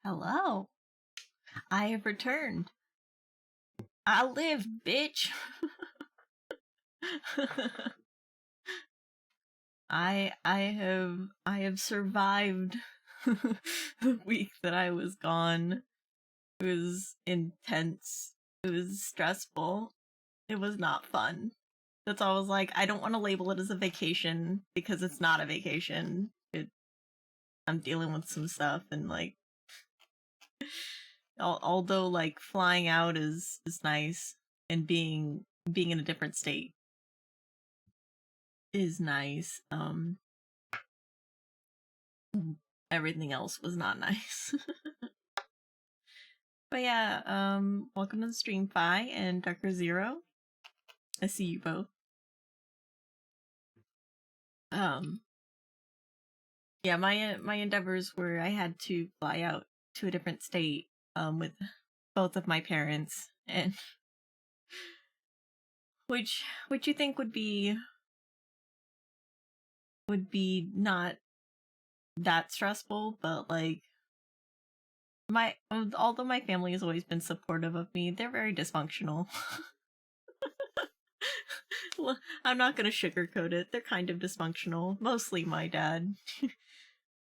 Hello. I have returned. I live, bitch. I have survived the week that I was gone. It was intense. It was stressful. It was not fun. That's all I was like, I don't want to label it as a vacation because it's not a vacation. I'm dealing with some stuff and like although like flying out is nice and being in a different state is nice. Everything else was not nice. But yeah, welcome to the stream, Phi and Darker Zero. I see you both. Yeah, my endeavors were I had to fly out to a different state with both of my parents, and which you think would be not that stressful, but like although my family has always been supportive of me, they're very dysfunctional. Well, I'm not gonna sugarcoat it. They're kind of dysfunctional. Mostly my dad.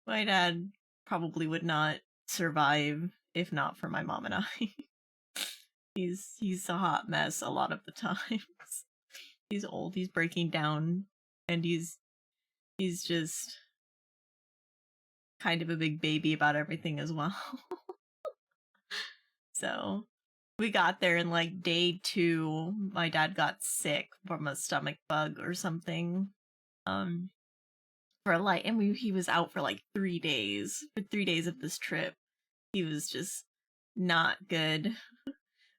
My dad probably would not survive if not for my mom and I. He's a hot mess a lot of the times. He's old, he's breaking down, and he's just kind of a big baby about everything as well. So we got there and like day 2, my dad got sick from a stomach bug or something. For like, and he was out for like 3 days. For 3 days of this trip, he was just not good.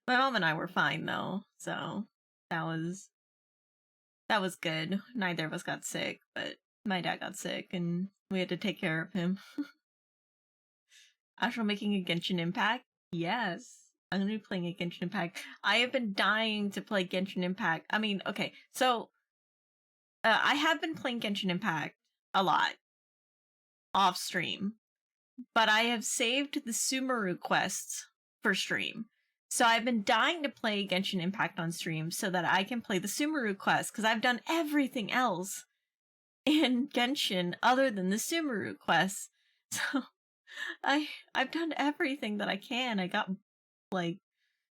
My mom and I were fine though, so that was good. Neither of us got sick, but my dad got sick and we had to take care of him. Astral making a Genshin Impact? Yes. I'm gonna be playing a Genshin Impact. I have been dying to play Genshin Impact. I mean, okay, so I have been playing Genshin Impact a lot off stream, but I have saved the Sumeru quests for stream. So I've been dying to play Genshin Impact on stream so that I can play the Sumeru quest, because I've done everything else in Genshin other than the Sumeru quests. So I've done everything that I can. I got like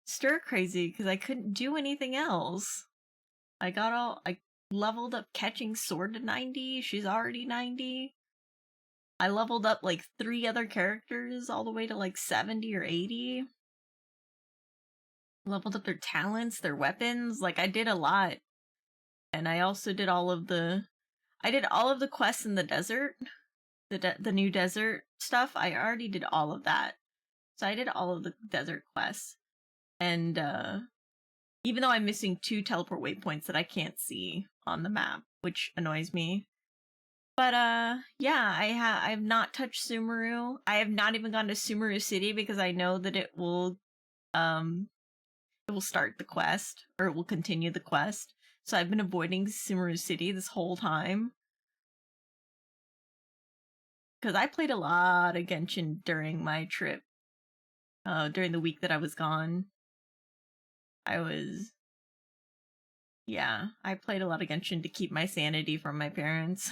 stir crazy because I couldn't do anything else. I leveled up catching sword to 90. She's already 90. I leveled up like 3 other characters all the way to like 70 or 80. Leveled up their talents, their weapons. Like I did a lot. And I also did all of the quests in the desert. The new desert stuff. I already did all of that. So I did all of the desert quests. And even though I'm missing 2 teleport waypoints that I can't see on the map, which annoys me. But yeah, I have not touched Sumeru. I have not even gone to Sumeru City because I know that it will start the quest, or it will continue the quest. So I've been avoiding Sumeru City this whole time. Because I played a lot of Genshin during my trip. During the week that I was gone. I played a lot of Genshin to keep my sanity from my parents.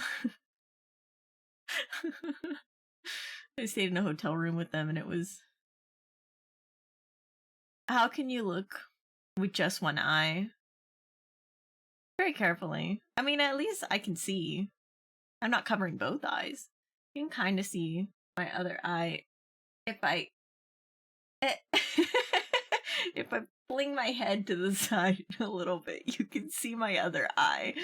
I stayed in a hotel room with them and it was... How can you look with just one eye? Very carefully. I mean, at least I can see. I'm not covering both eyes. You can kind of see my other eye if I... if I fling my head to the side a little bit, you can see my other eye.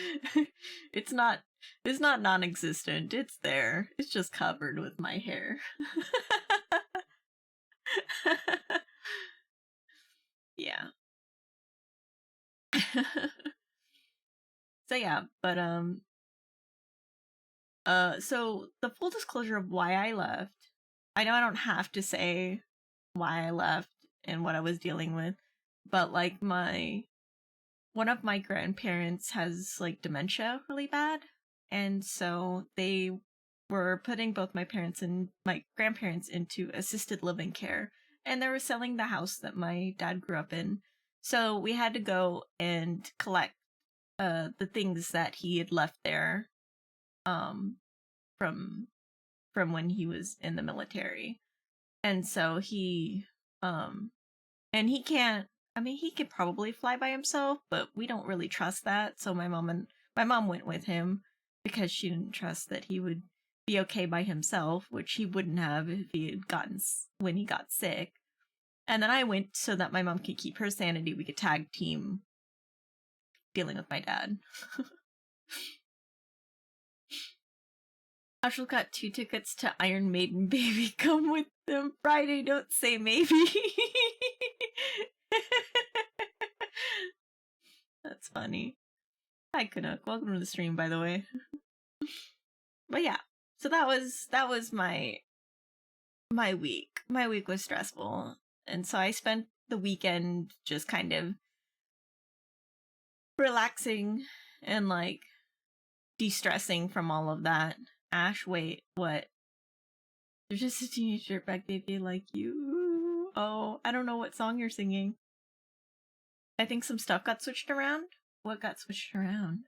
It's not non-existent. It's there. It's just covered with my hair. Yeah. So yeah, but so the full disclosure of why I left. I know I don't have to say why I left and what I was dealing with, but like one of my grandparents has like dementia really bad, and so they were putting both my parents and my grandparents into assisted living care, and they were selling the house that my dad grew up in. So we had to go and collect the things that he had left there um from when he was in the military. And so he and he can't, I mean, he could probably fly by himself, but we don't really trust that. So my mom went with him because she didn't trust that he would be okay by himself, which he wouldn't have if he had gotten when he got sick. And then I went so that my mom could keep her sanity. We could tag team dealing with my dad. Ashel got 2 tickets to Iron Maiden, baby. Come with them Friday. Don't say maybe. That's funny. Hi, Canuck. Welcome to the stream, by the way. But yeah, so that was my week. My week was stressful, and so I spent the weekend just kind of relaxing and like de-stressing from all of that. Ash, wait, what? There's just a teenage dirtbag baby like you. Oh, I don't know what song you're singing. I think some stuff got switched around. What got switched around?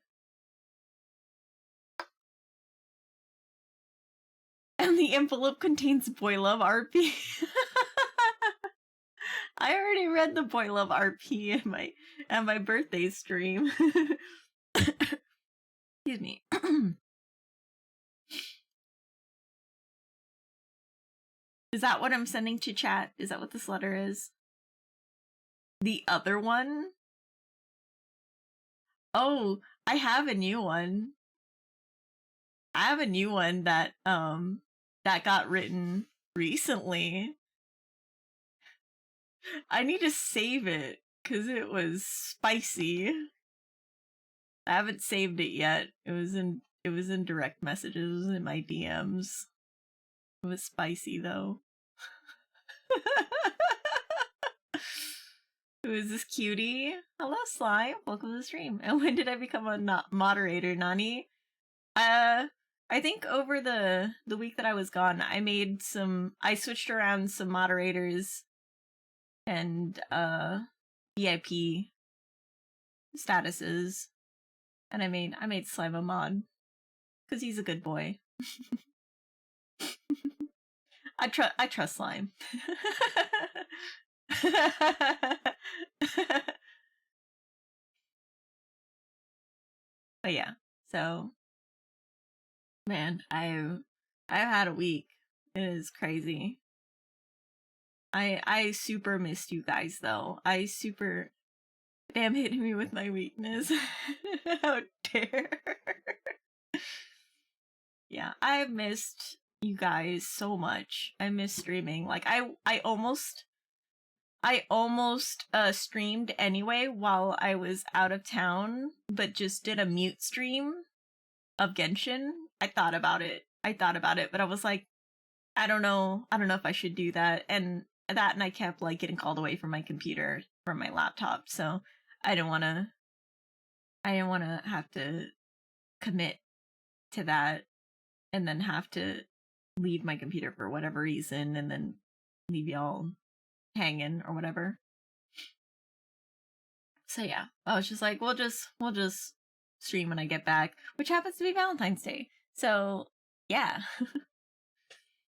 And the envelope contains Boy Love RP. I already read the Boy Love RP at my birthday stream. Excuse me. Is that what I'm sending to chat? Is that what this letter is? The other one? Oh, I have a new one. I have a new one that got written recently. I need to save it because it was spicy. I haven't saved it yet. It was in direct messages in my DMs. It was spicy though. Who is this cutie? Hello, Slime. Welcome to the stream. And when did I become a moderator, Nani? I think over the week that I was gone, I switched around some moderators and VIP statuses, and I made Slime a mod because he's a good boy. I trust Slime. But yeah, so man, I've had a week. It is crazy. I super missed you guys though. Damn, hitting me with my weakness. How dare. Yeah, I've missed you guys so much. I miss streaming. Like I almost streamed anyway while I was out of town, but just did a mute stream of Genshin. I thought about it, but I was like, I don't know if I should do that. And I kept like getting called away from my computer, from my laptop. So I didn't want to have to commit to that and then have to leave my computer for whatever reason and then leave y'all hanging or whatever. So yeah, I was just like, we'll just stream when I get back, which happens to be Valentine's Day. So yeah.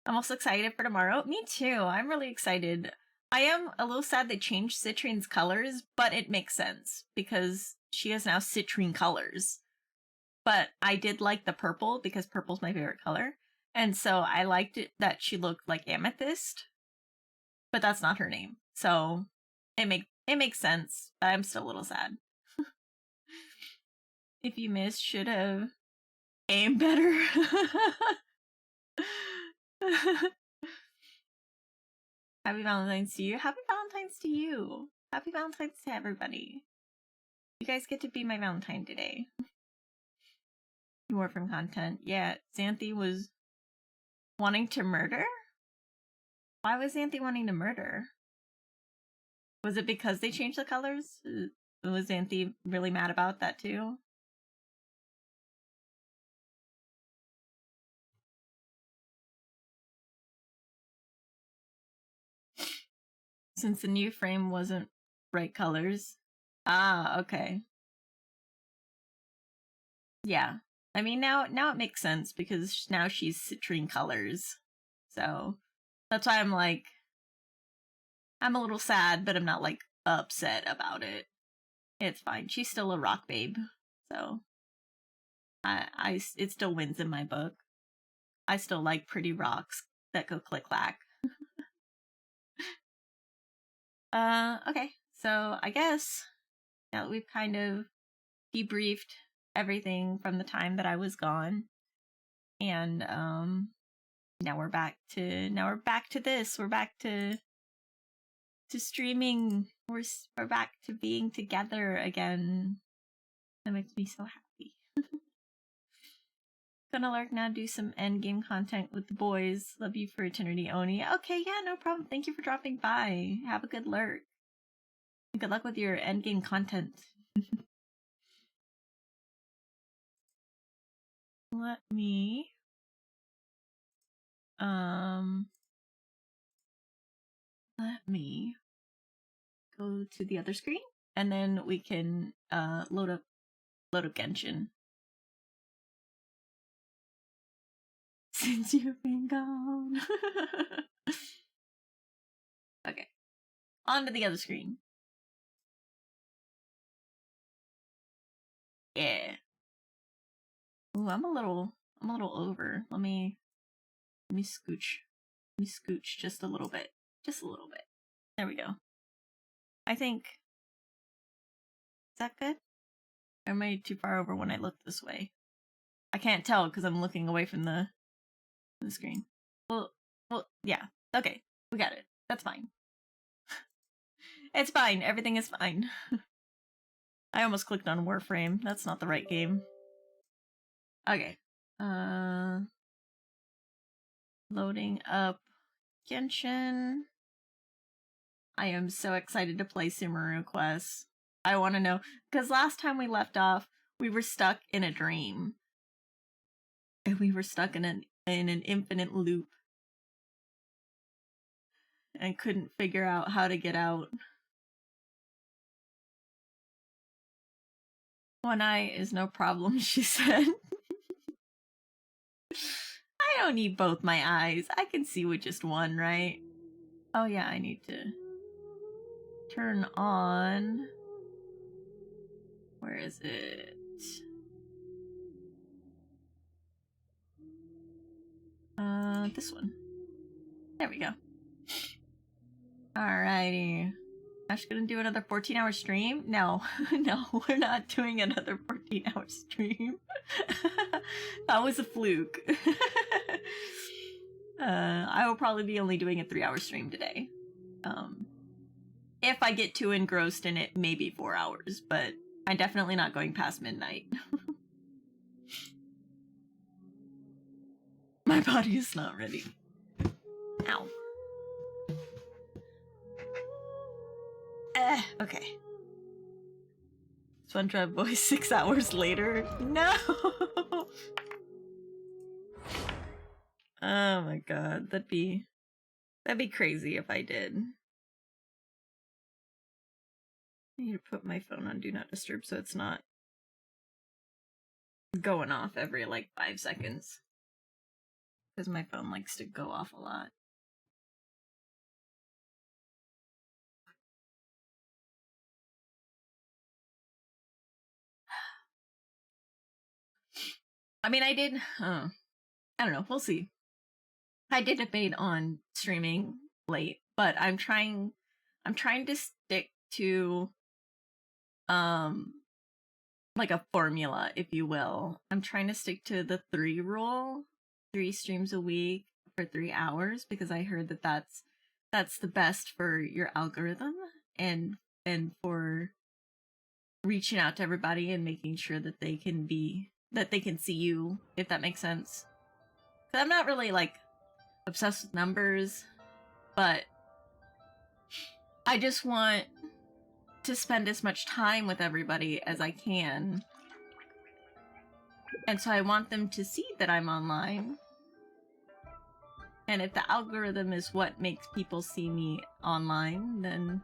I'm also excited for tomorrow. Me too. I'm really excited. I am a little sad they changed Citrine's colors, but it makes sense because she has now citrine colors. But I did like the purple because purple's my favorite color. And so I liked it that she looked like Amethyst. But that's not her name. So it makes sense. But I'm still a little sad. If you missed, should have aimed better. Happy Valentine's to you. Happy Valentine's to you. Happy Valentine's to everybody. You guys get to be my Valentine today. More from content. Yeah, Xanthi was wanting to murder? Why was Xanthi wanting to murder? Was it because they changed the colors? Was Xanthi really mad about that too? Since the new frame wasn't bright colors. Ah, okay. Yeah. I mean, now it makes sense because now she's citrine colors. So that's why I'm like, I'm a little sad, but I'm not like upset about it. It's fine. She's still a rock babe. So it still wins in my book. I still like pretty rocks that go click clack. Okay. So I guess now that we've kind of debriefed everything from the time that I was gone, and now we're back to this. We're back to streaming. We're back to being together again. That makes me so happy. Gonna lurk now, do some endgame content with the boys. Love you for eternity, Oni. Okay, yeah, no problem. Thank you for dropping by. Have a good lurk. Good luck with your endgame content. Let me go to the other screen, and then we can load up Genshin. Since you've been gone. Okay. On to the other screen. Yeah. Ooh, I'm a little over. Let me scooch. Let me scooch just a little bit. Just a little bit. There we go. I think. Is that good? Or am I too far over when I look this way? I can't tell because I'm looking away from the screen. Well, yeah. Okay, we got it. That's fine. It's fine. Everything is fine. I almost clicked on Warframe. That's not the right game. Okay. Loading up Genshin. I am so excited to play Sumeru Quest. I want to know, because last time we left off, we were stuck in a dream. And we were stuck in an infinite loop. And couldn't figure out how to get out. One eye is no problem, she said. I don't need both my eyes. I can see with just one, right? Oh yeah, I need to turn on... Where is it? This one. There we go. Alrighty. I'm just gonna do another 14-hour stream? No. No, we're not doing another 14-hour stream. That was a fluke. I will probably be only doing a 3-hour stream today. If I get too engrossed in it, maybe 4 hours, but I'm definitely not going past midnight. My body is not ready. Ow. Okay. SpongeBob voice 6 hours later. No! Oh my god, that'd be crazy if I did. I need to put my phone on Do Not Disturb so it's not going off every like 5 seconds. Because my phone likes to go off a lot. I mean, I did, I don't know, we'll see. I did debate on streaming late, but I'm trying to stick to, like a formula, if you will. I'm trying to stick to the 3 rule, 3 streams a week for 3 hours, because I heard that that's the best for your algorithm and for reaching out to everybody and making sure that they can see you, if that makes sense. 'Cause I'm not really like obsessed with numbers, but I just want to spend as much time with everybody as I can. And so I want them to see that I'm online. And if the algorithm is what makes people see me online, then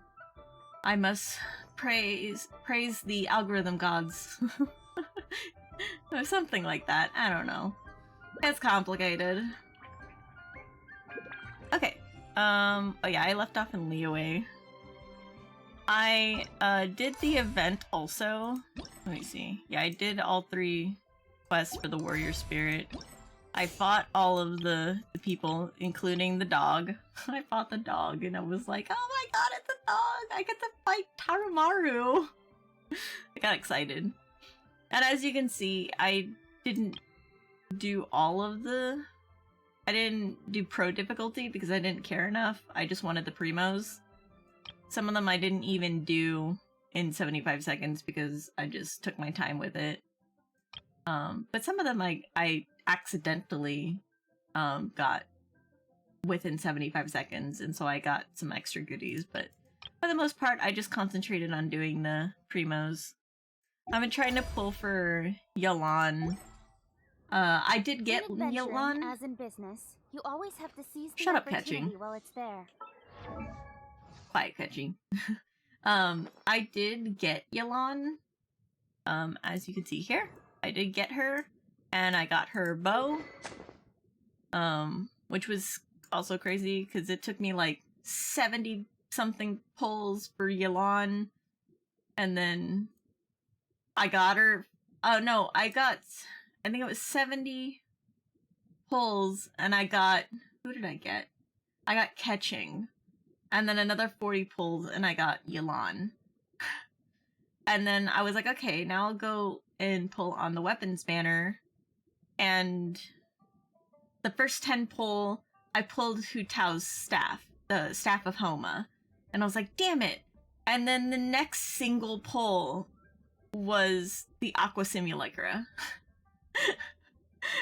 I must praise the algorithm gods. Or something like that. I don't know. It's complicated. Okay. Oh yeah, I left off in Leeway. I did the event also. Let me see. Yeah, I did all 3 quests for the warrior spirit. I fought all of the people, including the dog. I fought the dog and I was like, oh my god, it's a dog! I get to fight Tarumaru! I got excited. And as you can see, I didn't do all of the... I didn't do pro difficulty because I didn't care enough. I just wanted the primos. Some of them I didn't even do in 75 seconds because I just took my time with it. But some of them I accidentally got within 75 seconds, and so I got some extra goodies, but for the most part, I just concentrated on doing the primos. I've been trying to pull for Yelan. I did get Yelan. As in business, you always have to seize the Shut up, opportunity Catching. while it's there. Quiet, Catching. I did get Yelan. As you can see here, I did get her, and I got her bow. Which was also crazy because it took me like 70 something pulls for Yelan, and then I got her. Oh no, I think it was 70 pulls, and I got, who did I get? I got Catching, and then another 40 pulls, and I got Yelan. And then I was like, okay, now I'll go and pull on the weapons banner, and the first 10 pull, I pulled Hu Tao's staff, the Staff of Homa, and I was like, damn it! And then the next single pull was the Aqua Simulacra.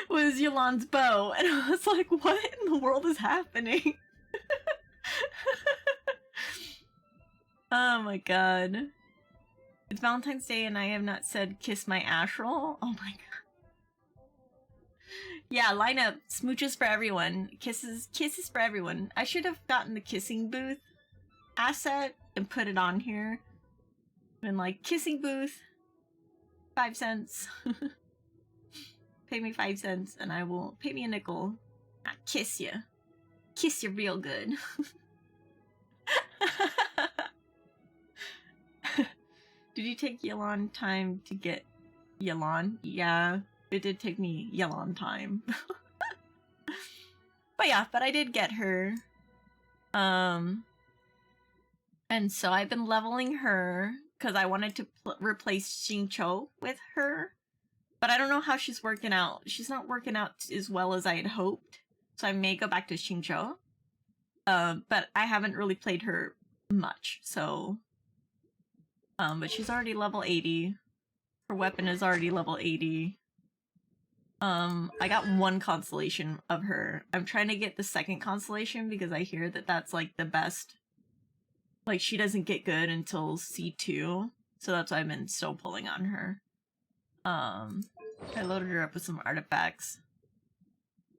Was Yelan's bow, and I was like, what in the world is happening? Oh my god. It's Valentine's Day and I have not said kiss my Astral? Oh my god. Yeah, line up. Smooches for everyone. Kisses for everyone. I should have gotten the kissing booth asset and put it on here. Been like, kissing booth, 5 cents. Pay me 5 cents and I will pay me a nickel. I kiss you. Kiss you real good. Did you take Yelan time to get Yelan? Yeah, it did take me Yelan time. But I did get her. And so I've been leveling her because I wanted to replace Xingqiu with her. But I don't know how she's working out. She's not working out as well as I had hoped. So I may go back to Xingqiu. But I haven't really played her much, so... but she's already level 80. Her weapon is already level 80. I got 1 constellation of her. I'm trying to get the 2nd constellation because I hear that that's, like, the best. Like, she doesn't get good until C2, so that's why I've been still pulling on her. I loaded her up with some artifacts.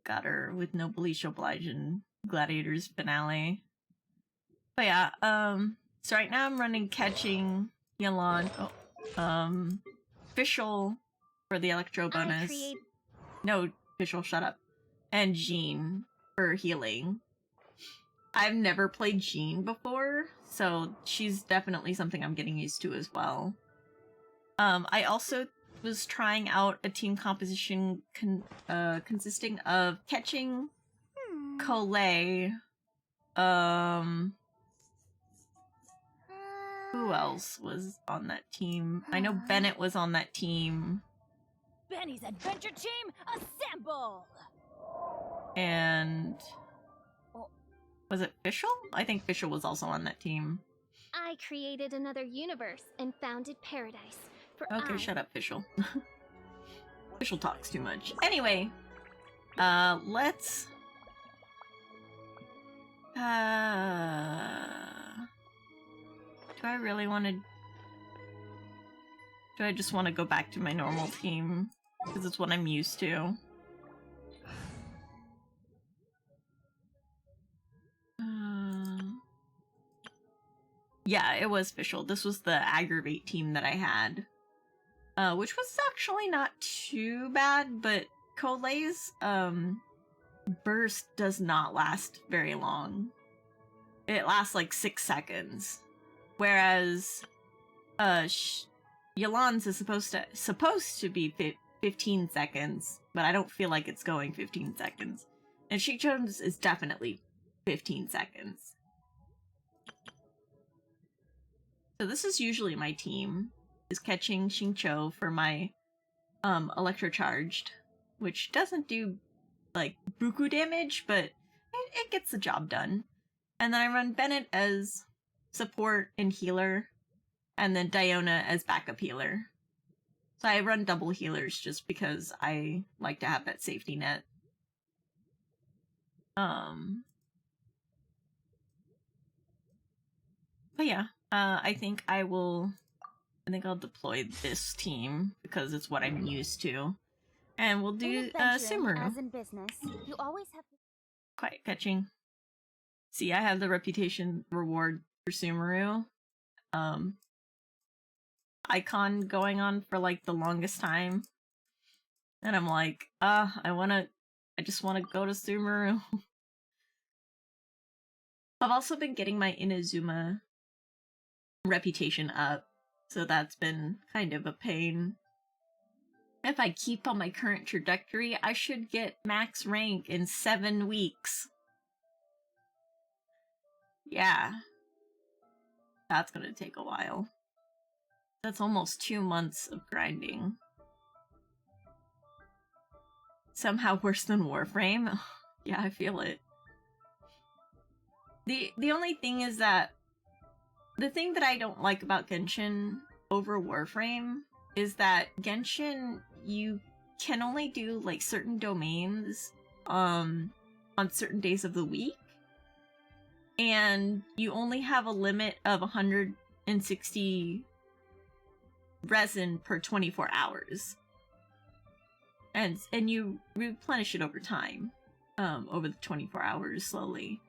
Got her with No Bleach Oblige and Gladiator's Finale. But yeah, so right now I'm running Catching, Yelan, Fischl for the Electro bonus. No, Fischl, shut up. And Jean for healing. I've never played Jean before, so she's definitely something I'm getting used to as well. I also was trying out a team composition consisting of Catching, Collet, who else was on that team? I know Bennett was on that team. Benny's adventure team, assemble! And... was it Fischl? I think Fischl was also on that team. I created another universe and founded paradise. Okay, shut up, Fischl. Fischl talks too much. Anyway, let's... do I really want to... do I just want to go back to my normal team? Because it's what I'm used to. Yeah, it was official. This was the aggravate team that I had. Which was actually not too bad, but Colay's burst does not last very long. It lasts like 6 seconds. Whereas Yolan's is supposed to be 15 seconds, but I don't feel like it's going 15 seconds. And Xingqiu's is definitely 15 seconds. So this is usually my team, is catching Xingqiu for my electrocharged, which doesn't do like buku damage, but it gets the job done. And then I run Bennett as support and healer, and then Diona as backup healer. So I run double healers just because I like to have that safety net. But yeah, I think I'll deploy this team because it's what I'm used to. And we'll do Sumeru. As in business, you always have to... Quiet catching. See, I have the reputation reward for Sumeru. Icon going on for like the longest time. And I'm like, I just wanna go to Sumeru. I've also been getting my Inazuma reputation up, so that's been kind of a pain. If I keep on my current trajectory, I should get max rank in 7 weeks. Yeah. That's gonna take a while. That's almost 2 months of grinding. Somehow worse than Warframe. Yeah, I feel it. The only thing is that the thing that I don't like about Genshin over Warframe is that Genshin, you can only do like certain domains on certain days of the week, and you only have a limit of 160 resin per 24 hours, and you replenish it over time, over the 24 hours slowly,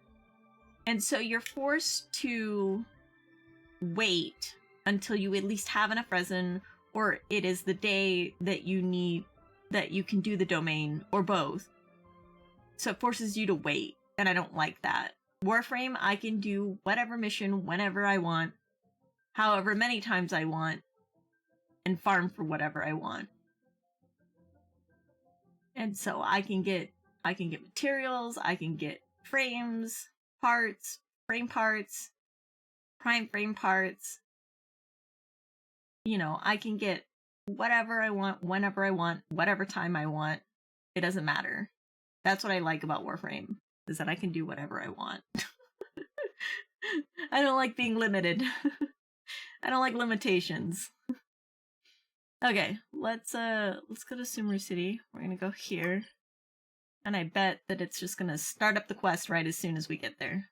and so you're forced to wait until you at least have enough resin, or it is the day that you need that you can do the domain, or both. So it forces you to wait, and I don't like that. Warframe, I can do whatever mission whenever I want, however many times I want, and farm for whatever I want. And so I can get materials, I can get frames, parts, frame parts, prime frame parts. You know, I can get whatever I want, whenever I want, whatever time I want. It doesn't matter. That's what I like about Warframe, is that I can do whatever I want. I don't like being limited. I don't like limitations. Okay, let's go to Sumeru City. We're gonna go here. And I bet that it's just gonna start up the quest right as soon as we get there.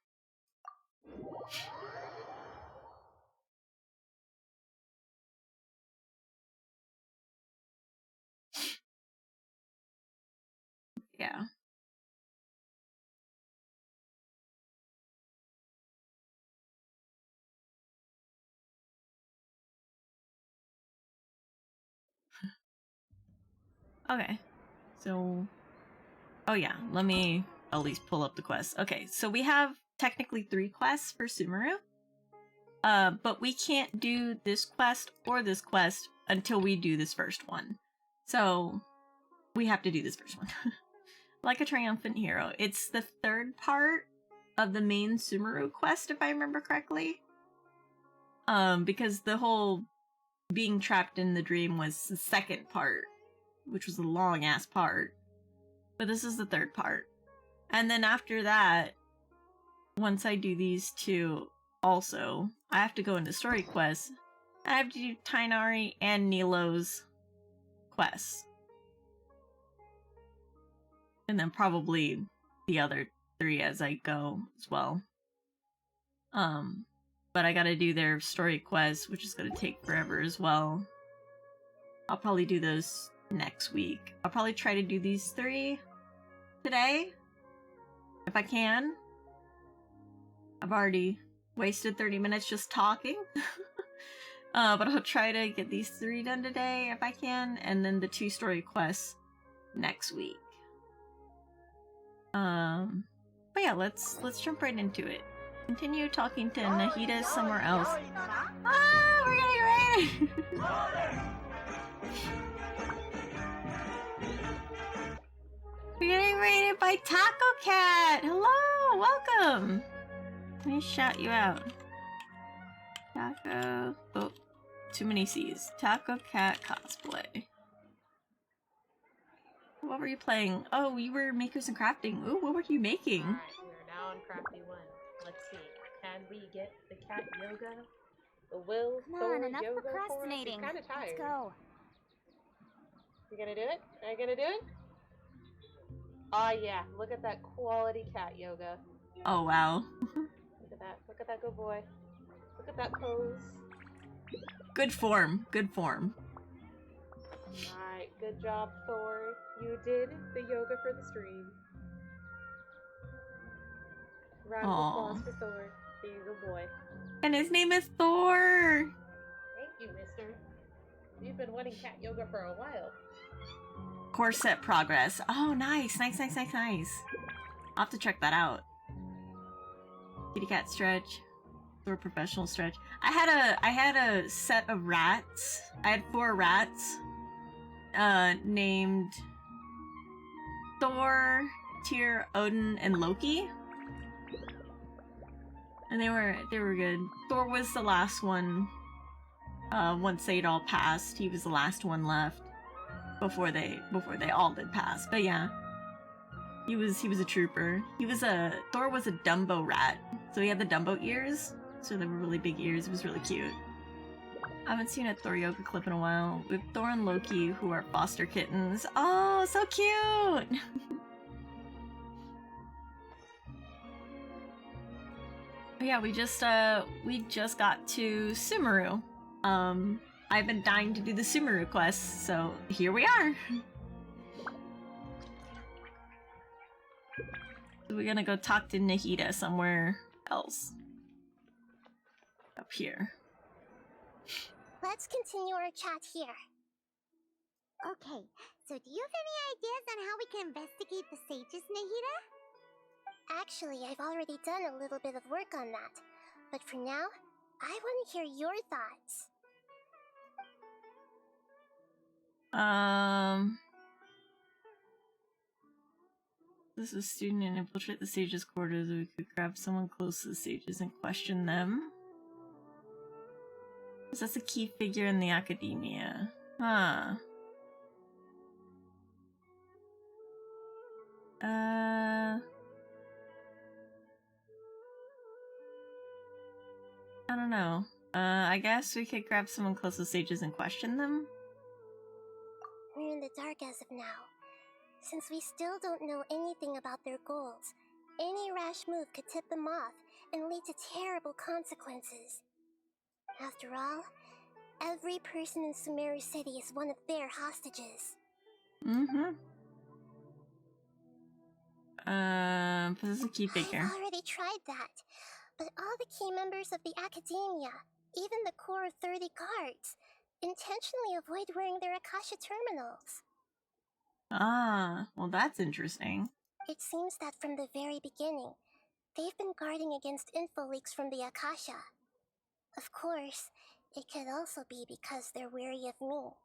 Yeah. Okay. So, oh yeah, let me at least pull up the quest. Okay, so we have technically 3 quests for Sumeru. But we can't do this quest or this quest until we do this first one. So, we have to do this first one. Like a triumphant hero. It's the 3rd part of the main Sumeru quest, if I remember correctly. Because the whole being trapped in the dream was the 2nd part, which was a long-ass part. But this is the 3rd part. And then after that, once I do these 2 also, I have to go into story quests. I have to do Tainari and Nilo's quests. And then probably the other 3 as I go as well. But I gotta do their story quests, which is gonna take forever as well. I'll probably do those next week. I'll probably try to do these 3 today, if I can. I've already Wasted 30 minutes just talking. But I'll try to get these 3 done today if I can, and then the 2 story quests next week. But yeah, let's jump right into it. Continue talking to Nahida somewhere else. Ah, we're getting raided! We're getting raided by Taco Cat! Hello! Welcome! Let me shout you out. Taco... Oh, too many C's. Taco Cat cosplay. What were you playing? Oh, you were Makers and Crafting. Ooh, what were you making? Alright, we're now on Crafty 1. Let's see. Can we get the cat yoga? The will Come Thor on, enough yoga procrastinating. For us? He's kinda tired. Let's go. You gonna do it? Are you gonna do it? Oh yeah, look at that quality cat yoga. Oh, wow. Look at that. Look at that good boy. Look at that pose. Good form. Good form. Alright, good job, Thor. You did the yoga for the stream. Round of applause for Thor. Being a good boy. And his name is Thor! Thank you, mister. You've been wanting cat yoga for a while. Corset progress. Oh, nice. Nice. I'll have to check that out. Kitty cat stretch. Thor professional stretch. I had a set of rats. I had 4 rats. Named Thor, Tyr, Odin, and Loki. And they were good. Thor was the last one. Once they'd all passed, he was the last one left before they all did pass. But yeah, he was a trooper. Thor was a Dumbo rat, so he had the Dumbo ears. So they were really big ears. It was really cute. I haven't seen a Thor yoga clip in a while. With Thor and Loki, who are foster kittens. Oh, so cute! But yeah, we just got to Sumeru. I've been dying to do the Sumeru quest, so here we are. So we're gonna go talk to Nahida somewhere else. Up here. Let's continue our chat here. Okay, so do you have any ideas on how we can investigate the sages, Nahida? Actually, I've already done a little bit of work on that. But for now, I want to hear your thoughts. This is a student and infiltrate the sages' quarters. We could grab someone close to the sages and question them. That's a key figure in the academia. Huh. I don't know. I guess we could grab someone close to the sages and question them? We're in the dark as of now. Since we still don't know anything about their goals, any rash move could tip them off and lead to terrible consequences. After all, every person in Sumeru City is one of their hostages. This is a key figure. I've already tried that, but all the key members of the academia, even the core of 30 guards, intentionally avoid wearing their Akasha terminals. Ah, well that's interesting. It seems that from the very beginning, they've been guarding against info leaks from the Akasha. Of course, it could also be because they're wary of me.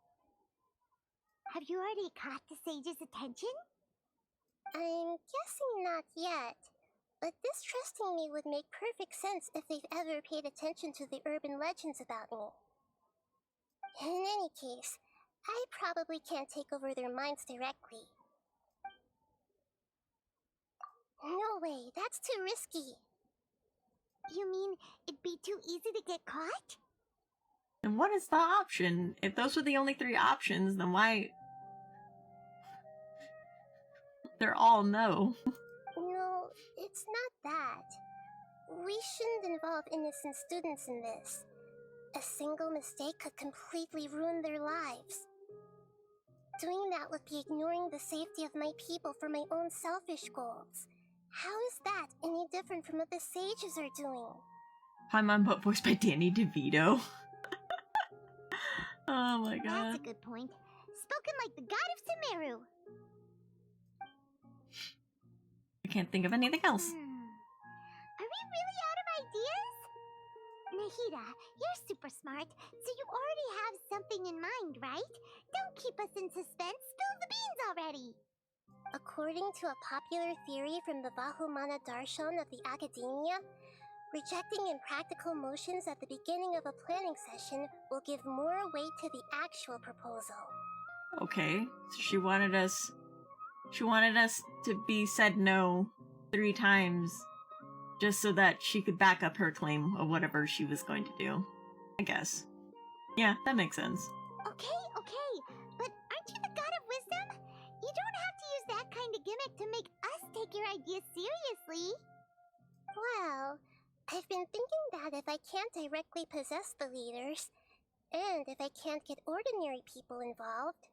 Have you already caught the sage's attention? I'm guessing not yet, but distrusting me would make perfect sense if they've ever paid attention to the urban legends about me. In any case, I probably can't take over their minds directly. No way, that's too risky. You mean it'd be too easy to get caught? And what is the option? If those were the only 3 options, then why... They're all no. No, it's not that. We shouldn't involve innocent students in this. A single mistake could completely ruin their lives. Doing that would be ignoring the safety of my people for my own selfish goals. How is that any different from what the sages are doing? Paimon, but voiced by Danny DeVito. Oh my god. That's a good point. Spoken like the god of Sumeru. I can't think of anything else. Are we really out of ideas? Nahida, you're super smart, so you already have something in mind, right? Don't keep us in suspense. Spill the beans already. According to a popular theory from the Vahumana Darshan of the Academia, rejecting impractical motions at the beginning of a planning session will give more weight to the actual proposal. Okay, so she wanted us to be said no 3 times just so that she could back up her claim of whatever she was going to do. I guess. Yeah, that makes sense. Okay, but aren't you the god of wisdom? You don't have to use that kind of gimmick to make us take your ideas seriously. Well, I've been thinking that if I can't directly possess the leaders, and if I can't get ordinary people involved...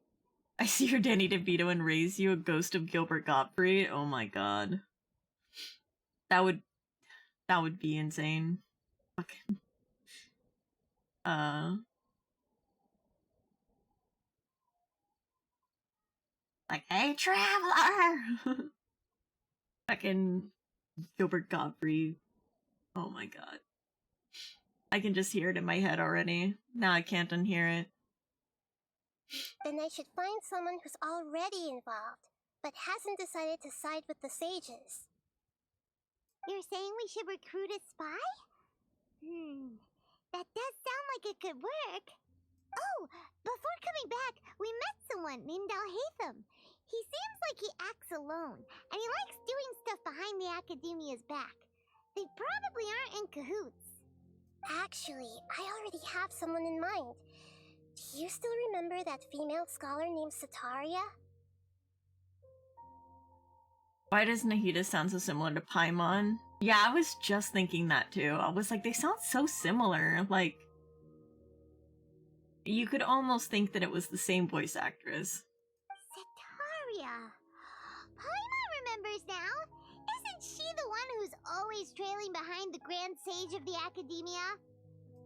I see your Danny DeVito and raise you a ghost of Gilbert Gottfried. Oh my god. That would be insane. Fucking. Like, hey, traveler! Fucking Gilbert Gottfried. Oh my god. I can just hear it in my head already. Now I can't unhear it. Then I should find someone who's already involved, but hasn't decided to side with the sages. You're saying we should recruit a spy? That does sound like it could work. Oh, before coming back, we met someone named Alhaitham. He seems like he acts alone, and he likes doing stuff behind the Academia's back. They probably aren't in cahoots. Actually, I already have someone in mind. Do you still remember that female scholar named Sataria? Why does Nahida sound so similar to Paimon? Yeah, I was just thinking that too. I was like, they sound so similar. Like, you could almost think that it was the same voice actress. Sataria. Paimon remembers now. Isn't she the one who's always trailing behind the Grand Sage of the Academia?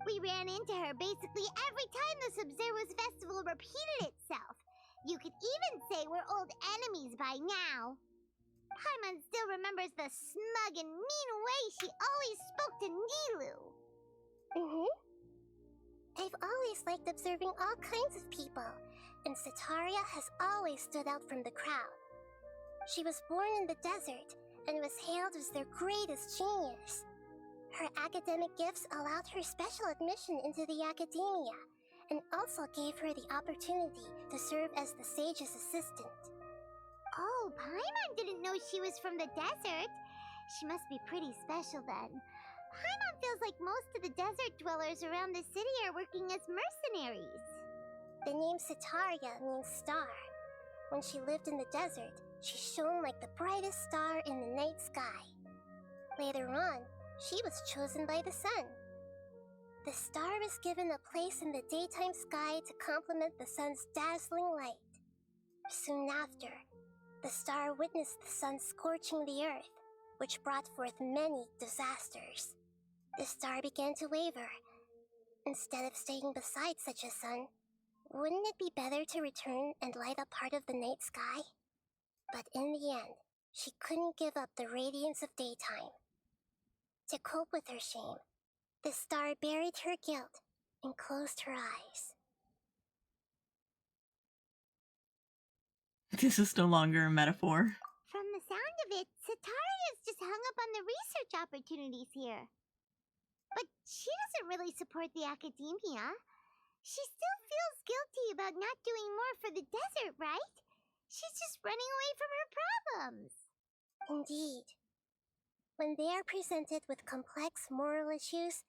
We ran into her basically every time the Sub-Zero's festival repeated itself. You could even say we're old enemies by now. Paimon still remembers the smug and mean way she always spoke to Nilu. I've always liked observing all kinds of people, and Sataria has always stood out from the crowd. She was born in the desert and was hailed as their greatest genius. Her academic gifts allowed her special admission into the Academia, and also gave her the opportunity to serve as the sage's assistant. Oh, Paimon didn't know she was from the desert. She must be pretty special then. Paimon feels like most of the desert dwellers around the city are working as mercenaries. The name Sataria means star. When she lived in the desert, she shone like the brightest star in the night sky. Later on, she was chosen by the sun. The star was given a place in the daytime sky to complement the sun's dazzling light. Soon after, the star witnessed the sun scorching the earth, which brought forth many disasters. The star began to waver. Instead of staying beside such a sun, wouldn't it be better to return and light up part of the night sky? But in the end, she couldn't give up the radiance of daytime. To cope with her shame, the star buried her guilt and closed her eyes. This is no longer a metaphor. From the sound of it, Sataria's just hung up on the research opportunities here. But she doesn't really support the Academia. She still feels guilty about not doing more for the desert, right? She's just running away from her problems. Indeed. When they are presented with complex moral issues,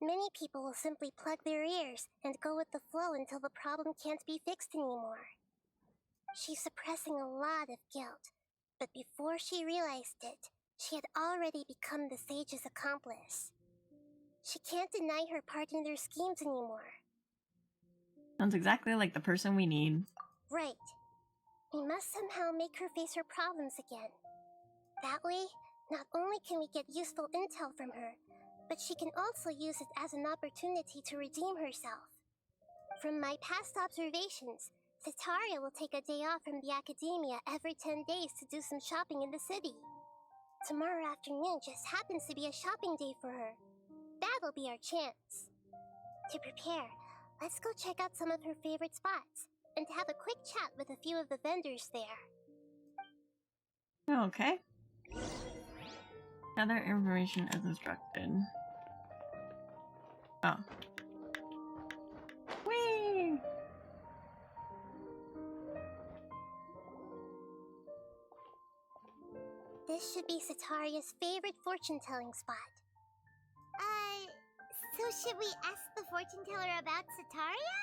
many people will simply plug their ears and go with the flow until the problem can't be fixed anymore. She's suppressing a lot of guilt, but before she realized it, she had already become the sage's accomplice. She can't deny her part in their schemes anymore. Sounds exactly like the person we need. Right. We must somehow make her face her problems again. That way, not only can we get useful intel from her, but she can also use it as an opportunity to redeem herself. From my past observations, Sataria will take a day off from the academia every 10 days to do some shopping in the city. Tomorrow afternoon just happens to be a shopping day for her. That'll be our chance. To prepare, let's go check out some of her favorite spots and have a quick chat with a few of the vendors there. Okay. Gather information as instructed. Oh. Whee! This should be Sataria's favorite fortune-telling spot. So should we ask the fortune teller about Sataria?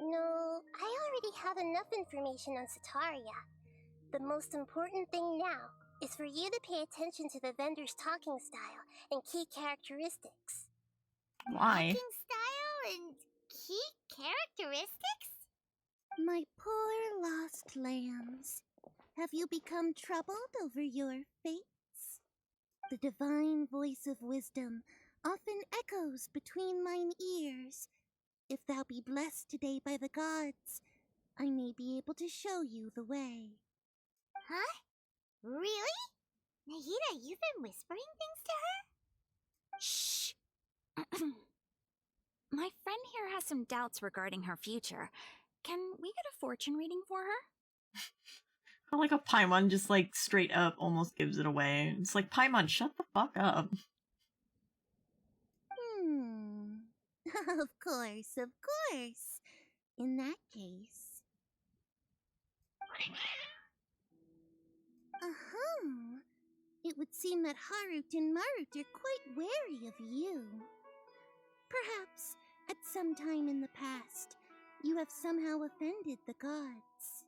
No, I already have enough information on Sataria. The most important thing now is for you to pay attention to the vendor's talking style and key characteristics. Why? Talking style and key characteristics? My poor lost lambs, have you become troubled over your fates? The divine voice of wisdom often echoes between mine ears. If thou be blessed today by the gods, I may be able to show you the way. Huh? Really? Nahida, you've been whispering things to her? Shh! My friend here has some doubts regarding her future. Can we get a fortune reading for her? I like a Paimon just like straight up almost gives it away. It's like, Paimon, shut the fuck up. Of course, of course. In that case... It would seem that Harut and Marut are quite wary of you. Perhaps, at some time in the past, you have somehow offended the gods.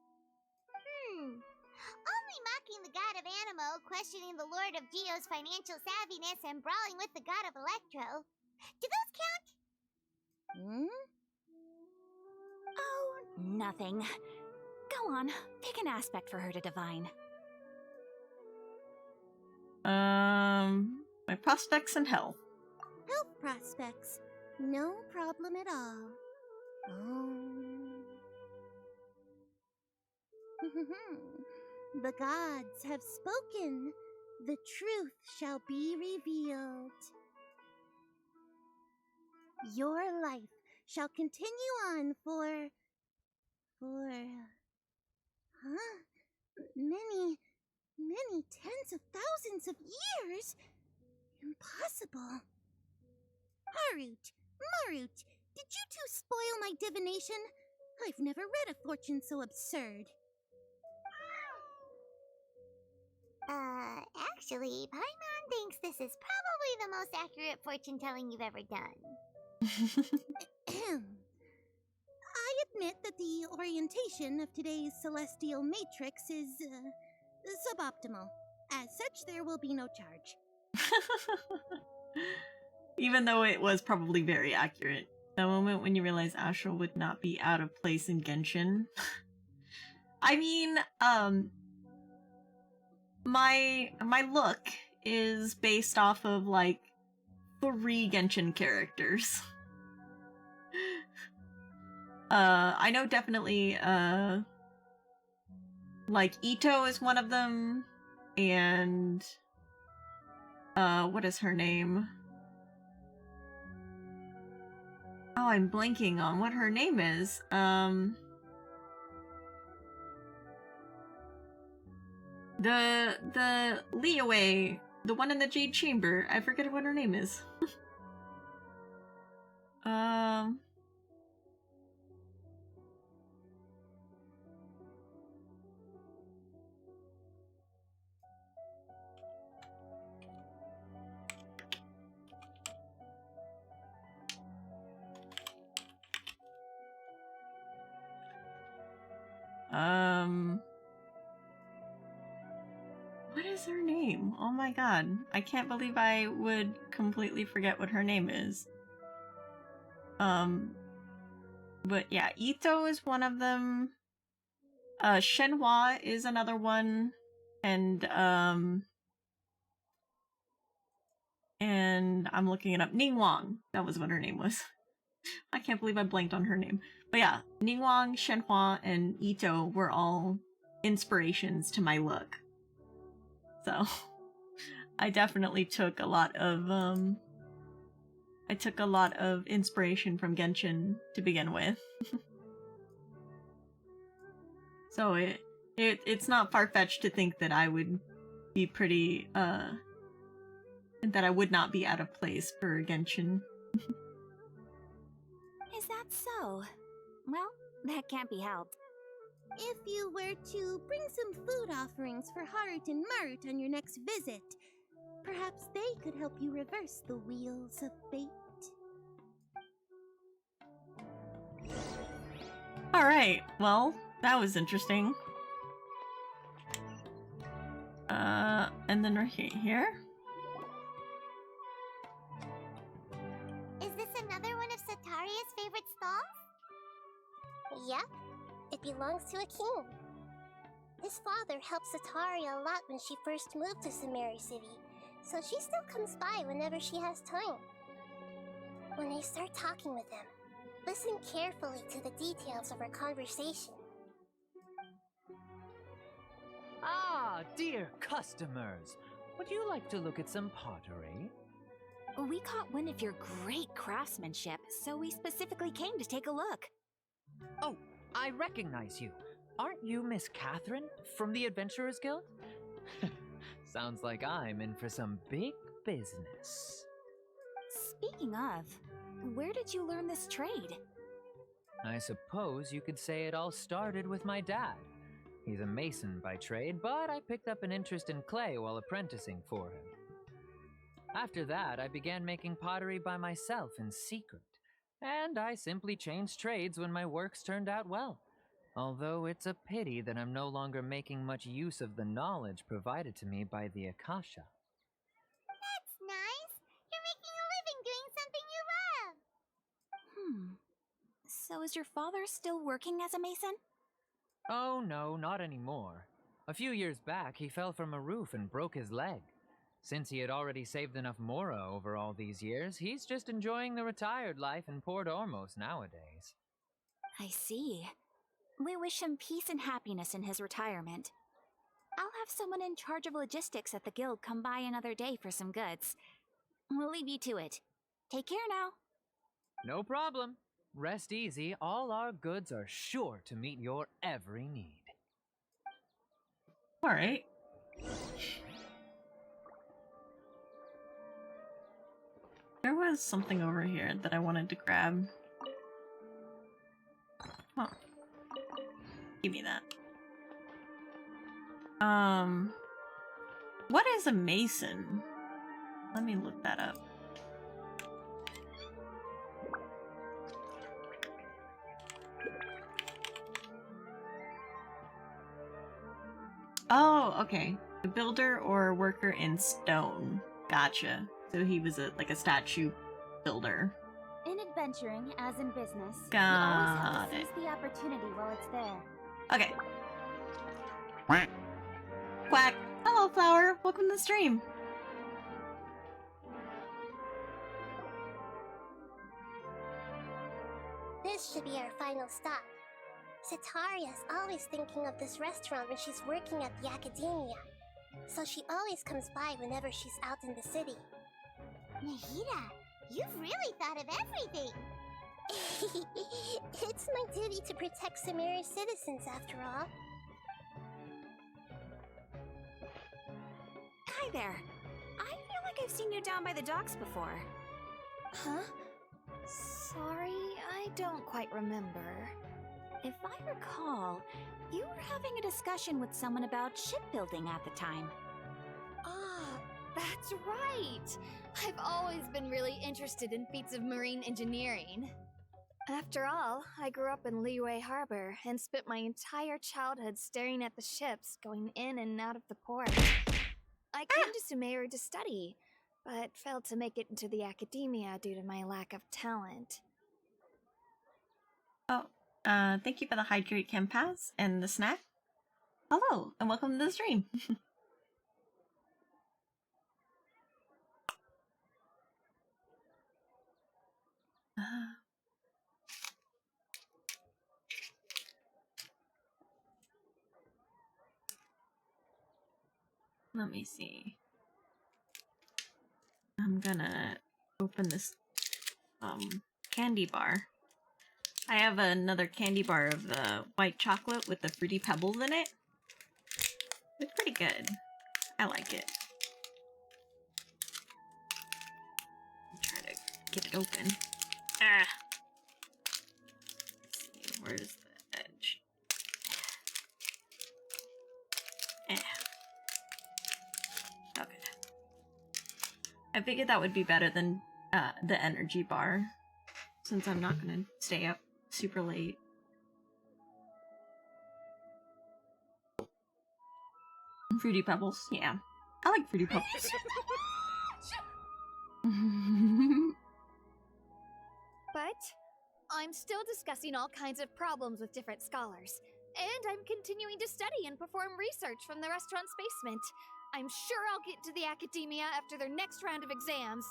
Only mocking the god of Animo, questioning the lord of Geo's financial savviness, and brawling with the god of Electro. Do those count? Oh, nothing. Go on, pick an aspect for her to divine. My prospects and health. Health prospects. No problem at all. The gods have spoken. The truth shall be revealed. Your life shall continue on for many tens of thousands of years. Impossible. Harut, Marut, did you two spoil my divination? I've never read a fortune so absurd. Actually, Paimon thinks this is probably the most accurate fortune-telling you've ever done. I admit that the orientation of today's celestial matrix is, suboptimal. As such, there will be no charge. Even though it was probably very accurate. The moment when you realize Astral would not be out of place in Genshin. I mean, my look is based off of like 3 Genshin characters. I know definitely like Ito is one of them, and what is her name? Oh, I'm blanking on what her name is. The Liyue, the one in the Jade Chamber. I forget what her name is. What is her name? Oh my god. I can't believe I would completely forget what her name is. But yeah, Ito is one of them. Shenhua is another one. And, and I'm looking it up. Ning Wang, that was what her name was. I can't believe I blanked on her name. But yeah, Ning Wang, Shenhua, and Ito were all inspirations to my look. So I definitely took a lot of inspiration from Genshin to begin with. So it's not far-fetched to think that I would be pretty that I would not be out of place for Genshin. Is that so? Well, that can't be helped. If you were to bring some food offerings for Harut and Marut on your next visit, perhaps they could help you reverse the wheels of fate. Alright, well, that was interesting. And then right here? Is this another one of Sataria's favorite stalls? Yep, it belongs to a king. His father helped Sataria a lot when she first moved to Sumeru City, so she still comes by whenever she has time. When I start talking with him, listen carefully to the details of our conversation. Ah, dear customers, would you like to look at some pottery? We caught wind of your great craftsmanship, so we specifically came to take a look. Oh, I recognize you. Aren't you Miss Catherine from the Adventurers Guild? Sounds like I'm in for some big business. Speaking of, where did you learn this trade? I suppose you could say it all started with my dad. He's a mason by trade, but I picked up an interest in clay while apprenticing for him. After that, I began making pottery by myself in secret, and I simply changed trades when my works turned out well. Although it's a pity that I'm no longer making much use of the knowledge provided to me by the Akasha. That's nice. You're making a living doing something you love. So is your father still working as a mason? Oh no, not anymore. A few years back, he fell from a roof and broke his leg. Since he had already saved enough mora over all these years, he's just enjoying the retired life in Port Ormos nowadays. I see. We wish him peace and happiness in his retirement. I'll have someone in charge of logistics at the guild come by another day for some goods. We'll leave you to it. Take care now. No problem. Rest easy, all our goods are sure to meet your every need. Alright. There was something over here that I wanted to grab. Huh. Give me that. What is a mason? Let me look that up. Oh, okay. A builder or a worker in stone. Gotcha. So he was like a statue builder. In adventuring, as in business, you Got always have to it. seize the opportunity while it's there. Okay. Quack. Hello, Flower. Welcome to the stream. This should be our final stop. Sataria's always thinking of this restaurant when she's working at the academia, so she always comes by whenever she's out in the city. Nahida, you've really thought of everything. It's my duty to protect Sumeru's citizens, after all. Hi there. I feel like I've seen you down by the docks before. Huh? Sorry, I don't quite remember. If I recall, you were having a discussion with someone about shipbuilding at the time. Ah, that's right! I've always been really interested in feats of marine engineering. After all, I grew up in Liyue Harbor and spent my entire childhood staring at the ships going in and out of the port. I came to Sumeru to study, but failed to make it into the academia due to my lack of talent. Oh, thank you for the hydrate chem pass and the snack. Hello, and welcome to the stream. Let me see. I'm gonna open this candy bar. I have another candy bar of the white chocolate with the fruity pebbles in it. It's pretty good. I like it. Try to get it open. Ah. Let's see, where's the edge? Okay. I figured that would be better than the energy bar, since I'm not gonna stay up super late. Fruity Pebbles, yeah. I like Fruity Pebbles. But I'm still discussing all kinds of problems with different scholars. And I'm continuing to study and perform research from the restaurant's basement. I'm sure I'll get to the academia after their next round of exams.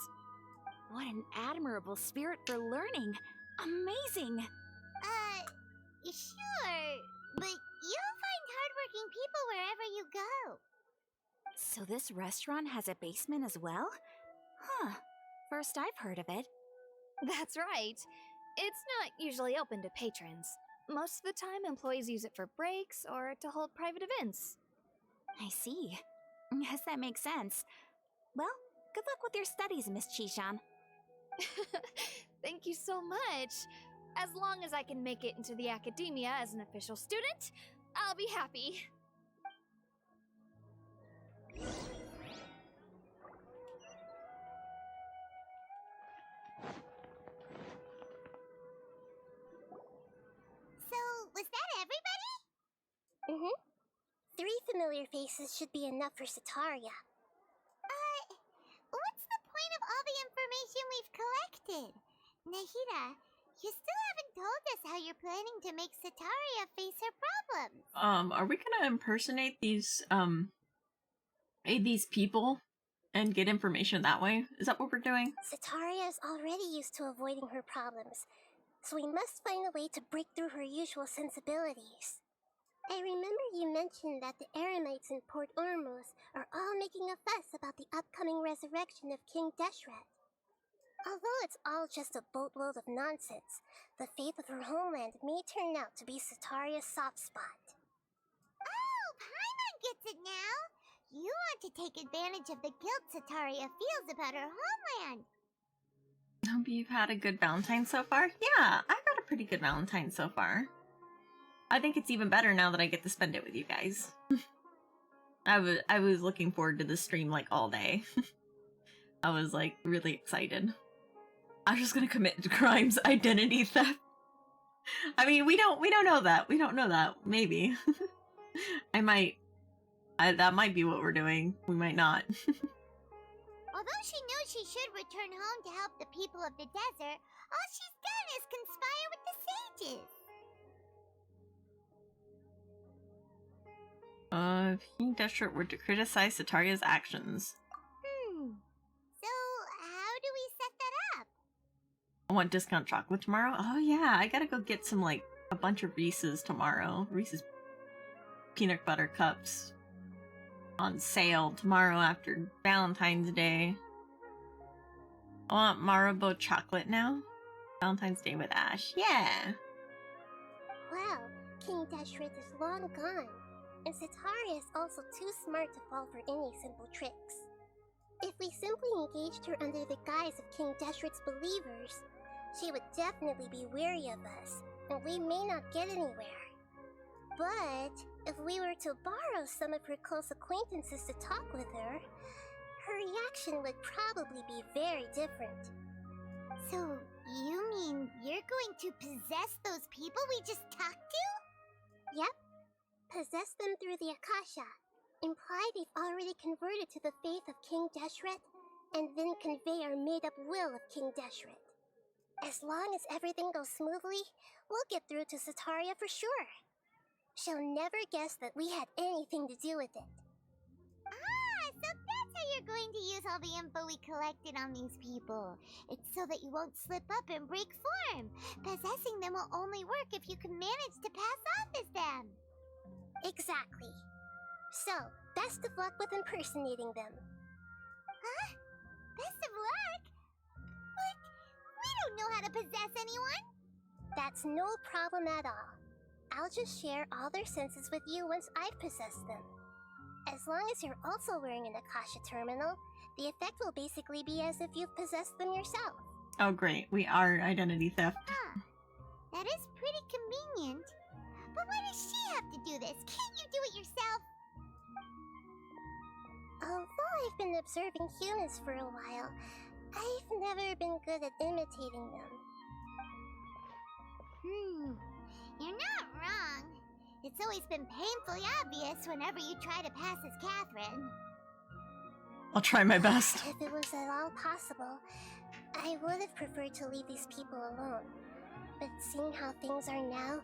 What an admirable spirit for learning. Amazing. Sure, but you'll find hardworking people wherever you go. So this restaurant has a basement as well? Huh. First I've heard of it. That's right. It's not usually open to patrons. Most of the time, employees use it for breaks or to hold private events. I see. Guess that makes sense. Well, good luck with your studies, Miss Chishan. Thank you so much. As long as I can make it into the academia as an official student, I'll be happy. So, was that everybody? Mm-hmm. 3 familiar faces should be enough for Sataria. What's the point of all the information we've collected? Nahida, you still haven't told us how you're planning to make Sataria face her problems. Are we gonna impersonate these people and get information that way? Is that what we're doing? Sataria is already used to avoiding her problems, so we must find a way to break through her usual sensibilities. I remember you mentioned that the Eremites in Port Ormuz are all making a fuss about the upcoming resurrection of King Deshret. Although it's all just a boatload of nonsense, the faith of her homeland may turn out to be Sataria's soft spot. Oh, Paimon gets it now! You want to take advantage of the guilt Sataria feels about her homeland! Hope you've had a good Valentine so far. Yeah, I've had a pretty good Valentine so far. I think it's even better now that I get to spend it with you guys. I was looking forward to this stream like all day. I was like really excited. I was just gonna commit crimes, identity theft. I mean, we don't know that. We don't know that. Maybe. That might be what we're doing. We might not. Although she knew she should return home to help the people of the desert, all she's done is conspire with the sages. If King Deshret were to criticize Sataria's actions. So, how do we set that up? I want discount chocolate tomorrow? Oh yeah, I gotta go get some, like, a bunch of Reese's tomorrow. Reese's peanut butter cups. On sale tomorrow after Valentine's Day. I want Marabou chocolate now. Valentine's Day with Ash. Yeah! Wow, King Deshret is long gone, and Sataria is also too smart to fall for any simple tricks. If we simply engaged her under the guise of King Deshret's believers, she would definitely be wary of us, and we may not get anywhere. But if we were to borrow some of her close acquaintances to talk with her, her reaction would probably be very different. So, you mean you're going to possess those people we just talked to? Yep. Possess them through the Akasha. Imply they've already converted to the faith of King Deshret, and then convey our made-up will of King Deshret. As long as everything goes smoothly, we'll get through to Sataria for sure. She'll never guess that we had anything to do with it. So that's how you're going to use all the info we collected on these people. It's so that you won't slip up and break form. Possessing them will only work if you can manage to pass off as them. Exactly. So, Best of luck with impersonating them. Huh? Best of luck? But we don't know how to possess anyone. That's no problem at all. I'll just share all their senses with you once I've possessed them. As long as you're also wearing an Akasha terminal, the effect will basically be as if you've possessed them yourself. Oh great, we are identity theft. Huh. That is pretty convenient. But why does she have to do this? Can't you do it yourself? Although I've been observing humans for a while, I've never been good at imitating them. You're not wrong. It's always been painfully obvious whenever you try to pass as Catherine. I'll try my best. If it was at all possible, I would have preferred to leave these people alone. But seeing how things are now,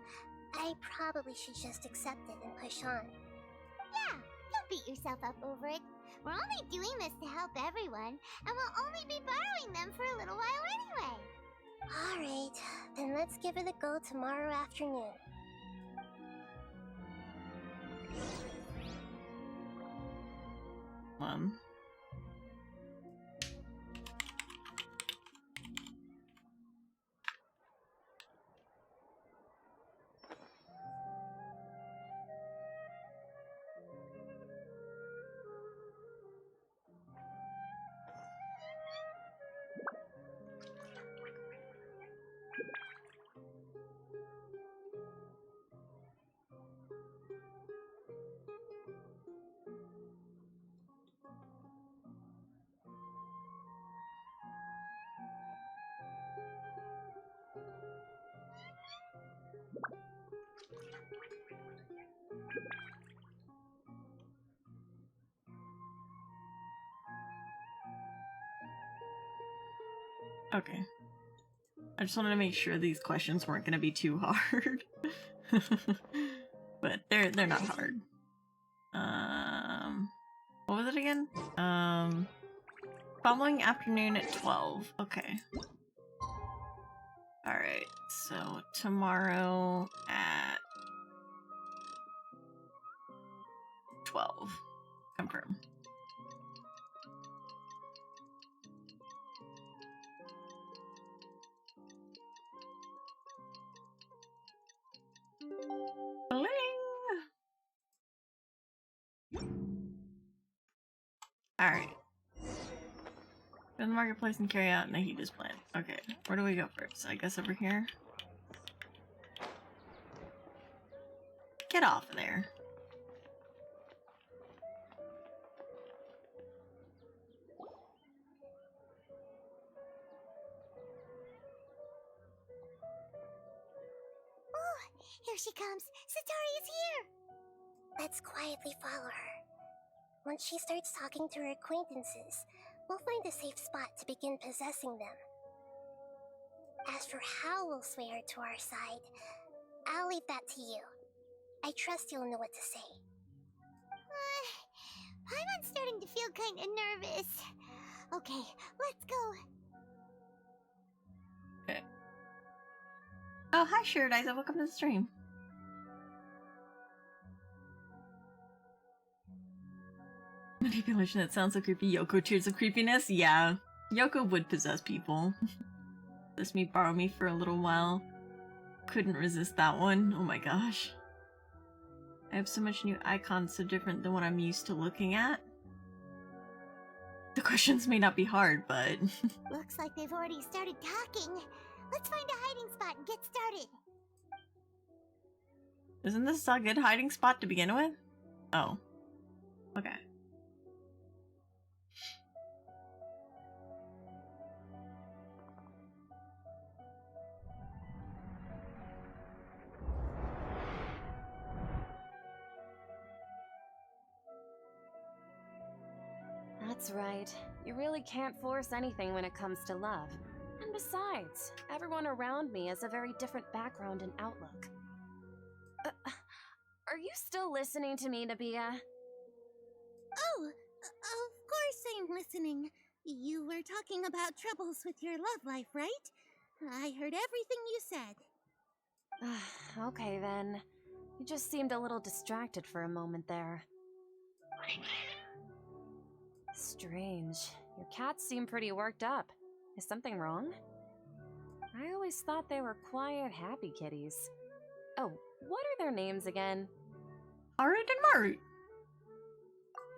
I probably should just accept it and push on. Yeah, don't beat yourself up over it. We're only doing this to help everyone, and we'll only be borrowing them for a little while anyway. Alright, then let's give it a go tomorrow afternoon. Okay. I just wanted to make sure these questions weren't going to be too hard. But they're not hard. What was it again? Following afternoon at 12. Okay. Alright, so tomorrow at 12. Confirm. Bling! Alright. Go to the marketplace and carry out Nahida's plan. Okay, where do we go first? I guess over here? Get off of there. Oh, here she comes. Satari is here. Let's quietly follow her. Once she starts talking to her acquaintances, we'll find a safe spot to begin possessing them. As for how we'll sway her to our side, I'll leave that to you. I trust you'll know what to say. Paimon's starting to feel kind of nervous. Okay, let's go. Okay. Oh, hi, Shirt Eyes. Welcome to the stream. Manipulation, that sounds so creepy. Yoko, tears of creepiness? Yeah. Yoko would possess people. Possess me, borrow me for a little while. Couldn't resist that one. Oh my gosh. I have so much new icons so different than what I'm used to looking at. The questions may not be hard, but... Looks like they've already started talking. Let's find a hiding spot and get started. Isn't this a good hiding spot to begin with? Oh. Okay. That's right. You really can't force anything when it comes to love. And besides, everyone around me has a very different background and outlook. Are you still listening to me, Nabia? Oh, of course I'm listening. You were talking about troubles with your love life, right? I heard everything you said. Okay then. You just seemed a little distracted for a moment there. Strange. Your cats seem pretty worked up. Is something wrong? I always thought they were quiet, happy kitties. Oh, what are their names again? Haru and Maru.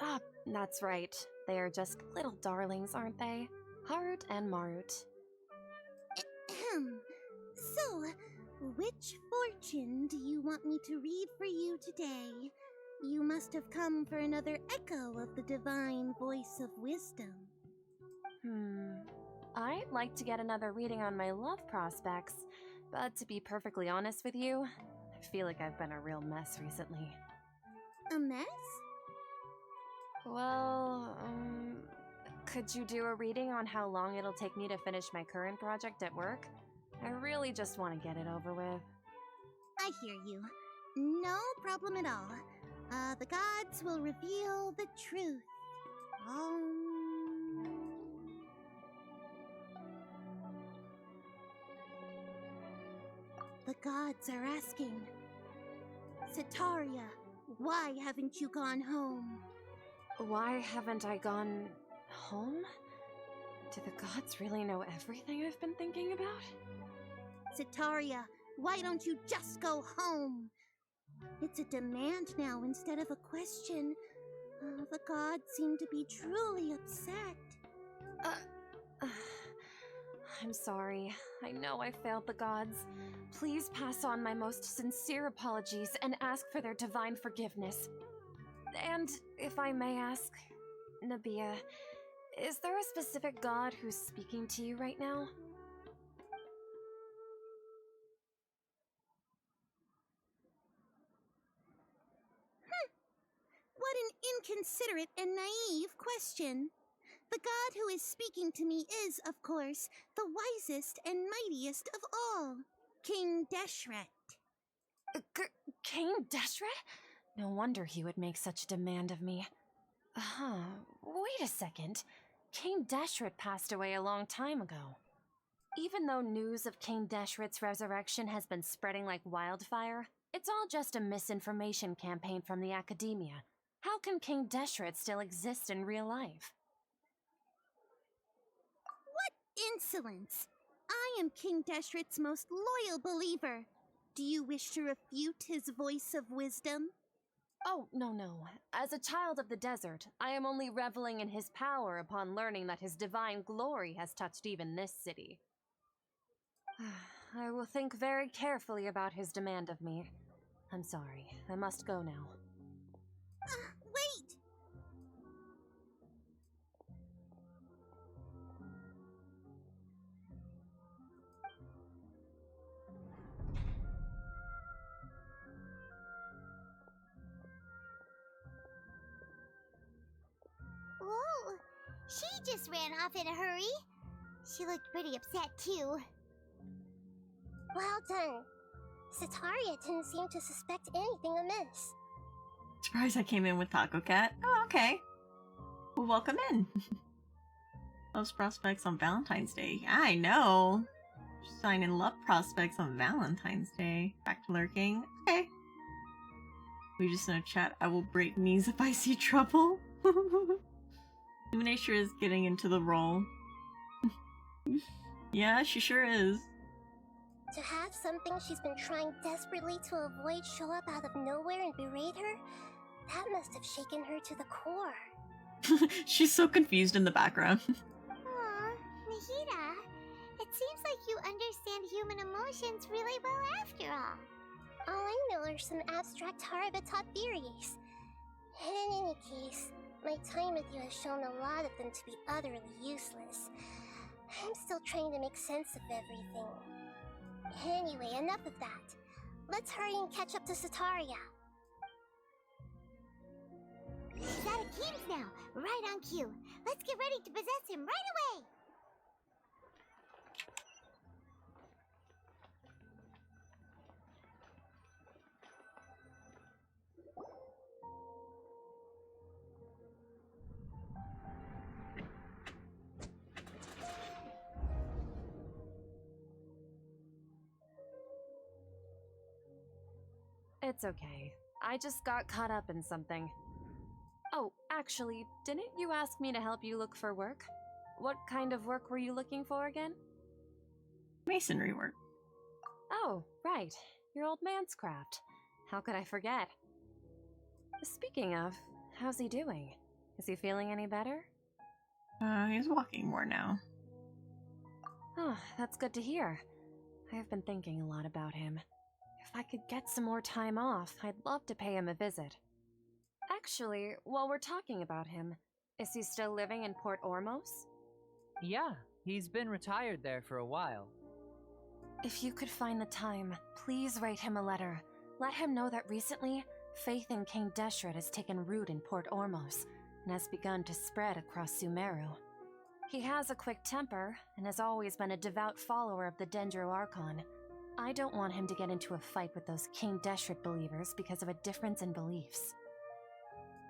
Ah, that's right. They are just little darlings, aren't they? Harut and Marut. So, which fortune do you want me to read for you today? You must have come for another echo of the divine voice of wisdom. I'd like to get another reading on my love prospects, but to be perfectly honest with you, I feel like I've been a real mess recently. A mess? Well, could you do a reading on how long it'll take me to finish my current project at work? I really just want to get it over with. I hear you. No problem at all. The gods will reveal the truth. The gods are asking, Setaria, why haven't you gone home? Why haven't I gone home? Do the gods really know everything I've been thinking about? Setaria, why don't you just go home? It's a demand now instead of a question. The gods seem to be truly upset. I'm sorry. I know I failed the gods. Please pass on my most sincere apologies and ask for their divine forgiveness. And if I may ask, Nabia, is there a specific god who's speaking to you right now? What an inconsiderate and naive question. The god who is speaking to me is, of course, the wisest and mightiest of all, King Deshret. King Deshret? No wonder he would make such a demand of me. Wait a second. King Deshret passed away a long time ago. Even though news of King Deshret's resurrection has been spreading like wildfire, it's all just a misinformation campaign from the academia. How can King Deshret still exist in real life? What insolence! I am King Deshret's most loyal believer. Do you wish to refute his voice of wisdom? Oh, no. As a child of the desert, I am only reveling in his power upon learning that his divine glory has touched even this city. I will think very carefully about his demand of me. I'm sorry. I must go now. Wait! Whoa! She just ran off in a hurry. She looked pretty upset, too. Well done. Setaria didn't seem to suspect anything amiss. Surprised I came in with Taco Cat. Oh, okay. Well, welcome in. Those prospects on Valentine's Day. I know. Signing love prospects on Valentine's Day. Back to lurking. Okay. We just in a chat. I will break knees if I see trouble. Lumine sure is getting into the role. Yeah, she sure is. To have something she's been trying desperately to avoid show up out of nowhere and berate her, that must have shaken her to the core. She's so confused in the background. Aw, Nahida, it seems like you understand human emotions really well after all. All I know are some abstract Harabatot theories. In any case, my time with you has shown a lot of them to be utterly useless. I'm still trying to make sense of everything. Anyway, enough of that. Let's hurry and catch up to Setaria. He's out of King's now, right on cue. Let's get ready to possess him right away! It's okay. I just got caught up in something. Oh, Actually, didn't you ask me to help you look for work? What kind of work were you looking for again? Masonry work. Oh, right. Your old man's craft. How could I forget? Speaking of, how's he doing? Is he feeling any better? He's walking more now. Oh, that's good to hear. I have been thinking a lot about him. If I could get some more time off, I'd love to pay him a visit. Actually, while we're talking about him, is he still living in Port Ormos? Yeah, he's been retired there for a while. If you could find the time, please write him a letter. Let him know that recently, faith in King Deshret has taken root in Port Ormos and has begun to spread across Sumeru. He has a quick temper and has always been a devout follower of the Dendro Archon. I don't want him to get into a fight with those King Deshret believers because of a difference in beliefs.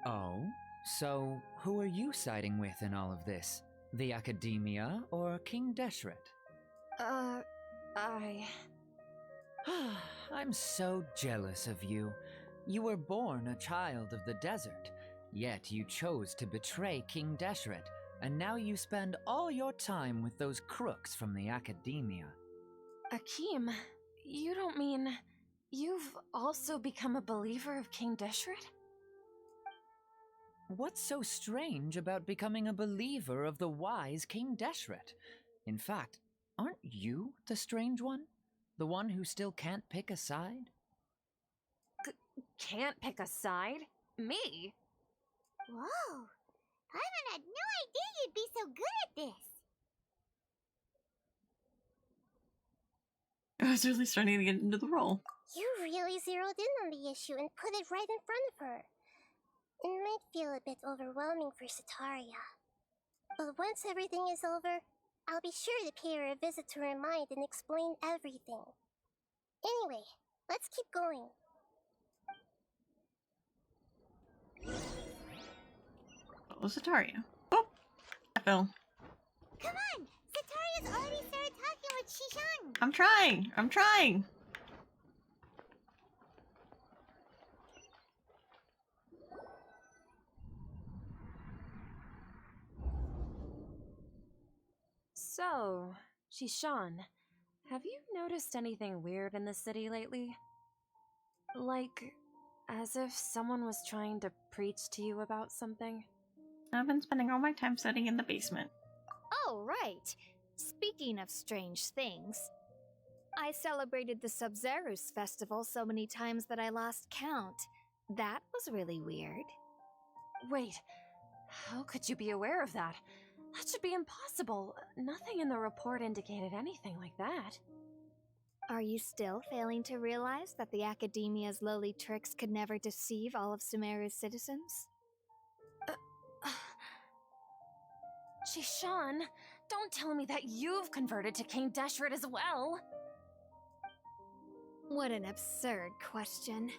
Oh? So, who are you siding with in all of this? The Academia or King Deshret? I'm so jealous of you. You were born a child of the desert, yet you chose to betray King Deshret, and now you spend all your time with those crooks from the Academia. Akeem, you don't mean you've also become a believer of King Deshret? What's so strange about becoming a believer of the wise King Deshret? In fact, aren't you the strange one? The one who still can't pick a side? Can't pick a side? Me? Whoa! Paimon had no idea you'd be so good at this. I was really starting to get into the role. You really zeroed in on the issue and put it right in front of her. It might feel a bit overwhelming for Sataria. But once everything is over, I'll be sure to pay her a visit to her mind and explain everything. Anyway, let's keep going. Oh, Zetaria. Oh, I fell. Come on! Sataria's already started talking with Shishan! I'm trying! So, Shishan, have you noticed anything weird in the city lately? Like, as if someone was trying to preach to you about something? I've been spending all my time sitting in the basement. Oh, right. Speaking of strange things, I celebrated the Sub-Zerus festival so many times that I lost count. That was really weird. Wait, how could you be aware of that? That should be impossible. Nothing in the report indicated anything like that. Are you still failing to realize that the Academia's lowly tricks could never deceive all of Sumeru's citizens? Shishan, don't tell me that you've converted to King Deshret as well. What an absurd question.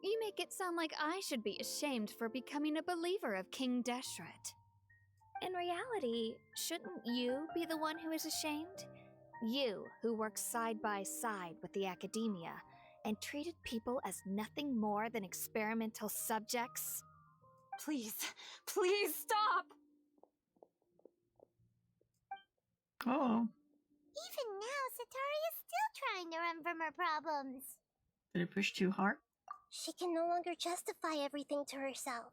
You make it sound like I should be ashamed for becoming a believer of King Deshret. In reality, shouldn't you be the one who is ashamed? You, who works side by side with the Academia and treated people as nothing more than experimental subjects? Please, please stop! Oh. Even now, Sataria's still trying to run from her problems. Did I push too hard? She can no longer justify everything to herself.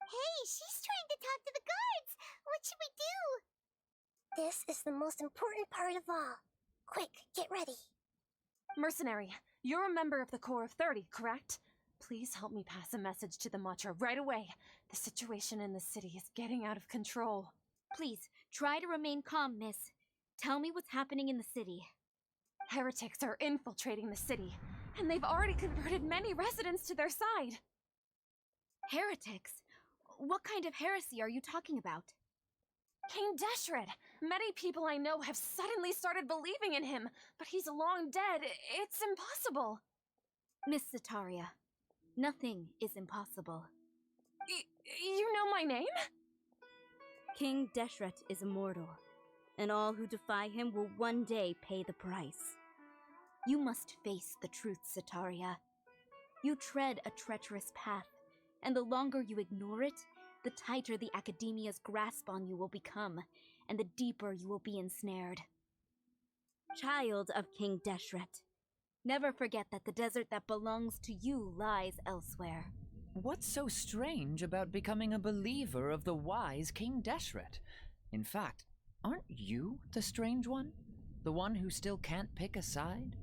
Hey, she's trying to talk to the guards! What should we do? This is the most important part of all. Quick, get ready. Mercenary, you're a member of the Corps of 30, correct? Please help me pass a message to the Matcha right away. The situation in the city is getting out of control. Please, try to remain calm, miss. Tell me what's happening in the city. Heretics are infiltrating the city, and they've already converted many residents to their side. Heretics? What kind of heresy are you talking about? King Deshret! Many people I know have suddenly started believing in him, but he's long dead. It's impossible. Miss Zetaria, nothing is impossible. You know my name? King Deshret is immortal, and all who defy him will one day pay the price. You must face the truth, Zetaria. You tread a treacherous path, and the longer you ignore it, the tighter the Academia's grasp on you will become, and the deeper you will be ensnared. Child of King Deshret, never forget that the desert that belongs to you lies elsewhere. What's so strange about becoming a believer of the wise King Deshret? In fact, aren't you the strange one? The one who still can't pick a side?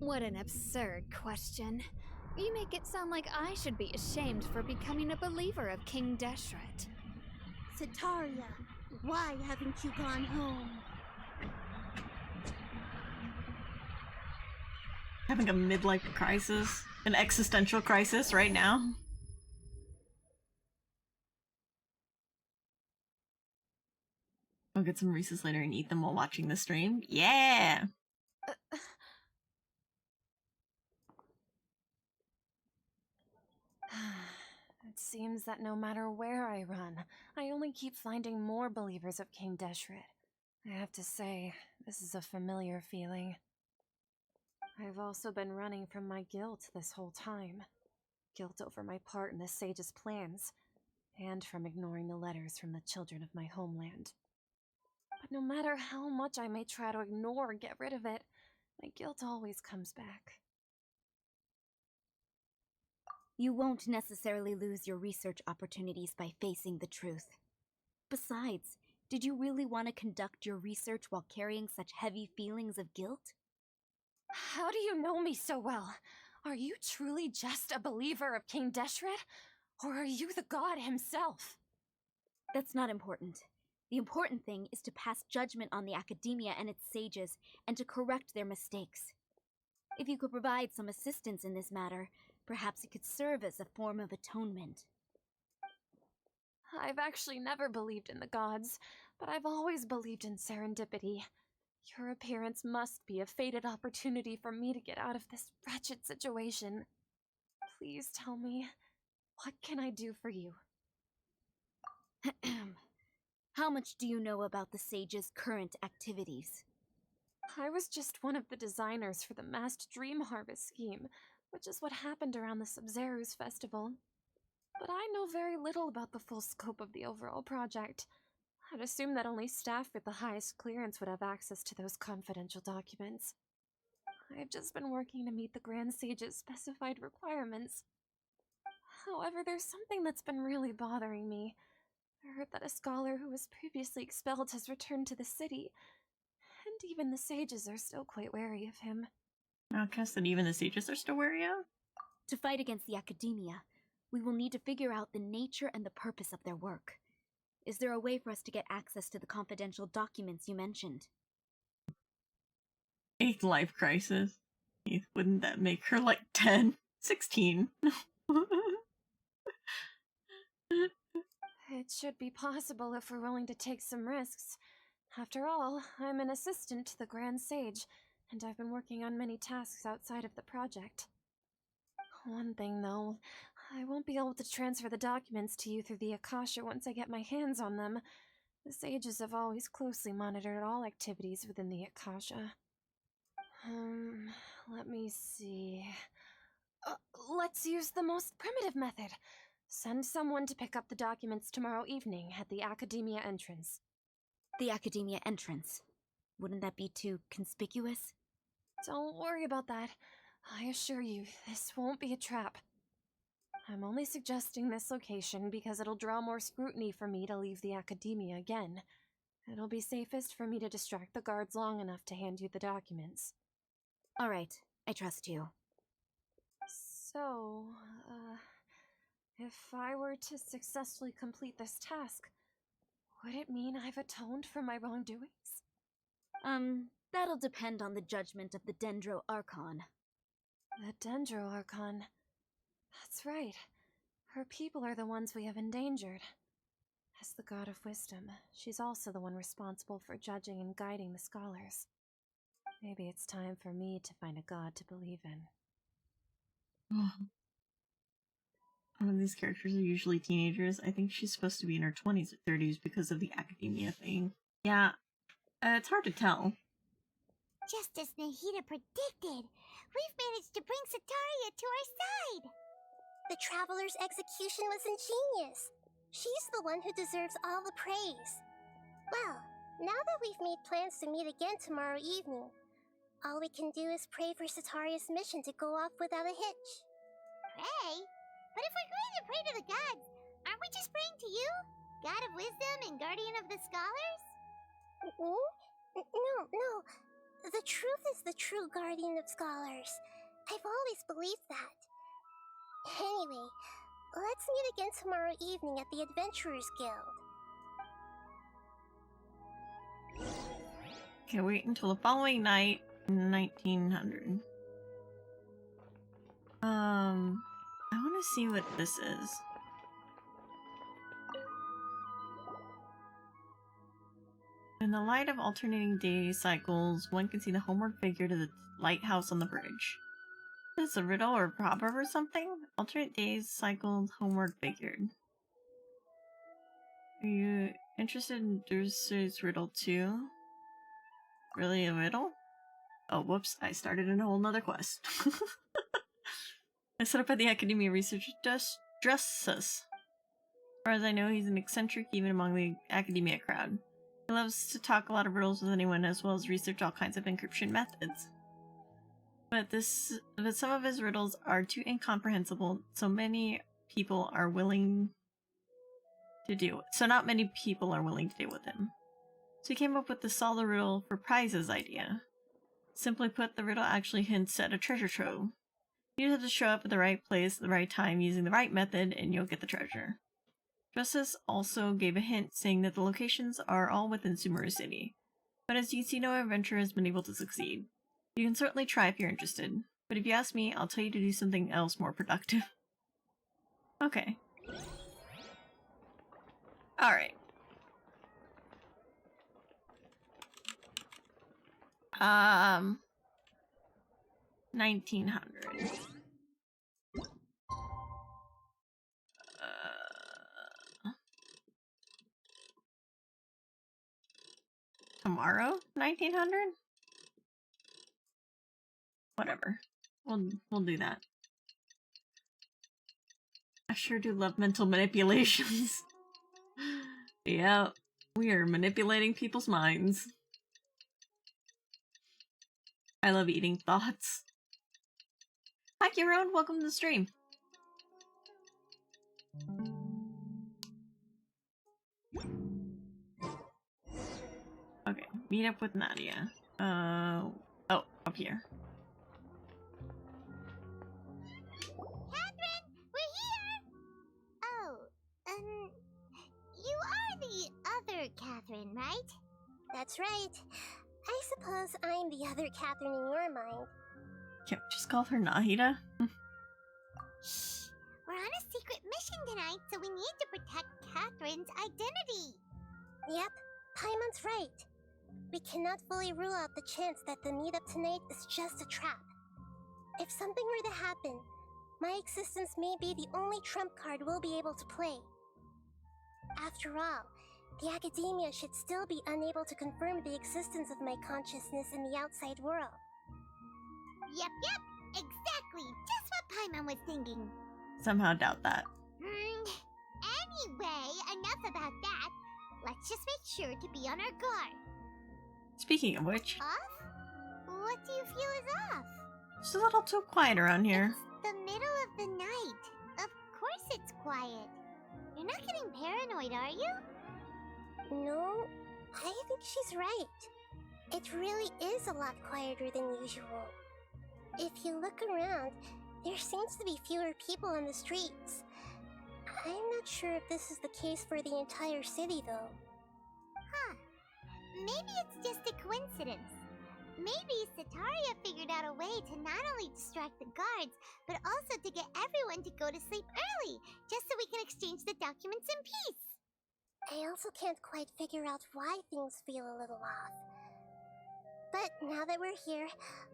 What an absurd question. You make it sound like I should be ashamed for becoming a believer of King Deshret. Sataria, why haven't you gone home? Having a midlife crisis, an existential crisis right now. I'll get some Reese's later and eat them while watching the stream. Yeah! It seems that no matter where I run, I only keep finding more believers of King Deshret. I have to say, this is a familiar feeling. I've also been running from my guilt this whole time. Guilt over my part in the Sage's plans, and from ignoring the letters from the children of my homeland. But no matter how much I may try to ignore or get rid of it, my guilt always comes back. You won't necessarily lose your research opportunities by facing the truth. Besides, did you really want to conduct your research while carrying such heavy feelings of guilt? How do you know me so well? Are you truly just a believer of King Deshret? Or are you the god himself? That's not important. The important thing is to pass judgment on the Academia and its sages, and to correct their mistakes. If you could provide some assistance in this matter, perhaps it could serve as a form of atonement. I've actually never believed in the gods, but I've always believed in serendipity. Your appearance must be a fated opportunity for me to get out of this wretched situation. Please tell me, what can I do for you? How much do you know about the sage's current activities? I was just one of the designers for the massed dream harvest scheme, which is what happened around the Sumeru's festival. But I know very little about the full scope of the overall project. I'd assume that only staff with the highest clearance would have access to those confidential documents. I've just been working to meet the Grand Sage's specified requirements. However, there's something that's been really bothering me. I heard that a scholar who was previously expelled has returned to the city, and even the sages are still quite wary of him. Outcast that even the sages are still wary of? To fight against the Academia, we will need to figure out the nature and the purpose of their work. Is there a way for us to get access to the confidential documents you mentioned? 8th life crisis. Wouldn't that make her like 10? 16? It should be possible if we're willing to take some risks. After all, I'm an assistant to the Grand Sage, and I've been working on many tasks outside of the project. One thing, though, I won't be able to transfer the documents to you through the Akasha once I get my hands on them. The sages have always closely monitored all activities within the Akasha. Let me see... let's use the most primitive method. Send someone to pick up the documents tomorrow evening at the Academia entrance. The Academia entrance? Wouldn't that be too conspicuous? Don't worry about that. I assure you, this won't be a trap. I'm only suggesting this location because it'll draw more scrutiny for me to leave the Academia again. It'll be safest for me to distract the guards long enough to hand you the documents. Alright, I trust you. So, if I were to successfully complete this task, would it mean I've atoned for my wrongdoings? That'll depend on the judgment of the Dendro Archon. The Dendro Archon. That's right. Her people are the ones we have endangered. As the god of wisdom, she's also the one responsible for judging and guiding the scholars. Maybe it's time for me to find a god to believe in. One of these characters are usually teenagers. I think she's supposed to be in her 20s or 30s because of the Academia thing. Yeah, it's hard to tell. Just as Nahida predicted, we've managed to bring Sataria to our side. The Traveler's execution was ingenious. She's the one who deserves all the praise. Well, now that we've made plans to meet again tomorrow evening, all we can do is pray for Sataria's mission to go off without a hitch. Pray? But if we're going to pray to the gods, aren't we just praying to you? God of wisdom and guardian of the scholars? No. The truth is the true guardian of scholars. I've always believed that. Anyway, let's meet again tomorrow evening at the Adventurers Guild. Okay, wait until the following night, 1900. I want to see what this is. In the light of alternating day cycles, one can see the homeward figure to the lighthouse on the bridge. Is this a riddle or a proverb or something? Alternate days cycled, homeward figured. Are you interested in Dursley's riddle too? Really a riddle? Oh, whoops, I started a whole nother quest. I set up at the Academia Research Drusus. As far as I know, he's an eccentric even among the Academia crowd. He loves to talk a lot of riddles with anyone, as well as research all kinds of encryption methods. But some of his riddles are too incomprehensible, so not many people are willing to deal with him. So he came up with the solve the riddle for prizes idea. Simply put, the riddle actually hints at a treasure trove. You just have to show up at the right place at the right time using the right method, and you'll get the treasure. Justice also gave a hint saying that the locations are all within Sumeru City. But as you see, no adventurer has been able to succeed. You can certainly try if you're interested. But if you ask me, I'll tell you to do something else more productive. Okay. Alright. 1900. Tomorrow? 1900? Whatever. We'll do that. I sure do love mental manipulations. Yeah, we are manipulating people's minds. I love eating thoughts. Hi, Kieran. Welcome to the stream. Okay, meet up with Nadia. Oh, up here. Catherine, we're here! Oh, you are the other Catherine, right? That's right. I suppose I'm the other Catherine in your mind. Can't we just call her Nahida? Shh! We're on a secret mission tonight, so we need to protect Catherine's identity. Yep, Paimon's right. We cannot fully rule out the chance that the meetup tonight is just a trap. If something were to happen, my existence may be the only trump card we'll be able to play. After all, the Academia should still be unable to confirm the existence of my consciousness in the outside world. Yep, exactly. Just what Paimon was thinking. Somehow doubt that. Anyway, enough about that. Let's just make sure to be on our guard. Speaking of which, Off? What do you feel is off? it's a little too quiet around here. It's the middle of the night. Of course it's quiet. You're not getting paranoid, are you? No, I think she's right. It really is a lot quieter than usual. If you look around, there seems to be fewer people on the streets. I'm not sure if this is the case for the entire city, though. Huh. Maybe it's just a coincidence. Maybe Sataria figured out a way to not only distract the guards, but also to get everyone to go to sleep early, just so we can exchange the documents in peace. I also can't quite figure out why things feel a little off. But now that we're here,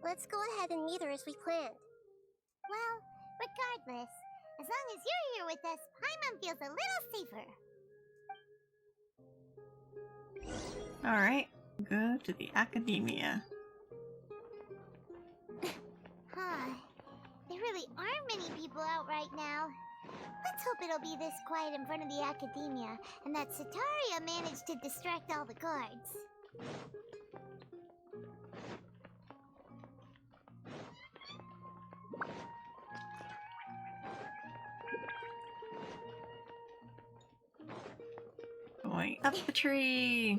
let's go ahead and meet her as we planned. Well, regardless, as long as you're here with us, Paimon feels a little safer. Alright, go to the Academia. Huh. There really really aren't many people out right now. Let's hope it'll be this quiet in front of the Academia, and that Sataria managed to distract all the guards. Going up the tree.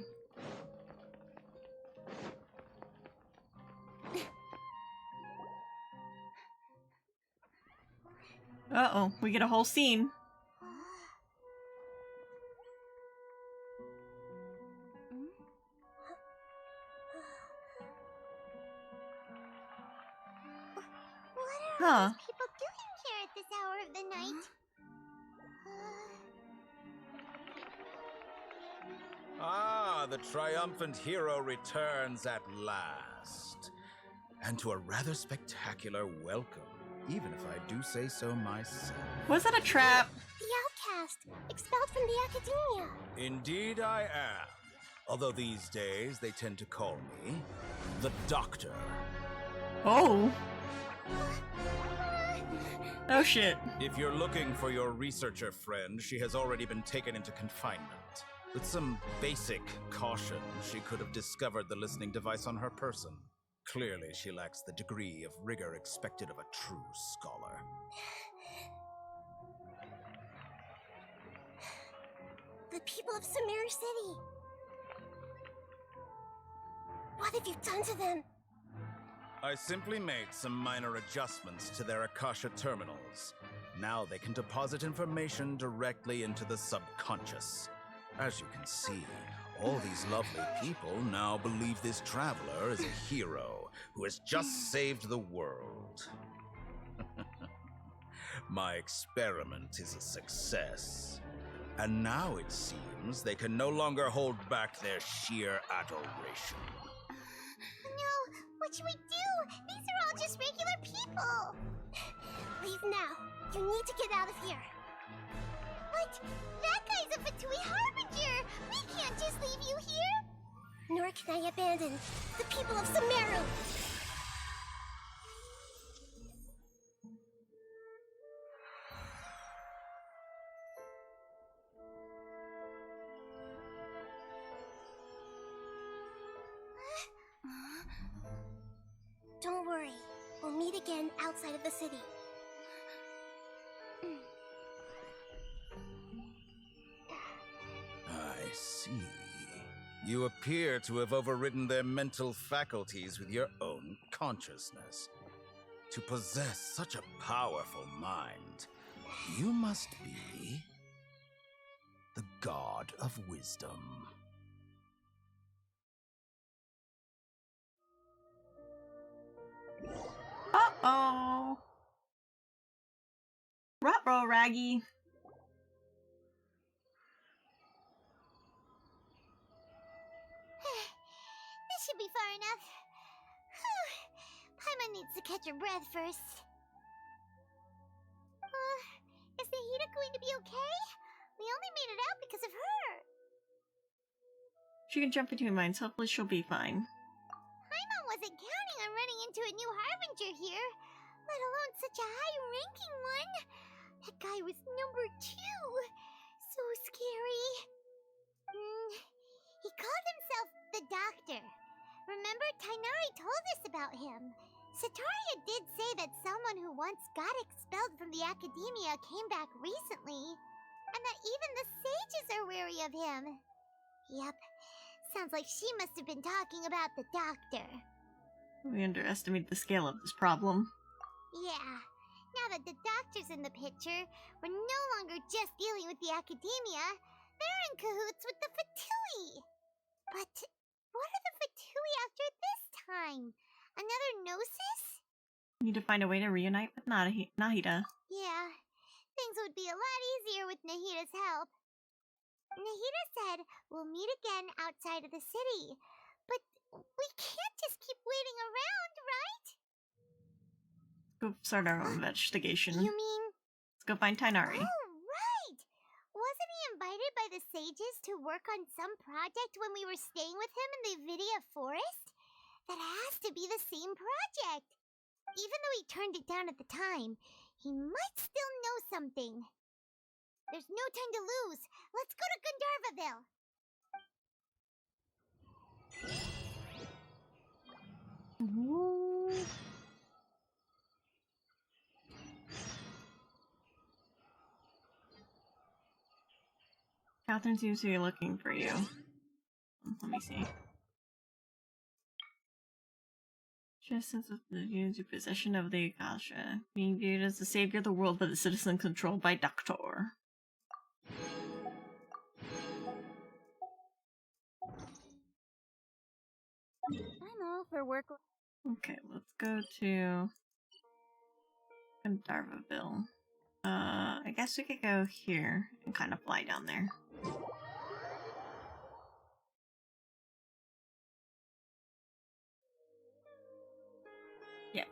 Uh-oh, we get a whole scene. What are all these people doing here at this hour of the night? Ah, the triumphant hero returns at last. And to a rather spectacular welcome, even if I do say so myself. Was that a trap? The outcast, expelled from the Academia. Indeed I am. Although these days they tend to call me the Doctor. Oh. Oh shit. If you're looking for your researcher friend, she has already been taken into confinement. With some basic caution, she could have discovered the listening device on her person. Clearly, she lacks the degree of rigor expected of a true scholar. The people of Sumeru City. What have you done to them? I simply made some minor adjustments to their Akasha terminals. Now they can deposit information directly into the subconscious. As you can see, all these lovely people now believe this traveler is a hero who has just saved the world. My experiment is a success. And now it seems they can no longer hold back their sheer adoration. No, what should we do? These are all just regular people. Leave now. You need to get out of here. What? That guy's a Fatui Harbinger! We can't just leave you here! Nor can I abandon the people of Sumeru! Don't worry. We'll meet again outside of the city. I see. You appear to have overridden their mental faculties with your own consciousness. To possess such a powerful mind, you must be the god of wisdom. Uh-oh. Ruh-roh, Raggy. This should be far enough. Paimon needs to catch her breath first. Is Nahida going to be okay? We only made it out because of her. She can jump between mines. Hopefully she'll be fine. Paimon wasn't counting on running into a new Harbinger here, let alone such a high-ranking one. That guy was number 2. So scary. He called himself the Doctor. Remember, Tainari told us about him. Sataria did say that someone who once got expelled from the Academia came back recently, and that even the sages are wary of him. Yep, sounds like she must have been talking about the Doctor. We underestimated the scale of this problem. Yeah, now that the Doctor's in the picture, we're no longer just dealing with the Academia, they're in cahoots with the Fatui. But what are the Fatui after this time? Another Gnosis? We need to find a way to reunite with Nahida. Yeah, things would be a lot easier with Nahida's help. Nahida said we'll meet again outside of the city, but we can't just keep waiting around, right? Go start our own investigation. You mean? Let's go find Tainari. Oh, right! Wasn't he invited by the sages to work on some project when we were staying with him in the Vidia Forest? That has to be the same project. Even though he turned it down at the time, he might still know something. There's no time to lose. Let's go to Gandharvaville. Catherine seems to be looking for you. Let me see. Just since the views your possession of the Akasha, being viewed as the savior of the world but the citizen controlled by Doctor. I'm all for work. Okay, let's go to Gandharvaville. I guess we could go here and kind of fly down there. Yep.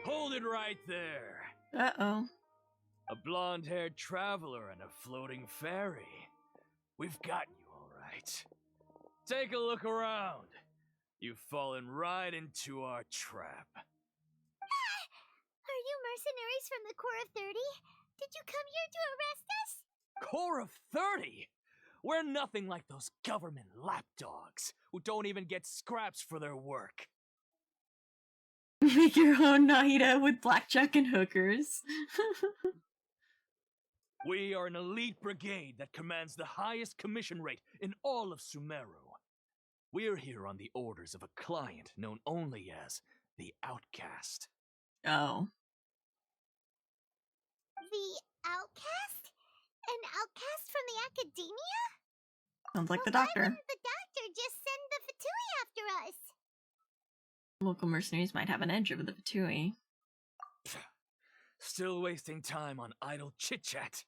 Hold it right there. Uh-oh. A blonde-haired traveler and a floating fairy. We've got you all right. Take a look around. You've fallen right into our trap. Are you mercenaries from the Corps of 30? Did you come here to arrest us? Corps of 30? We're nothing like those government lapdogs who don't even get scraps for their work. Make your own Naida with blackjack and hookers. We are an elite brigade that commands the highest commission rate in all of Sumeru. We're here on the orders of a client known only as the Outcast. Oh. The Outcast? An outcast from the Academia? Sounds like the Why Doctor. wouldn't the Doctor just send the Fatui after us? Local mercenaries might have an edge over the Fatui. Still wasting time on idle chit-chat.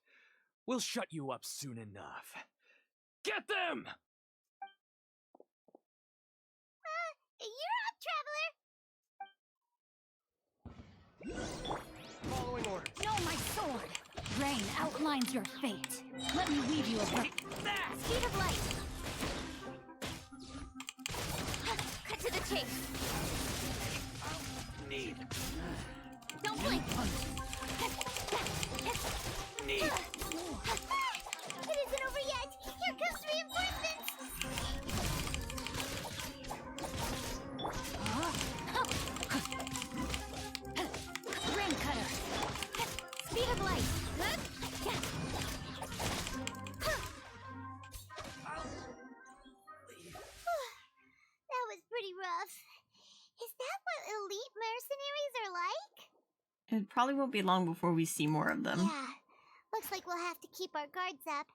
We'll shut you up soon enough. Get them! You're up, Traveler! Following orders. No, my sword! Rain outlines your fate. Let me weave you a Take that! Speed of light! Cut to the chase. Need. Don't blink. Need. It isn't over yet! Here comes reinforcements! Rain cutter. Speed of light. That was pretty rough. Is that what elite mercenaries are like? It probably won't be long before we see more of them. Yeah, looks like we'll have to keep our guards up.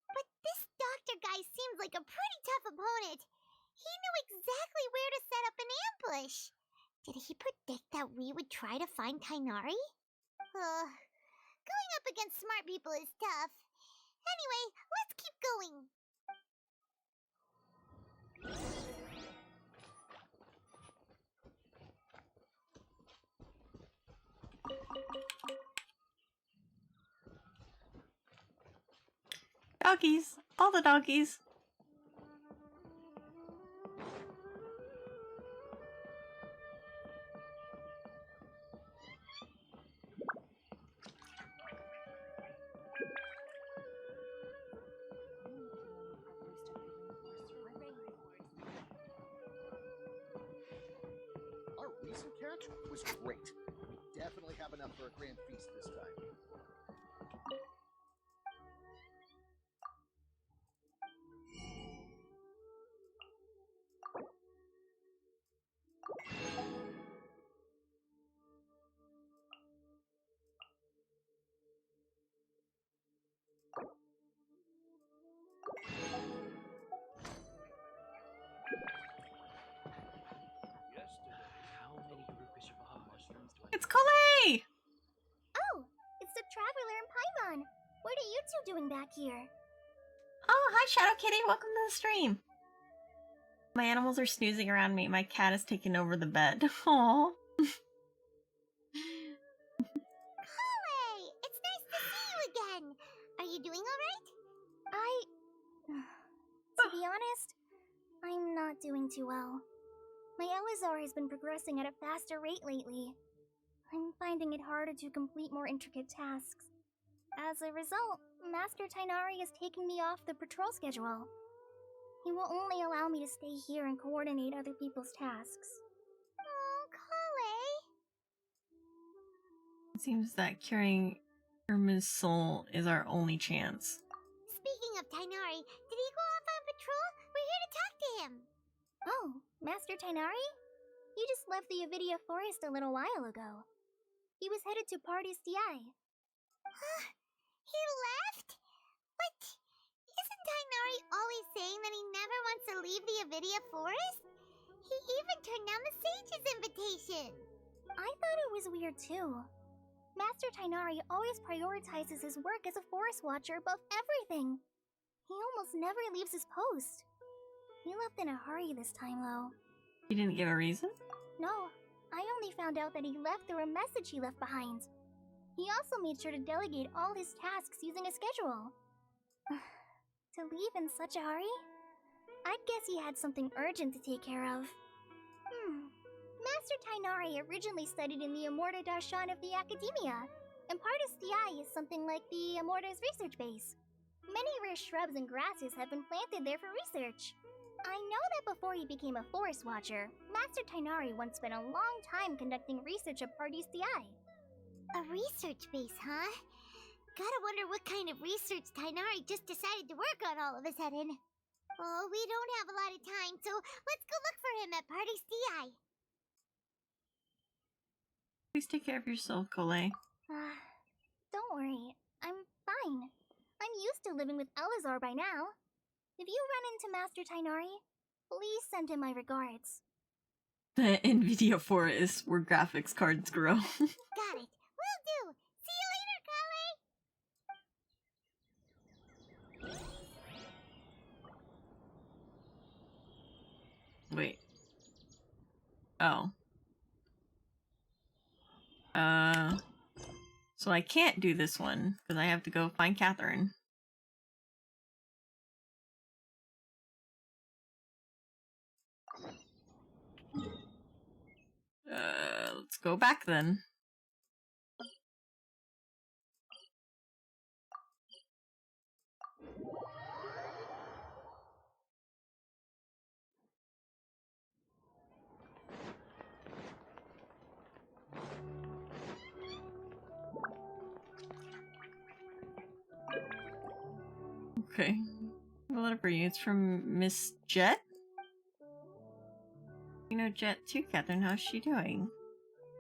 But this doctor guy seems like a pretty tough opponent. He knew exactly where to set up an ambush. Did he predict that we would try to find Kainari? Going up against smart people is tough. Anyway, let's keep going. Doggies! All the doggies! Our recent catch was great. We definitely have enough for a grand feast this time. What are you two doing back here? Oh, hi Shadow Kitty, welcome to the stream. My animals are snoozing around me. My cat is taking over the bed. Aww. Chloe! It's nice to see you again! Are you doing alright? To be honest, I'm not doing too well. My Elazar has been progressing at a faster rate lately. I'm finding it harder to complete more intricate tasks. As a result, Master Tainari is taking me off the patrol schedule. He will only allow me to stay here and coordinate other people's tasks. Oh, Chloe! It seems that curing Irma's soul is our only chance. Speaking of Tainari, did he go off on patrol? We're here to talk to him! Oh, Master Tainari? He just left the Avidia Forest a little while ago. He was headed to Party's DI. He left? But isn't Tainari always saying that he never wants to leave the Avidia Forest? He even turned down the Sage's invitation! I thought it was weird too. Master Tainari always prioritizes his work as a forest watcher above everything. He almost never leaves his post. He left in a hurry this time, though. You didn't give a reason? No, I only found out that he left through a message he left behind. He also made sure to delegate all his tasks using a schedule. To leave in such a hurry? I'd guess he had something urgent to take care of. Master Tainari originally studied in the Amorta Darshan of the Academia, and Partis DI is something like the Amorta's research base. Many rare shrubs and grasses have been planted there for research. I know that before he became a forest watcher, Master Tainari once spent a long time conducting research at Partis DI. A research base, huh? Gotta wonder what kind of research Tainari just decided to work on all of a sudden. Oh, we don't have a lot of time, so let's go look for him at Party's DI. Please take care of yourself, Colette. Don't worry, I'm fine. I'm used to living with Elazar by now. If you run into Master Tainari, please send him my regards. The NVIDIA Forest, where graphics cards grow. Got it. Will do. See you later, Collie. Wait. Oh. So I can't do this one, because I have to go find Catherine. Let's go back then. Okay. A letter for you. It's from Miss Jet? You know Jet too, Catherine. How's she doing?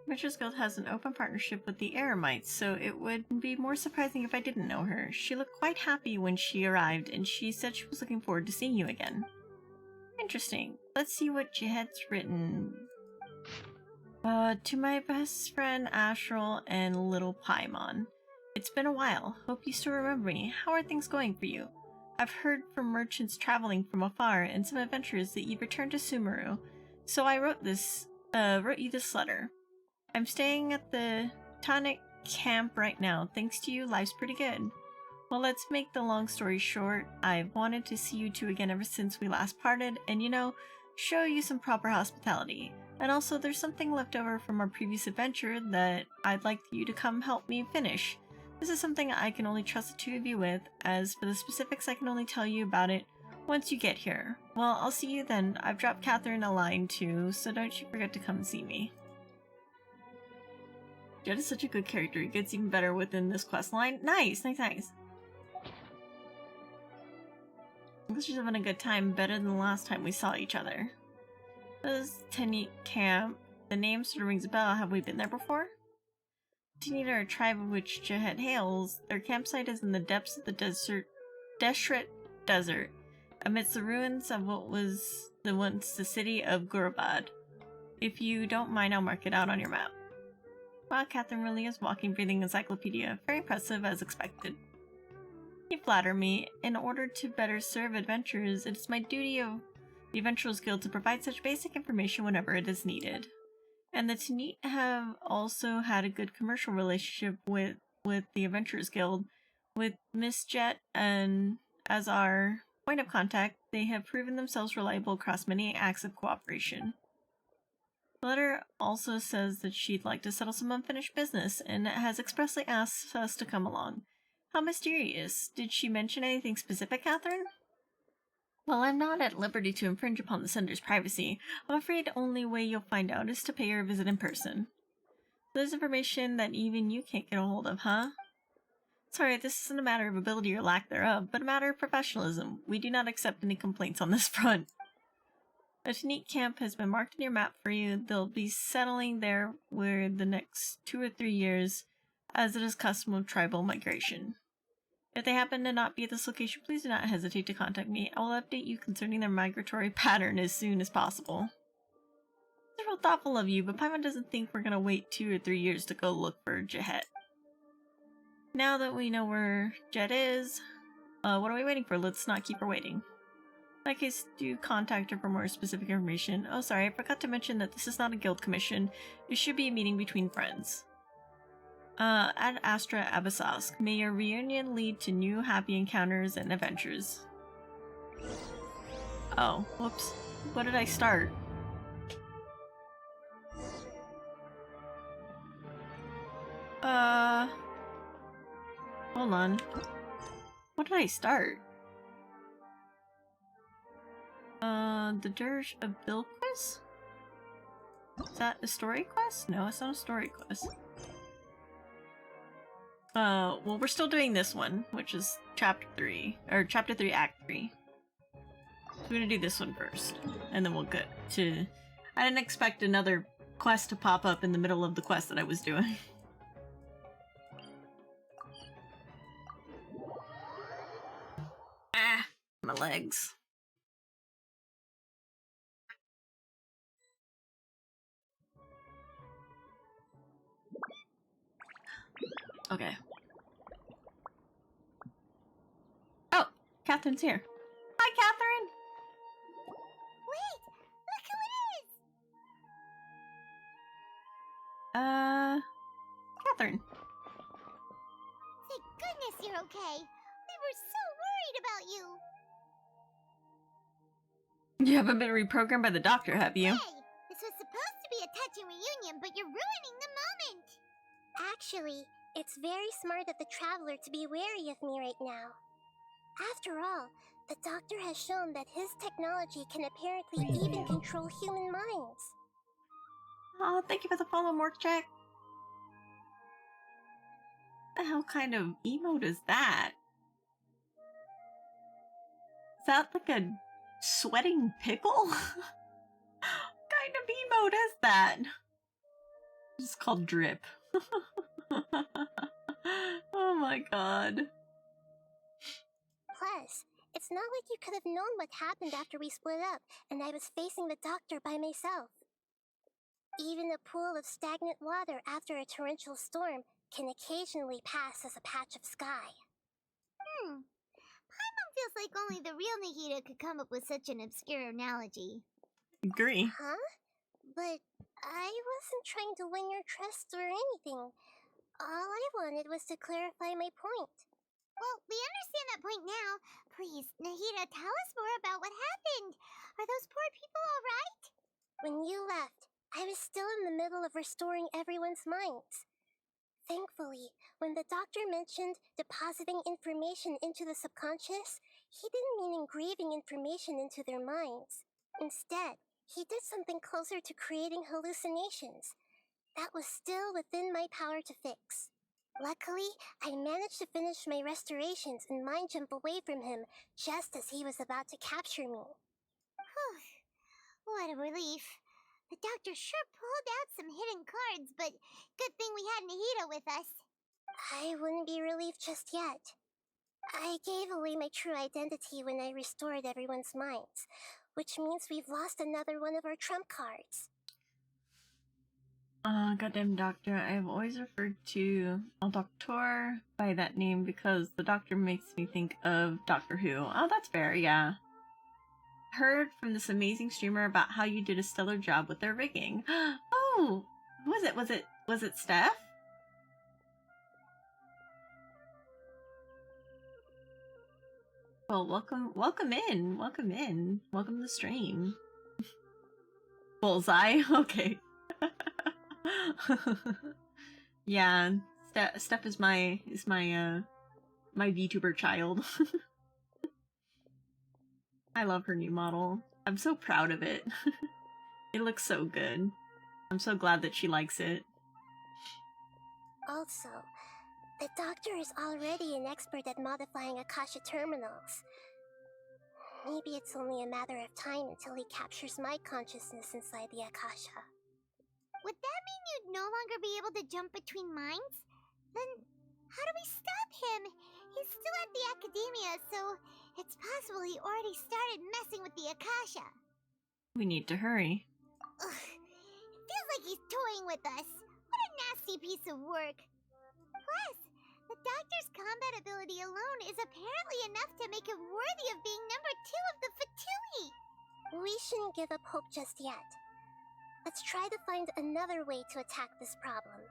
Adventurers Guild has an open partnership with the Eremites, so it would be more surprising if I didn't know her. She looked quite happy when she arrived, and she said she was looking forward to seeing you again. Interesting. Let's see what Jet's written. To my best friend Astral and little Paimon. It's been a while. Hope you still remember me. How are things going for you? I've heard from merchants traveling from afar and some adventurers that you've returned to Sumeru. So I wrote you this letter. I'm staying at the Tonic camp right now. Thanks to you, life's pretty good. Well, let's make the long story short. I've wanted to see you two again ever since we last parted, and show you some proper hospitality. And also, there's something left over from our previous adventure that I'd like you to come help me finish. This is something I can only trust the two of you with. As for the specifics, I can only tell you about it once you get here. Well, I'll see you then. I've dropped Catherine a line too, so don't you forget to come see me. Jet is such a good character. He gets even better within this quest line. Nice. I guess she's having a good time, better than the last time we saw each other. This is Tenit Camp. The name sort of rings a bell. Have we been there before? Tenit are a tribe of which Jahet hails. Their campsite is in the depths of the Deshret Desert, amidst the ruins of what was once the city of Gurabad. If you don't mind, I'll mark it out on your map. Wow, Catherine really is walking, breathing encyclopedia. Very impressive, as expected. You flatter me. In order to better serve adventurers, it is my duty of the Adventurers Guild to provide such basic information whenever it is needed. And the Tanit have also had a good commercial relationship with the Adventurers Guild. With Miss Jet and as our point of contact, they have proven themselves reliable across many acts of cooperation. The letter also says that she'd like to settle some unfinished business and has expressly asked us to come along. How mysterious. Did she mention anything specific, Catherine? Well, I'm not at liberty to infringe upon the sender's privacy. I'm afraid the only way you'll find out is to pay her a visit in person. There's information that even you can't get a hold of, huh? Sorry, this isn't a matter of ability or lack thereof, but a matter of professionalism. We do not accept any complaints on this front. A Tanit camp has been marked on your map for you. They'll be settling there for the next 2 or 3 years, as it is custom of tribal migration. If they happen to not be at this location, please do not hesitate to contact me. I will update you concerning their migratory pattern as soon as possible. It's real thoughtful of you, but Paimon doesn't think we're gonna wait 2 or 3 years to go look for Jahet. Now that we know where Jet is, what are we waiting for? Let's not keep her waiting. In that case, do contact her for more specific information. Oh, sorry, I forgot to mention that this is not a guild commission. It should be a meeting between friends. Ad Astra Abyssos. May your reunion lead to new happy encounters and adventures. Oh, whoops. What did I start? Hold on. What did I start? The Dirge of Bilquis? Is that a story quest? No, it's not a story quest. Well, we're still doing this one, which is Chapter 3, Act 3. So we're gonna do this one first, and then we'll get to... I didn't expect another quest to pop up in the middle of the quest that I was doing. Ah, my legs. Okay. Oh, Catherine's here. Hi, Catherine! Wait! Look who it is! Catherine. Thank goodness you're okay. We were so worried about you. You haven't been reprogrammed by the doctor, have you? Hey, this was supposed to be a touching reunion, but you're ruining the moment. Actually, it's very smart of the traveler to be wary of me right now. After all, the doctor has shown that his technology can apparently even control human minds. Oh, thank you for the follow, Morkjack. What the hell kind of emote is that? Is that like a sweating pickle? What kind of emote is that? It's called drip. Oh my god. Plus, it's not like you could have known what happened after we split up and I was facing the doctor by myself. Even a pool of stagnant water after a torrential storm can occasionally pass as a patch of sky. Paimon feels like only the real Nahida could come up with such an obscure analogy. Agree. Huh? But I wasn't trying to win your trust or anything. All I wanted was to clarify my point. Well, we understand that point now. Please, Nahida, tell us more about what happened. Are those poor people alright? When you left, I was still in the middle of restoring everyone's minds. Thankfully, when the doctor mentioned depositing information into the subconscious, he didn't mean engraving information into their minds. Instead, he did something closer to creating hallucinations. That was still within my power to fix. Luckily, I managed to finish my restorations and mind jump away from him just as he was about to capture me. Whew. What a relief. The doctor sure pulled out some hidden cards, but good thing we had Nahida with us. I wouldn't be relieved just yet. I gave away my true identity when I restored everyone's minds, which means we've lost another one of our trump cards. Goddamn doctor. I've always referred to El Doctor by that name because the doctor makes me think of Doctor Who. Oh, that's fair, yeah. Heard from this amazing streamer about how you did a stellar job with their rigging. Oh, who was it? Was it Steph? Well, welcome in, welcome to the stream. Bullseye, okay. Yeah, Steph is my VTuber child. I love her new model. I'm so proud of it. It looks so good. I'm so glad that she likes it. Also, the doctor is already an expert at modifying Akasha terminals. Maybe it's only a matter of time until he captures my consciousness inside the Akasha. Would that mean you'd no longer be able to jump between minds? Then how do we stop him? He's still at the Academia, so it's possible he already started messing with the Akasha. We need to hurry. Ugh, it feels like he's toying with us. What a nasty piece of work. Plus, the doctor's combat ability alone is apparently enough to make him worthy of being number 2 of the Fatui. We shouldn't give up hope just yet. Let's try to find another way to attack this problem.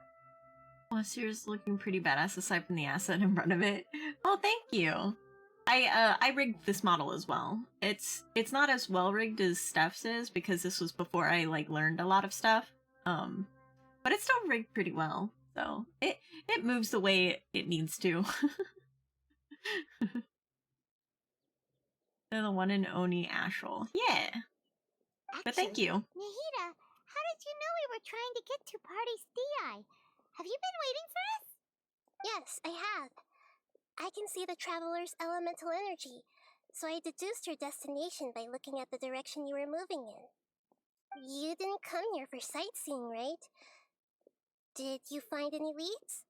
Sierra's looking pretty badass aside from the asset in front of it. Oh, thank you. I rigged this model as well. It's not as well rigged as Steph's is because this was before I learned a lot of stuff. But it's still rigged pretty well. So it moves the way it needs to. They're the one and only Astral. Yeah. But thank you. Nahida, how did you know we were trying to get to Party's DI? Have you been waiting for us? Yes, I have. I can see the traveler's elemental energy, so I deduced your destination by looking at the direction you were moving in. You didn't come here for sightseeing, right? Did you find any leads?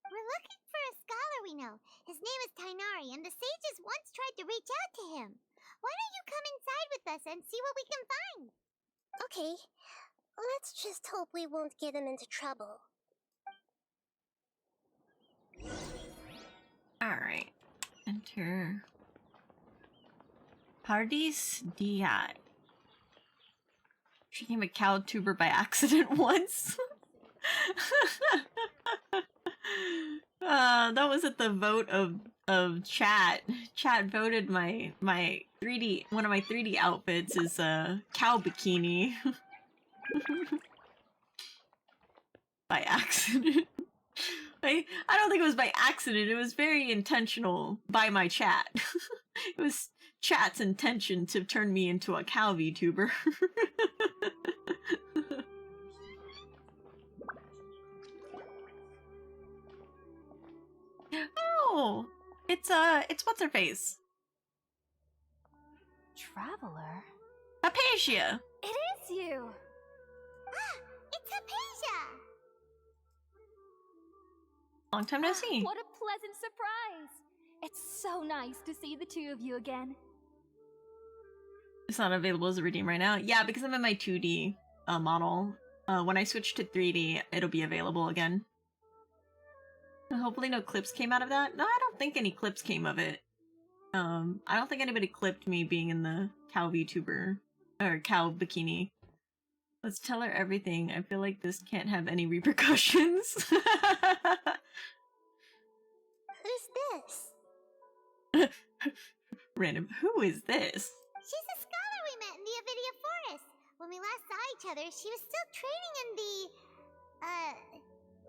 We're looking for a scholar we know. His name is Tainari, and the sages once tried to reach out to him. Why don't you come inside with us and see what we can find? Okay, let's just hope we won't get him into trouble. Alright. Enter. Party's DI. She became a cow tuber by accident once. That was at the vote of chat. Chat voted my 3D, one of my 3D outfits is a cow bikini. By accident. I don't think it was by accident, it was very intentional by my chat. It was chat's intention to turn me into a cow VTuber. Oh, it's what's her face? Traveler? Hypatia! It is you! Ah, it's Hypatia! Long time no see. What a pleasant surprise! It's so nice to see the two of you again. It's not available as a redeem right now. Yeah, because I'm in my 2D model. When I switch to 3D, it'll be available again. Hopefully no clips came out of that. No, I don't think any clips came of it. I don't think anybody clipped me being in the cow VTuber or cow bikini. Let's tell her everything. I feel like this can't have any repercussions. Who's this? Random. Who is this? She's a scholar we met in the Avidia Forest. When we last saw each other, she was still training in the,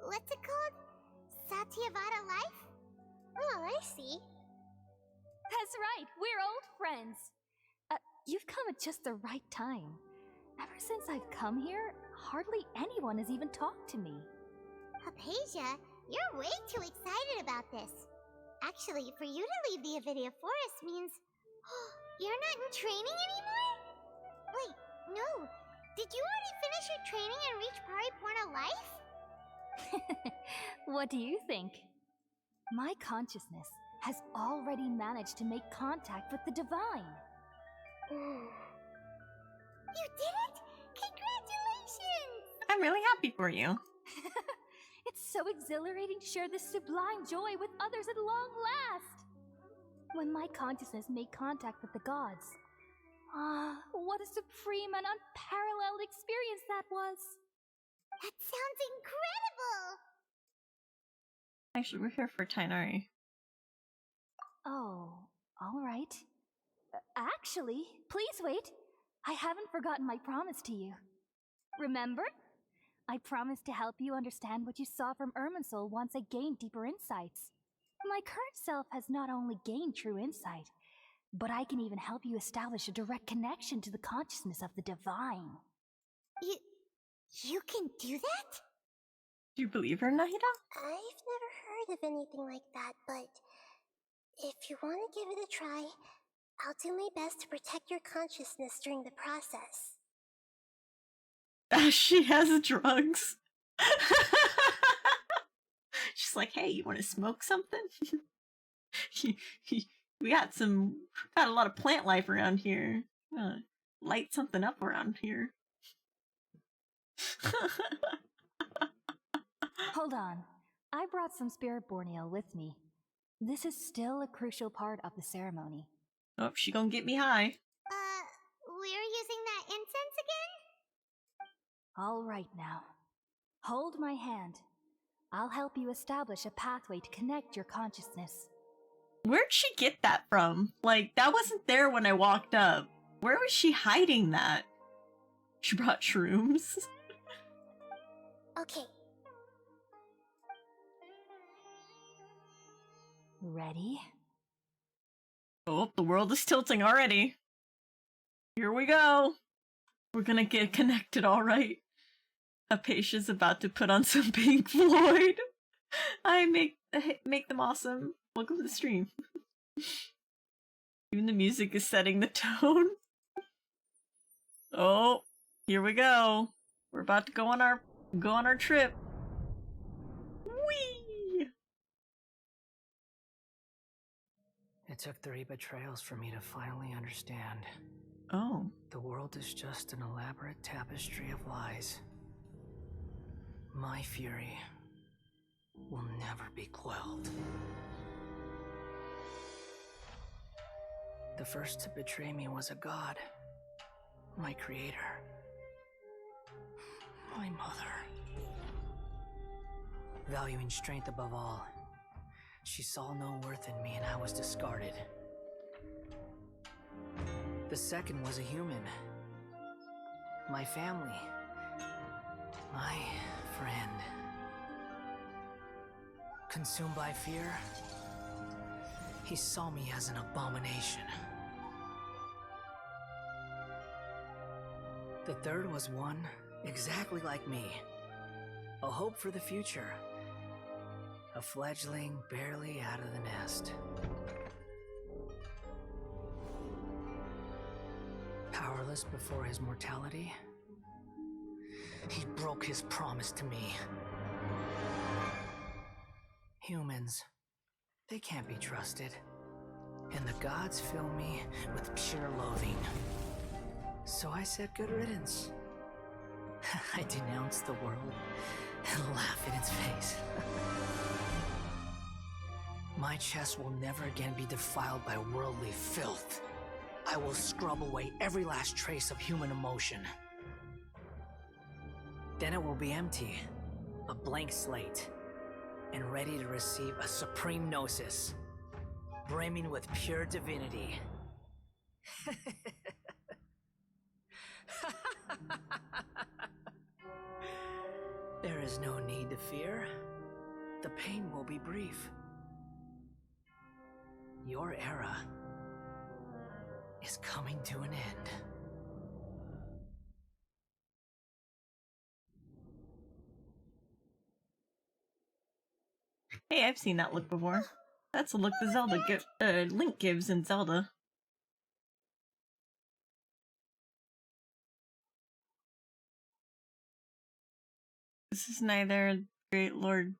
what's it called? Satyavada life? Oh, I see. That's right, we're old friends. You've come at just the right time. Ever since I've come here, hardly anyone has even talked to me. Hypatia, you're way too excited about this. Actually, for you to leave the Avidia Forest means you're not in training anymore? Wait, no. Did you already finish your training and reach Pariporna life? What do you think? My consciousness has already managed to make contact with the divine. You did it? Congratulations! I'm I'm really happy for you. It's so exhilarating to share this sublime joy with others at long last. When my consciousness made contact with the gods, what a supreme and unparalleled experience that was. That sounds incredible! Actually, we're here for Tainari. Oh, all right. Actually, please wait. I haven't forgotten my promise to you. Remember? I promised to help you understand what you saw from Irminsul once I gained deeper insights. My current self has not only gained true insight, but I can even help you establish a direct connection to the consciousness of the divine. You can do that? Do you believe her, Nahida? I've never heard of anything like that, but if you want to give it a try, I'll do my best to protect your consciousness during the process. She has drugs. She's like, hey, you want to smoke something? We got a lot of plant life around here. Light something up around here. Hold on. I brought some spirit-born ale with me. This is still a crucial part of the ceremony. Oh, she gonna get me high. We're using that incense again? All right now. Hold my hand. I'll help you establish a pathway to connect your consciousness. Where'd she get that from? Like, that wasn't there when I walked up. Where was she hiding that? She brought shrooms? Okay. Ready? Oh, the world is tilting already. Here we go. We're gonna get connected, alright. Apatia's about to put on some Pink Floyd. I make them awesome. Welcome to the stream. Even the music is setting the tone. Oh, here we go. We're about to go on our trip. Whee! It took 3 betrayals for me to finally understand. Oh. The world is just an elaborate tapestry of lies. My fury will never be quelled. The first to betray me was a god. My creator. My mother. Valuing strength above all, she saw no worth in me and I was discarded. The second was a human. My family. My friend. Consumed by fear, he saw me as an abomination. The third was one exactly like me. A hope for the future. A fledgling barely out of the nest. Powerless before his mortality, he broke his promise to me. Humans, they can't be trusted. And the gods fill me with pure loathing. So I said good riddance. I denounced the world and laugh in its face. My chest will never again be defiled by worldly filth. I will scrub away every last trace of human emotion. Then it will be empty, a blank slate, and ready to receive a supreme gnosis, brimming with pure divinity. There is no need to fear. The pain will be brief. Your era is coming to an end. Hey, I've seen that look before. That's the look the Link gives in Zelda. This is neither Great Lord's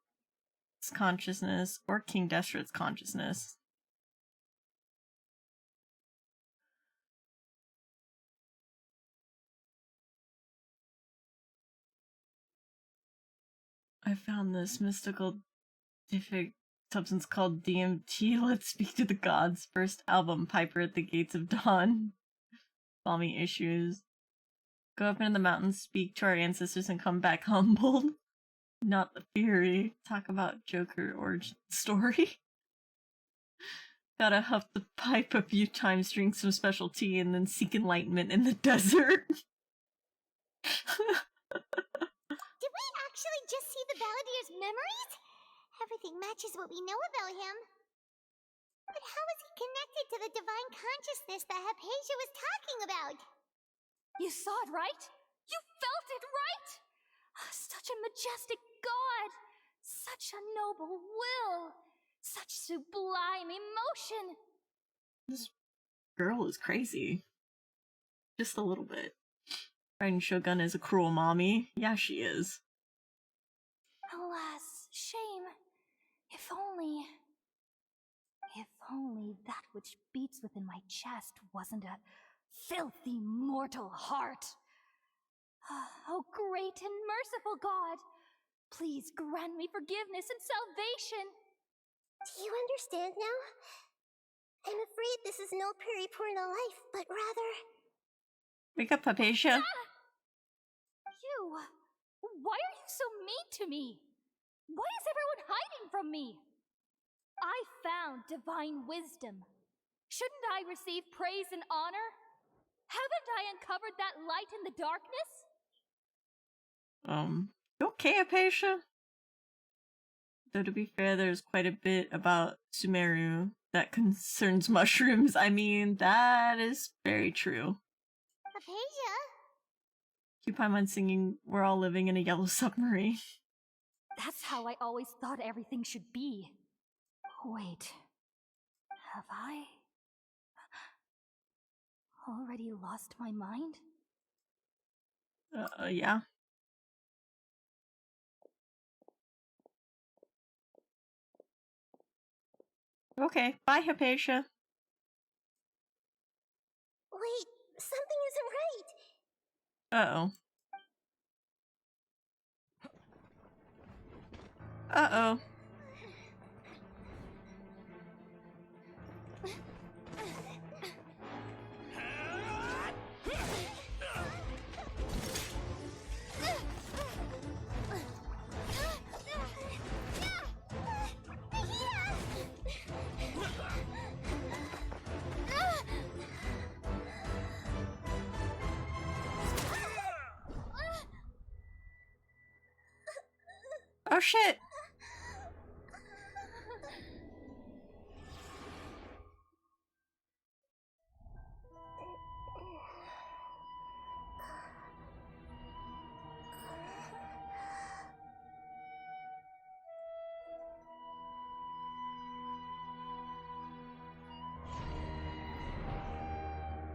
consciousness or King Destret's consciousness. I found this mystical substance called DMT. Let's speak to the gods. First album, Piper at the Gates of Dawn. Balmy issues. Go up into the mountains, speak to our ancestors, and come back humbled. Not the theory. Talk about Joker origin story. Gotta huff the pipe a few times, drink some special tea, and then seek enlightenment in the desert. Did we actually just see the Balladeer's memories? Everything matches what we know about him. But how is he connected to the divine consciousness that Hypatia was talking about? You saw it, right? You felt it, right? Such a majestic god! Such a noble will! Such sublime emotion! This girl is crazy. Just a little bit. Riding Shogun is a cruel mommy. Yeah, she is. Alas, shame. If only that which beats within my chest wasn't a filthy mortal heart. Oh, great and merciful God, please grant me forgiveness and salvation. Do you understand now? I'm afraid this is no Purina life, but rather... Wake up, Hypatia. You! Why are you so mean to me? Why is everyone hiding from me? I found divine wisdom. Shouldn't I receive praise and honor? Haven't I uncovered that light in the darkness? You okay, Hypatia? Though to be fair, there's quite a bit about Sumeru that concerns mushrooms. I mean, that is very true. Hypatia? Cue Paimon singing, "We're all living in a yellow submarine." That's how I always thought everything should be. Wait, have I already lost my mind? Yeah. Okay, bye, Hypatia. Wait, something isn't right. Uh-oh. Uh-oh. Oh shit!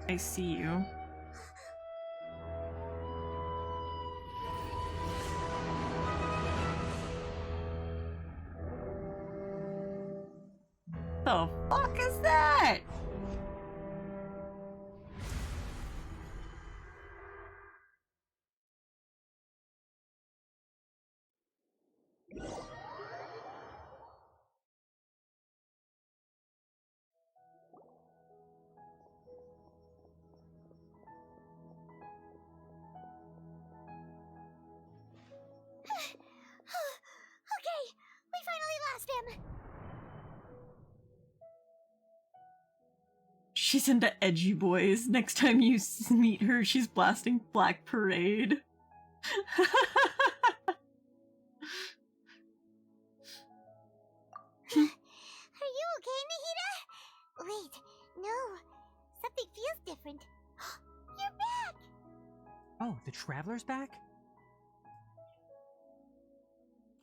I see you. The fuck is that? Okay, we finally lost him. She's into edgy boys. Next time you meet her, she's blasting Black Parade. Are you okay, Nahida? Wait, no. Something feels different. You're back! Oh, the Traveler's back?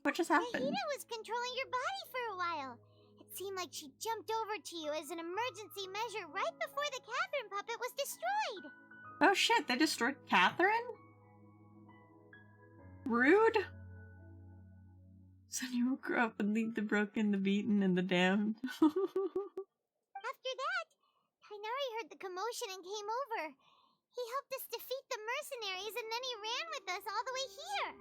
What just happened? Nahida was controlling your body for a while. It seemed like she jumped over to you as an emergency measure right before the Catherine puppet was destroyed. Oh shit, they destroyed Catherine? Rude? Son, you will grow up and leave the broken, the beaten, and the damned. After that, Kainari heard the commotion and came over. He helped us defeat the mercenaries and then he ran with us all the way here.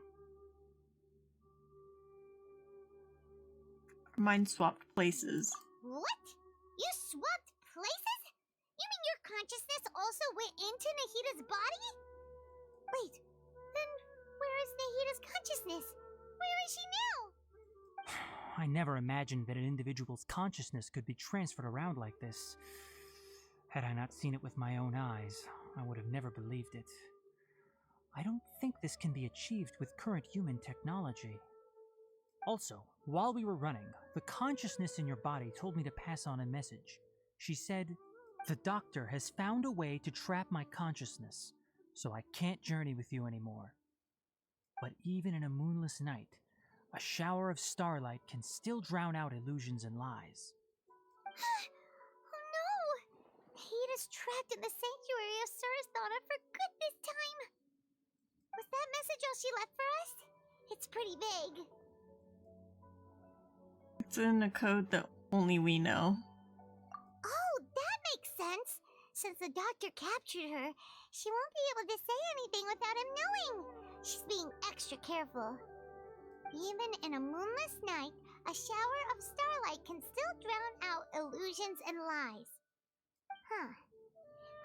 Mine swapped places. What? You swapped places? You mean your consciousness also went into Nahida's body? Wait, then where is Nahida's consciousness? Where is she now? I never imagined that an individual's consciousness could be transferred around like this. Had I not seen it with my own eyes, I would have never believed it. I don't think this can be achieved with current human technology. Also, while we were running, the consciousness in your body told me to pass on a message. She said, "The doctor has found a way to trap my consciousness, so I can't journey with you anymore." But even in a moonless night, a shower of starlight can still drown out illusions and lies. Oh no! Nahida's trapped in the sanctuary of Surasthana for good this time. Was that message all she left for us? It's pretty vague. It's in a code that only we know. Oh, that makes sense. Since the doctor captured her, she won't be able to say anything without him knowing. She's being extra careful. Even in a moonless night, a shower of starlight can still drown out illusions and lies. Huh.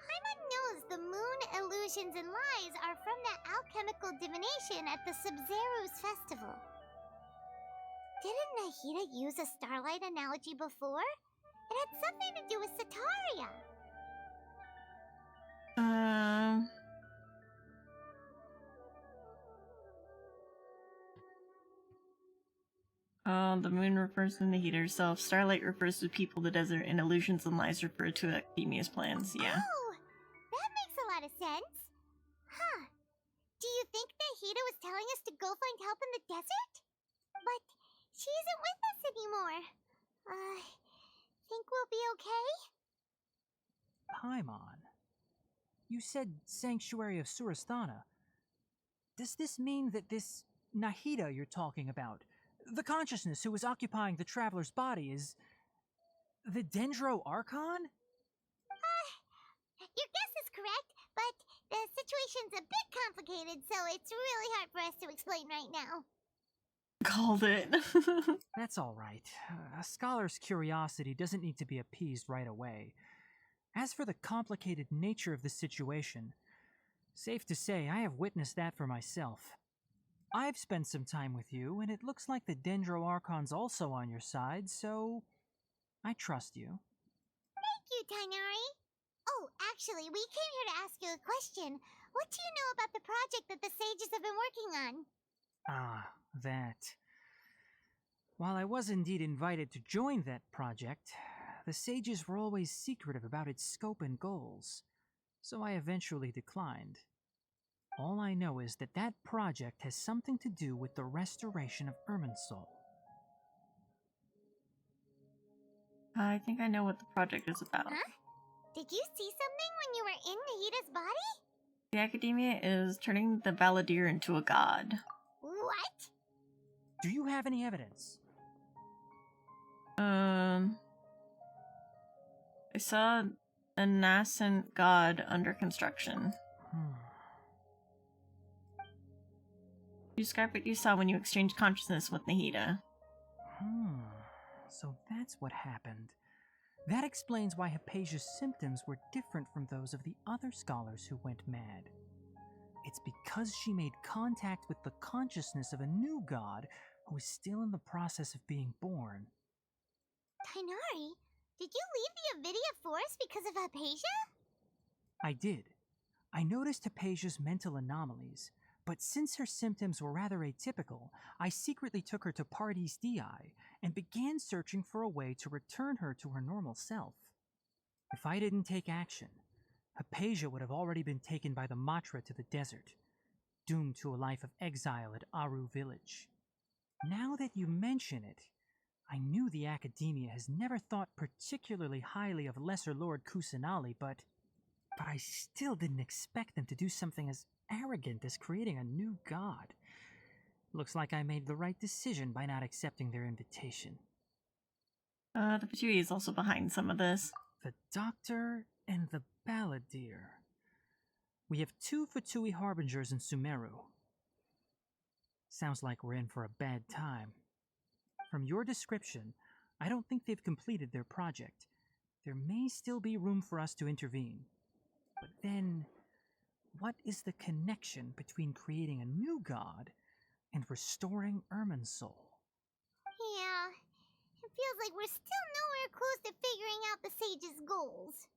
Paimon knows the moon illusions and lies are from that alchemical divination at the Sumeru's festival. Didn't Nahida use a starlight analogy before? It had something to do with Sataria. The moon refers to Nahida herself. Starlight refers to people, the desert, and illusions and lies refer to Academia's plans. Yeah. Oh, that makes a lot of sense. Huh. Do you think Nahida was telling us to go find help in the desert? But she isn't with us anymore. Think we'll be okay? Paimon, you said Sanctuary of Surasthana. Does this mean that this Nahida you're talking about, the consciousness who was occupying the traveler's body, is the Dendro Archon? Your guess is correct, but the situation's a bit complicated, so it's really hard for us to explain right now. Called it. That's all right. A scholar's curiosity doesn't need to be appeased right away. As for the complicated nature of the situation, safe to say I have witnessed that for myself. I've spent some time with you, and it looks like the Dendro Archon's also on your side, so I trust you. Thank you, Tainari. Oh, actually, we came here to ask you a question. What do you know about the project that the sages have been working on? Ah, that. While I was indeed invited to join that project, the sages were always secretive about its scope and goals, so I eventually declined. All I know is that that project has something to do with the restoration of Irminsul. I think I know what the project is about. Huh? Did you see something when you were in Nahida's body? The Academia is turning the Valadier into a god. What? Do you have any evidence? I saw a nascent god under construction. Describe what you saw when you exchanged consciousness with Nahida. So that's what happened. That explains why Hypatia's symptoms were different from those of the other scholars who went mad. It's because she made contact with the consciousness of a new god who is still in the process of being born. Tainari, did you leave the Avidia Forest because of Hypatia? I did. I noticed Hypatia's mental anomalies, but since her symptoms were rather atypical, I secretly took her to Pardis Dii and began searching for a way to return her to her normal self. If I didn't take action, Hypatia would have already been taken by the Matra to the desert, doomed to a life of exile at Aru village. Now that you mention it, I knew the Academia has never thought particularly highly of Lesser Lord Kusanali, but I still didn't expect them to do something as arrogant as creating a new god. Looks like I made the right decision by not accepting their invitation. The Fatui is also behind some of this. The Doctor and the Balladeer. We have 2 Fatui Harbingers in Sumeru. Sounds like we're in for a bad time. From your description, I don't think they've completed their project. There may still be room for us to intervene. But then, what is the connection between creating a new god and restoring Irminsul? Yeah, it feels like we're still nowhere close to figuring out the sage's goals.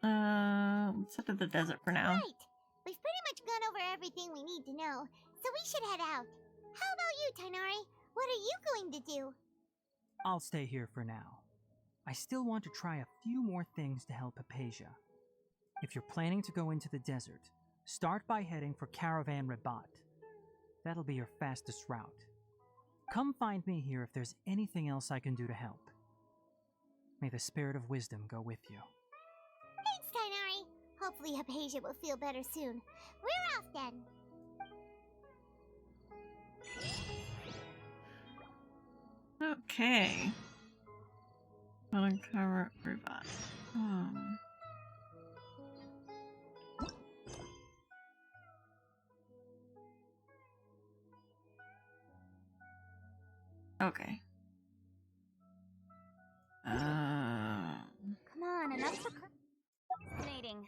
Let's head to the desert for now. Right. We've pretty much gone over everything we need to know, so we should head out. How about you, Tainari? What are you going to do? I'll stay here for now. I still want to try a few more things to help Hypatia. If you're planning to go into the desert, start by heading for Caravan Rabat. That'll be your fastest route. Come find me here if there's anything else I can do to help. May the spirit of wisdom go with you. Thanks, Tainari. Hopefully Hypatia will feel better soon. We're off then. Okay. Uncover Rabat. Okay. Come on, enough procrastinating.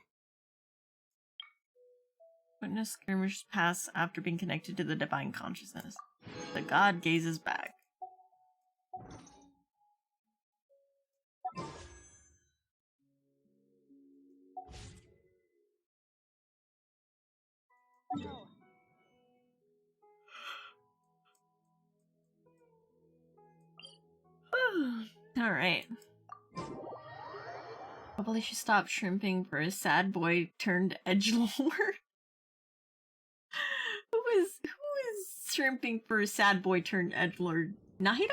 Witness skirmish pass after being connected to the divine consciousness. The god gazes back. Alright. Probably should stop shrimping for a sad boy turned edgelord. Who is shrimping for a sad boy turned edgelord? Nahida?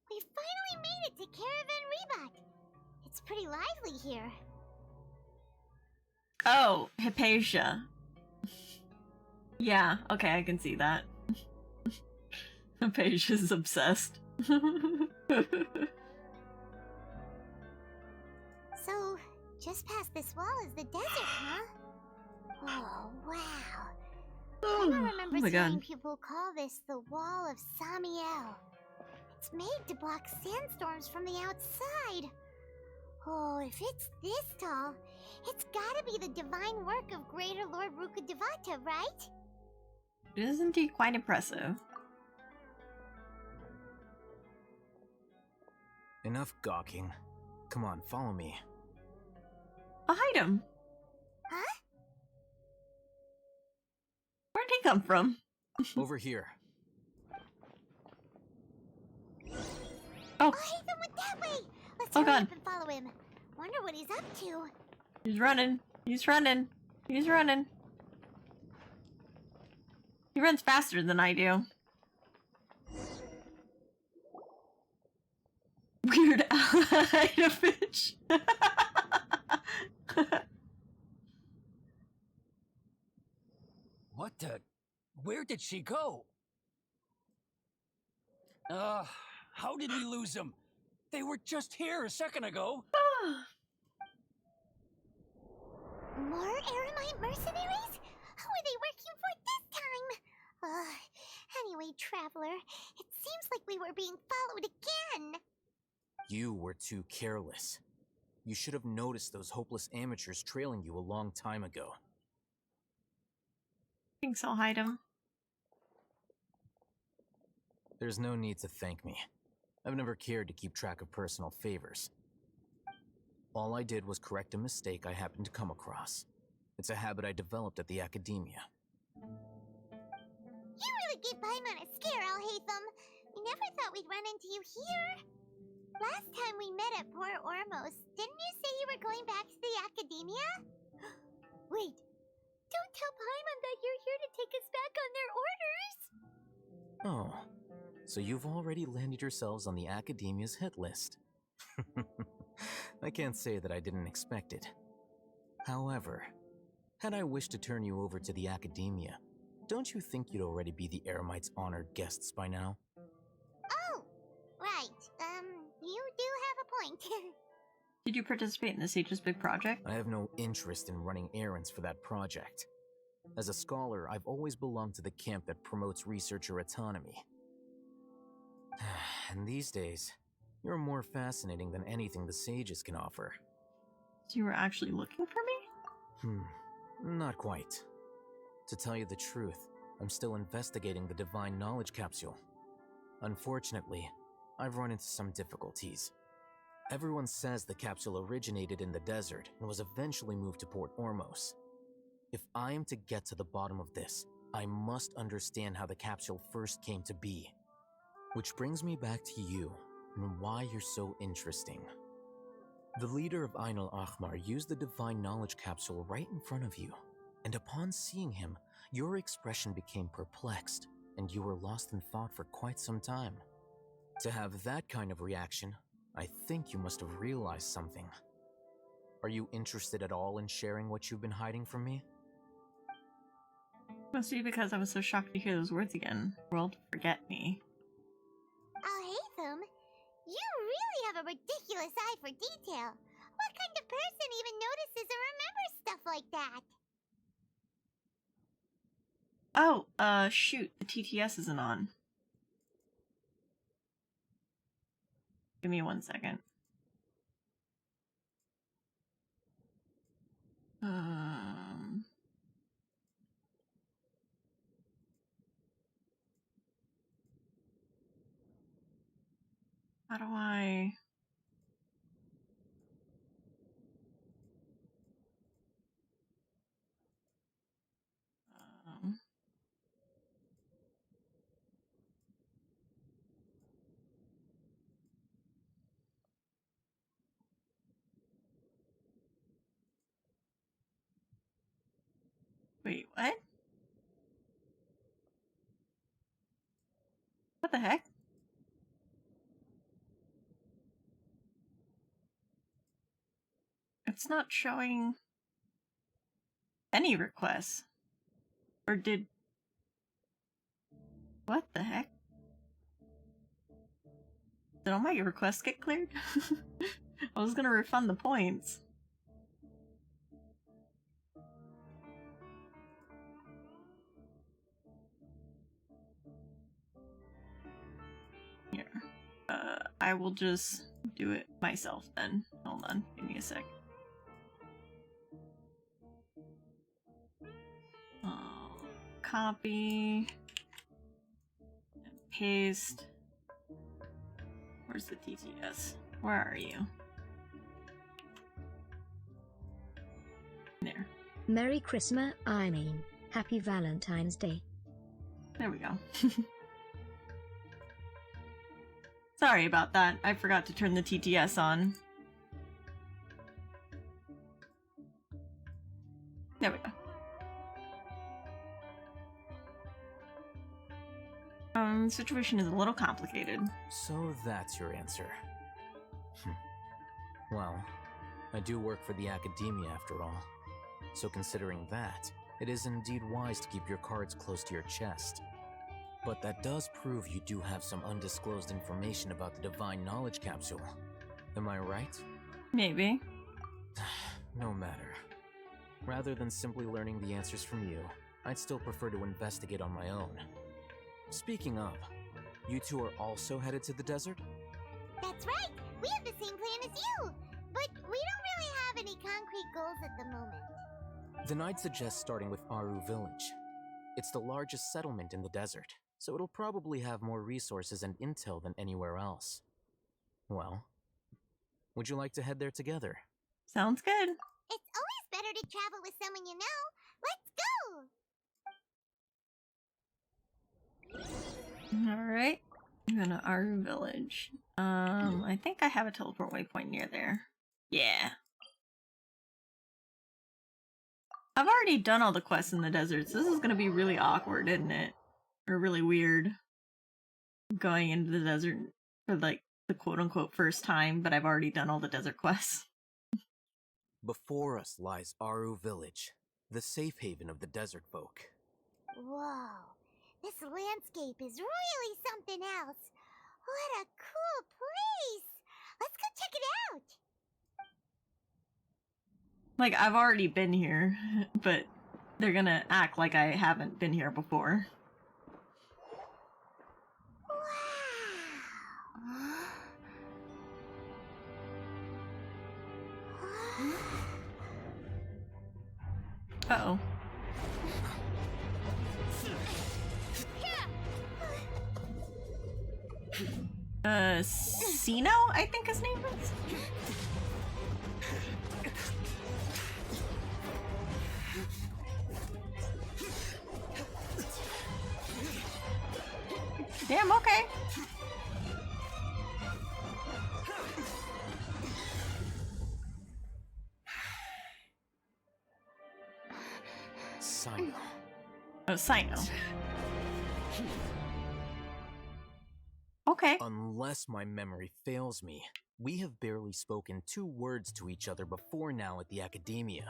We finally made it to Caravan Rabat. It's pretty lively here. Oh, Hypatia. Yeah, okay, I can see that. Hypatia's obsessed. So, just past this wall is the desert, huh? Oh, wow. I remember my seeing God. people call this the Wall of Samiel. It's made to block sandstorms from the outside. Oh, if it's this tall, it's gotta be the divine work of Greater Lord Rukkhadevata, right? It is indeed quite impressive. Enough gawking. Come on, follow me. A item. Huh? Where'd he come from? Over here. Oh. Hatham went that way! Let's Oh, hurry God. up and follow him. Wonder what he's up to. He's running. He's running. He's running. He runs faster than I do. Weird item bitch. What the? Where did she go? How did we lose them? They were just here a second ago. More Aramite mercenaries? Who are they working for this time? Anyway, Traveler, it seems like we were being followed again. You were too careless. You should have noticed those hopeless amateurs trailing you a long time ago. I think so, Haydam. There's no need to thank me. I've never cared to keep track of personal favors. All I did was correct a mistake I happened to come across. It's a habit I developed at the Academia. You really gave Paimon a scare, Alhaitham. We never thought we'd run into you here. Last time we met at Port Ormos, didn't you say you were going back to the Academia? Wait, don't tell Paimon that you're here to take us back on their orders! Oh, so you've already landed yourselves on the Academia's hit list. I can't say that I didn't expect it. However, had I wished to turn you over to the Academia, don't you think you'd already be the Eremites' honored guests by now? Oh, right. You do have a point. Did you participate in the Sage's big project? I have no interest in running errands for that project. As a scholar, I've always belonged to the camp that promotes researcher autonomy. And these days, you're more fascinating than anything the sages can offer. So you were actually looking for me? Not quite. To tell you the truth, I'm still investigating the Divine Knowledge Capsule. Unfortunately, I've run into some difficulties. Everyone says the capsule originated in the desert and was eventually moved to Port Ormos. If I am to get to the bottom of this, I must understand how the capsule first came to be. Which brings me back to you, and why you're so interesting. The leader of Ainul Ahmar used the Divine Knowledge Capsule right in front of you, and upon seeing him, your expression became perplexed, and you were lost in thought for quite some time. To have that kind of reaction, I think you must have realized something. Are you interested at all in sharing what you've been hiding from me? Must be because I was so shocked to hear those words again. World, forget me. Oh, Hatham, you really have a ridiculous eye for detail. What kind of person even notices or remembers stuff like that? Oh, shoot, the TTS isn't on. Give me 1 second. How do I... Wait, what? What the heck? It's not showing any requests. Or did... What the heck? Did all my requests get cleared? I was gonna refund the points. Here. I will just do it myself then. Hold on, give me a sec. Copy. And paste. Where's the TTS? Where are you? There. Merry Christmas, I mean. Happy Valentine's Day. There we go. Sorry about that. I forgot to turn the TTS on. There we go. The situation is a little complicated. So that's your answer. Well, I do work for the Academia after all. So considering that, it is indeed wise to keep your cards close to your chest. But that does prove you do have some undisclosed information about the Divine Knowledge Capsule. Am I right? Maybe. No matter. Rather than simply learning the answers from you, I'd still prefer to investigate on my own. Speaking of, you two are also headed to the desert? That's right! We have the same plan as you! But we don't really have any concrete goals at the moment. Then I'd suggest starting with Aru Village. It's the largest settlement in the desert, so it'll probably have more resources and intel than anywhere else. Well, would you like to head there together? Sounds good. It's always better to travel with someone you know. Let's go! Alright. I'm gonna Aru Village. I think I have a teleport waypoint near there. Yeah. I've already done all the quests in the desert, so this is gonna be really awkward, isn't it? Or really weird. Going into the desert for, like, the quote-unquote first time, but I've already done all the desert quests. Before us lies Aru Village, the safe haven of the desert folk. Whoa, this landscape is really something else. What a cool place! Let's go check it out! Like, I've already been here, but they're gonna act like I haven't been here before. Uh-oh. Sino, I think his name is? Damn, okay. Sino. Oh, Sino. Okay. Unless my memory fails me, we have barely spoken 2 words to each other before now at the Academia.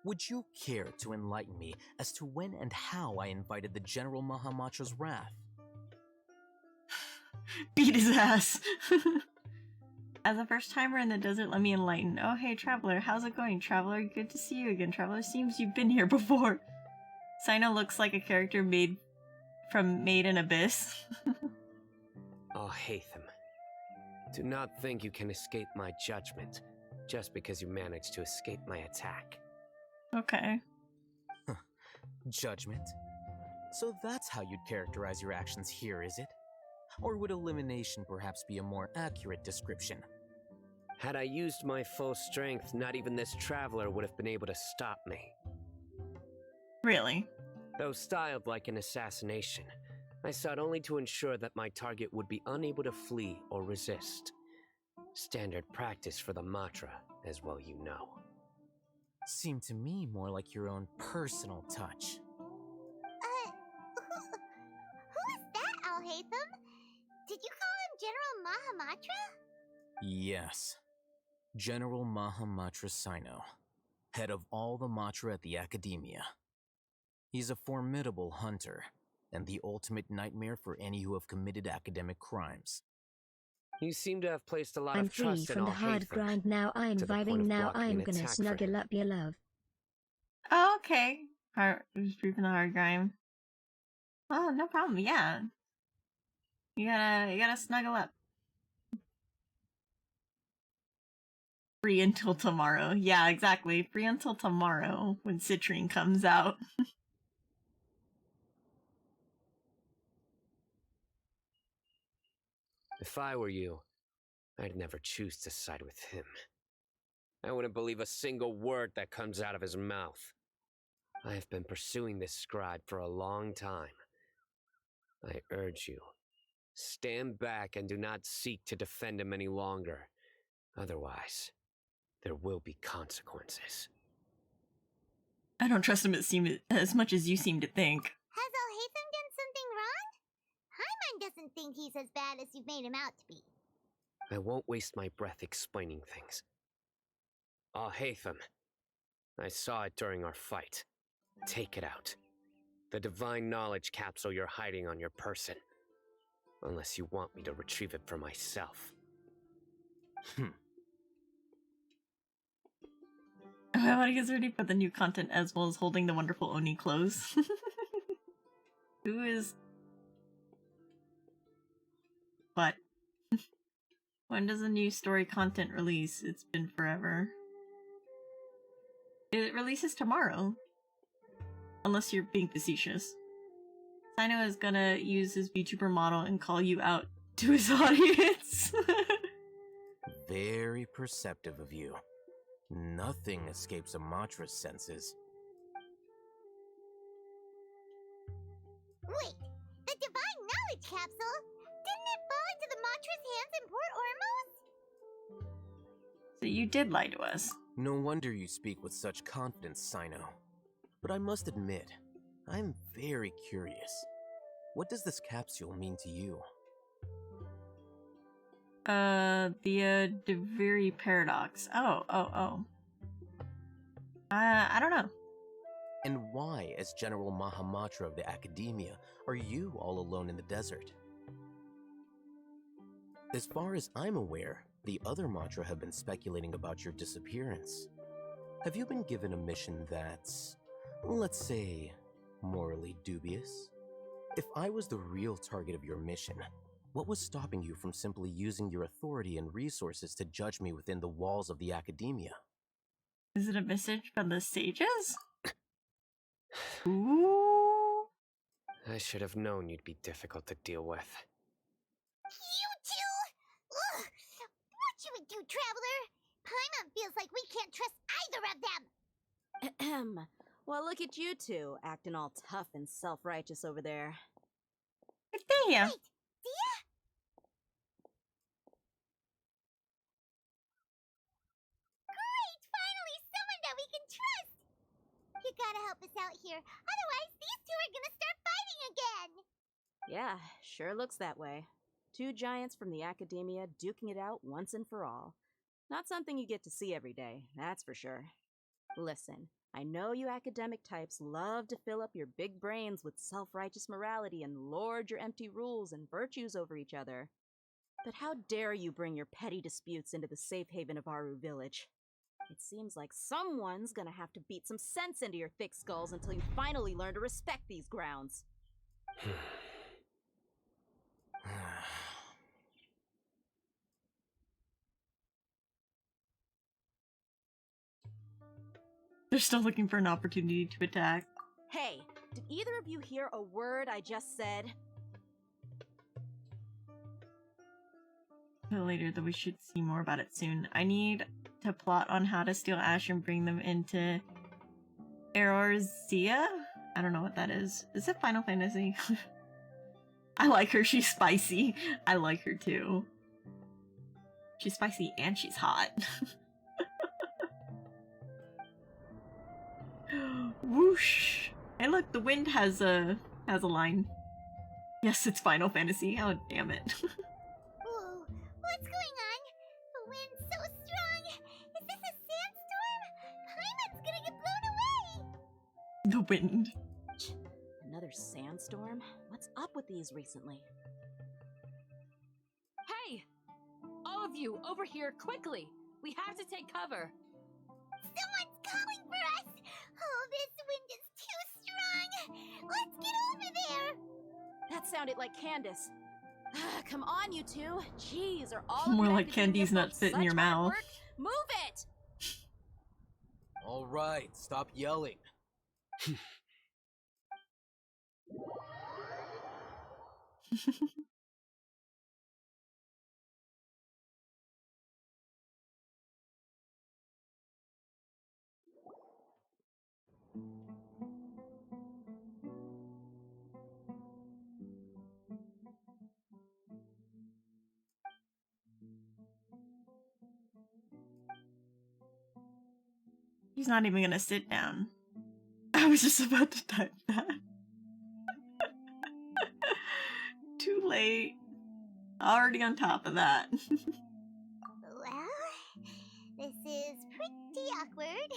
Would you care to enlighten me as to when and how I invited the General Mahamatra's wrath? Beat his ass. As a first timer in the desert, let me enlighten. Oh, hey, Traveler. How's it going, Traveler? Good to see you again, Traveler. Seems you've been here before. Sino looks like a character made in Abyss. Oh, Hatham. Do not think you can escape my judgment just because you managed to escape my attack. Okay. Judgment? So that's how you'd characterize your actions here, is it? Or would elimination perhaps be a more accurate description? Had I used my full strength, not even this traveler would have been able to stop me. Really? Though styled like an assassination, I sought only to ensure that my target would be unable to flee or resist. Standard practice for the Matra, as well you know. Seemed to me more like your own personal touch. Who is that, Alhaitham? Did you call him General Mahamatra? Yes. General Mahamatra Sino, head of all the Matra at the Academia. He's a formidable hunter, and the ultimate nightmare for any who have committed academic crimes. You seem to have placed a lot I'm of free trust in from the hard Alhaitham, grind now. I'm to the point vibing of now. blocking I'm an gonna attack for snuggle him. up your love. Oh, okay. Who's free from the hard grind? Oh, no problem. Yeah. You gotta snuggle up. Free until tomorrow. Yeah, exactly. Free until tomorrow when Citrine comes out. If I were you, I'd never choose to side with him. I wouldn't believe a single word that comes out of his mouth. I have been pursuing this scribe for a long time. I urge you, stand back and do not seek to defend him any longer. Otherwise, there will be consequences. I don't trust him as much as you seem to think. Has Alhaitham done something wrong? Paimon doesn't think he's as bad as you've made him out to be. I won't waste my breath explaining things. Hatham, I saw it during our fight. Take it out. The divine knowledge capsule you're hiding on your person. Unless you want me to retrieve it for myself. I want to get ready for the new content as well as holding the wonderful Oni clothes. Who is... What? When does the new story content release? It's been forever. It releases tomorrow. Unless you're being facetious. Sino is gonna use his VTuber model and call you out to his audience. Very perceptive of you. Nothing escapes a Matra's senses. Wait, the divine knowledge capsule? Didn't it fall into the Matra's hands in Port Ormos? So you did lie to us. No wonder you speak with such confidence, Sino. But I must admit, I'm very curious. What does this capsule mean to you? The Deviri paradox. Oh. I don't know. And why, as General Mahamatra of the Academia, are you all alone in the desert? As far as I'm aware, the other Matra have been speculating about your disappearance. Have you been given a mission that's, let's say, morally dubious? If I was the real target of your mission, what was stopping you from simply using your authority and resources to judge me within the walls of the Academia? Is it a message from the sages? Ooh. I should have known you'd be difficult to deal with. You two! Ugh! What should we do, Traveler? Paimon feels like we can't trust either of them! Well, look at you two, acting all tough and self-righteous over there. Damn. Wait, Dia? Great! Finally, someone that we can trust! You gotta help us out here, otherwise these two are gonna start fighting again! Yeah, sure looks that way. Two giants from the Academia duking it out once and for all. Not something you get to see every day, that's for sure. Listen, I know you academic types love to fill up your big brains with self-righteous morality and lord your empty rules and virtues over each other. But how dare you bring your petty disputes into the safe haven of Aru Village? It seems like someone's gonna have to beat some sense into your thick skulls until you finally learn to respect these grounds. They're still looking for an opportunity to attack. Hey, did either of you hear a word I just said? Later, though we should see more about it soon. I need to plot on how to steal Ash and bring them into Eorzea? I don't know what that is. Is it Final Fantasy? I like her, she's spicy. I like her too. She's spicy and she's hot. Whoosh! Hey look, the wind has a line. Yes, it's Final Fantasy. Oh, damn it. Whoa, what's going on? The wind's so strong! Is this a sandstorm? Paimon's gonna get blown away! The wind. Another sandstorm? What's up with these recently? Hey! All of you, over here, quickly! We have to take cover! Someone's calling for us! Oh, this wind is too strong! Let's get over there! That sounded like Candace. Come on, you two. Jeez, are all More of you like candy's nuts fit in your mouth. Work? Move it! All right, stop yelling. He's not even gonna sit down. I was just about to type that. Too late. Already on top of that. Well, this is pretty awkward.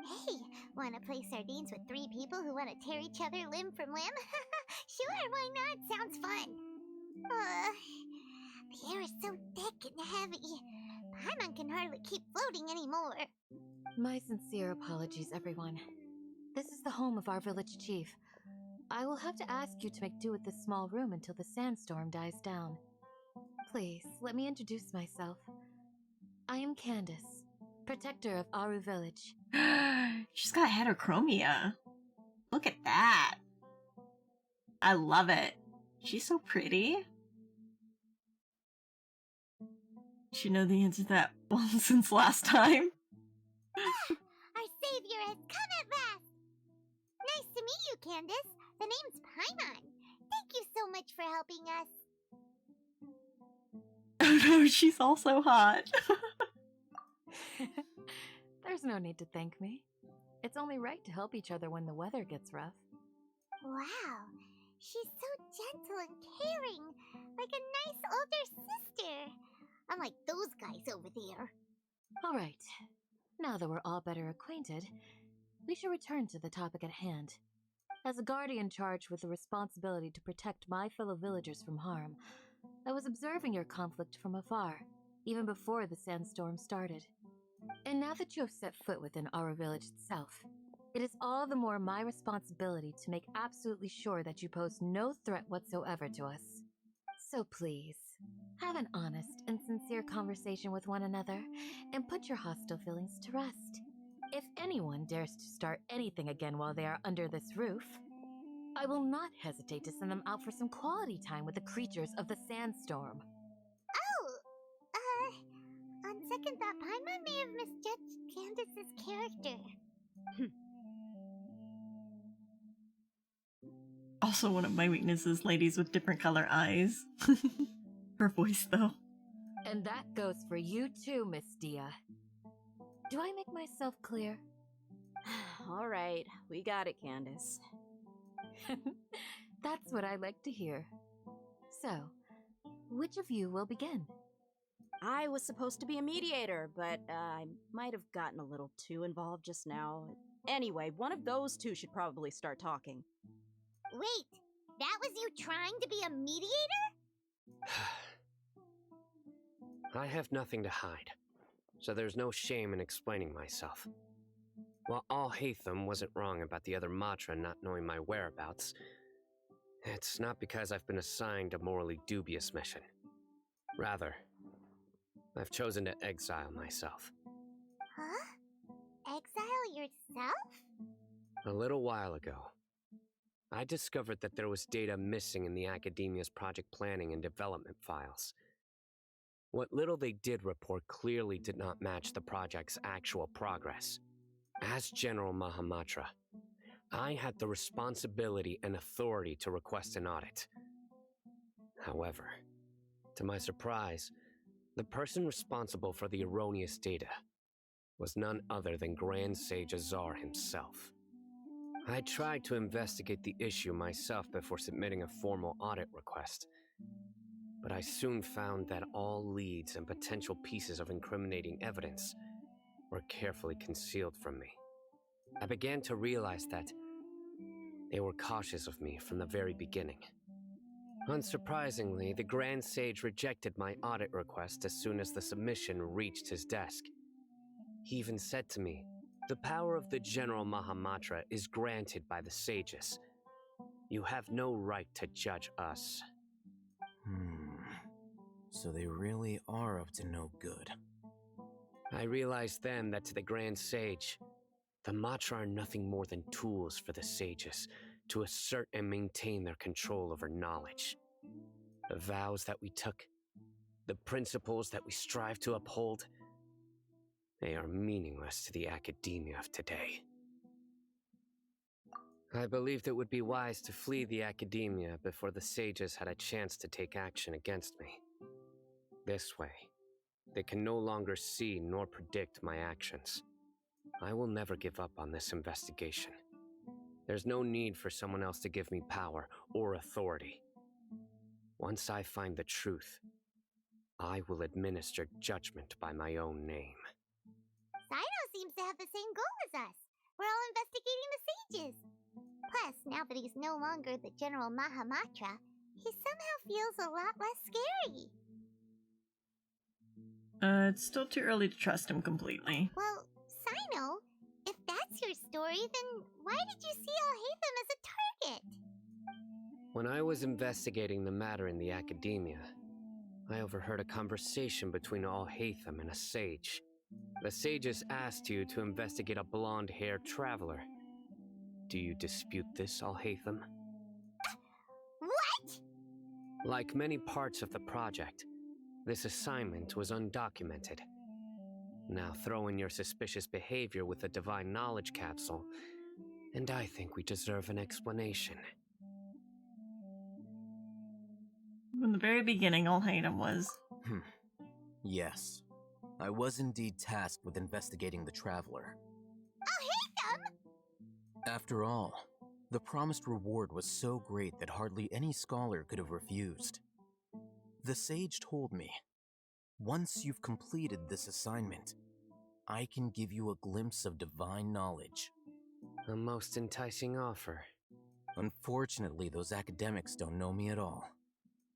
Hey, wanna play sardines with three people who wanna tear each other limb from limb? Sure, why not? Sounds fun. The air is so thick and heavy. Paimon can hardly keep floating anymore. My sincere apologies, everyone. This is the home of our village chief. I will have to ask you to make do with this small room until the sandstorm dies down. Please, let me introduce myself. I am Candace, protector of Aru Village. She's got heterochromia. Look at that. I love it. She's so pretty. She know the answer to that one since last time. Our savior has come at last! Nice to meet you, Candace. The name's Paimon. Thank you so much for helping us. Oh no, she's also hot. There's no need to thank me. It's only right to help each other when the weather gets rough. Wow, she's so gentle and caring, like a nice older sister. unlike those guys over there. All right. Now that we're all better acquainted, we should return to the topic at hand. As a guardian charged with the responsibility to protect my fellow villagers from harm, I was observing your conflict from afar, even before the sandstorm started. And now that you have set foot within our village itself, it is all the more my responsibility to make absolutely sure that you pose no threat whatsoever to us. So please, have an honest and sincere conversation with one another and put your hostile feelings to rest. If anyone dares to start anything again while they are under this roof, I will not hesitate to send them out for some quality time with the creatures of the sandstorm. On second thought, Paimon may have misjudged Candace's character. Also, one of my weaknesses, ladies with different color eyes. Her voice, though. And that goes for you too, Miss Dia. Do I make myself clear? All right, we got it, Candace. That's what I like to hear. So, which of you will begin? I was supposed to be a mediator, but I might have gotten a little too involved just now. Anyway, one of those two should probably start talking. Wait, that was you trying to be a mediator? I have nothing to hide, so there's no shame in explaining myself. While Alhaitham wasn't wrong about the other Matra not knowing my whereabouts, it's not because I've been assigned a morally dubious mission. Rather, I've chosen to exile myself. Huh? Exile yourself? A little while ago, I discovered that there was data missing in the Academia's project planning and development files. What little they did report clearly did not match the project's actual progress. As General Mahamatra, I had the responsibility and authority to request an audit. However, to my surprise, the person responsible for the erroneous data was none other than Grand Sage Azar himself. I tried to investigate the issue myself before submitting a formal audit request, but I soon found that all leads and potential pieces of incriminating evidence were carefully concealed from me. I began to realize that they were cautious of me from the very beginning. Unsurprisingly, the Grand Sage rejected my audit request as soon as the submission reached his desk. He even said to me, "The power of the General Mahamatra is granted by the sages. You have no right to judge us." So they really are up to no good. I realized then that to the Grand Sage, the Matra are nothing more than tools for the sages to assert and maintain their control over knowledge. The vows that we took, the principles that we strive to uphold, they are meaningless to the academia of today. I believed it would be wise to flee the academia before the sages had a chance to take action against me. This way, they can no longer see nor predict my actions. I will never give up on this investigation. There's no need for someone else to give me power or authority. Once I find the truth, I will administer judgment by my own name. Sino seems to have the same goal as us. We're all investigating the sages. Plus, now that he's no longer the General Mahamatra, he somehow feels a lot less scary. It's still too early to trust him completely. Well, Sino, if that's your story, then why did you see Alhaitham as a target? When I was investigating the matter in the academia, I overheard a conversation between Alhaitham and a sage. The sages asked you to investigate a blonde-haired traveler. Do you dispute this, Alhaitham? What? Like many parts of the project, this assignment was undocumented. Now throw in your suspicious behavior with the Divine Knowledge Capsule, and I think we deserve an explanation. From the very beginning, Alhaitham was. Yes. I was indeed tasked with investigating the traveler. Alhaitham! After all, the promised reward was so great that hardly any scholar could have refused. The sage told me, Once you've completed this assignment, I can give you a glimpse of divine knowledge. A most enticing offer. Unfortunately, those academics don't know me at all.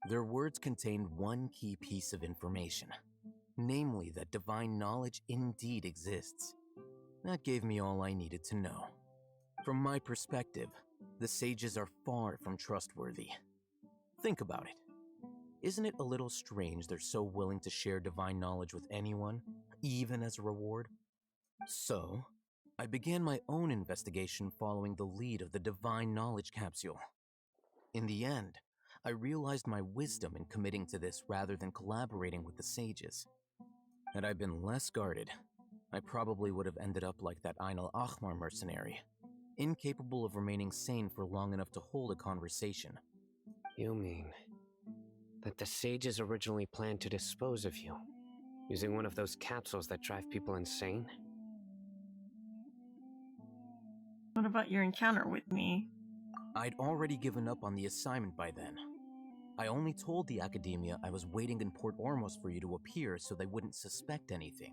Their words contained one key piece of information, namely that divine knowledge indeed exists. That gave me all I needed to know. From my perspective, the sages are far from trustworthy. Think about it. Isn't it a little strange they're so willing to share divine knowledge with anyone, even as a reward? So, I began my own investigation following the lead of the divine knowledge capsule. In the end, I realized my wisdom in committing to this rather than collaborating with the sages. Had I been less guarded, I probably would have ended up like that Ain al-Ahmar mercenary, incapable of remaining sane for long enough to hold a conversation. You mean that the sages originally planned to dispose of you, using one of those capsules that drive people insane? What about your encounter with me? I'd already given up on the assignment by then. I only told the Academia I was waiting in Port Ormos for you to appear so they wouldn't suspect anything.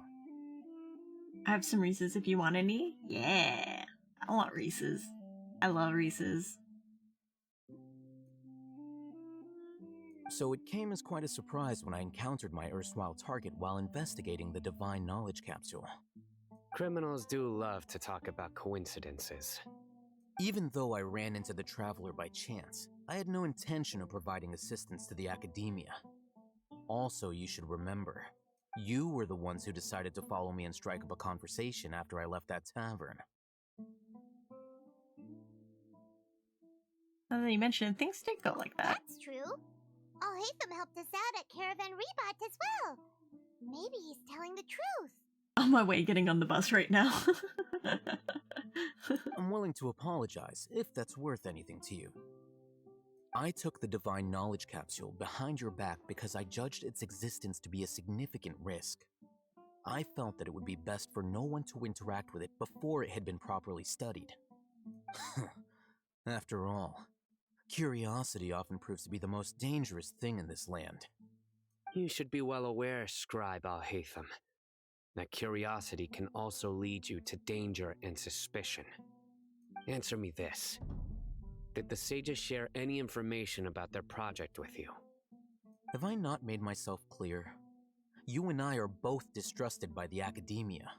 I have some Reese's if you want any. Yeah, I want Reese's. I love Reese's. So it came as quite a surprise when I encountered my erstwhile target while investigating the divine knowledge capsule. Criminals do love to talk about coincidences. Even though I ran into the Traveler by chance, I had no intention of providing assistance to the Academia. Also, you should remember, you were the ones who decided to follow me and strike up a conversation after I left that tavern. Now that you mentioned, things did go like that. That's true. Al-Haytham helped us out at Caravan Rebat as well. Maybe he's telling the truth. On my way getting on the bus right now. I'm willing to apologize, if that's worth anything to you. I took the Divine Knowledge Capsule behind your back because I judged its existence to be a significant risk. I felt that it would be best for no one to interact with it before it had been properly studied. After all, curiosity often proves to be the most dangerous thing in this land. You should be well aware, Scribe Al-Haytham, that curiosity can also lead you to danger and suspicion. Answer me this. Did the sages share any information about their project with you? Have I not made myself clear? You and I are both distrusted by the Academia.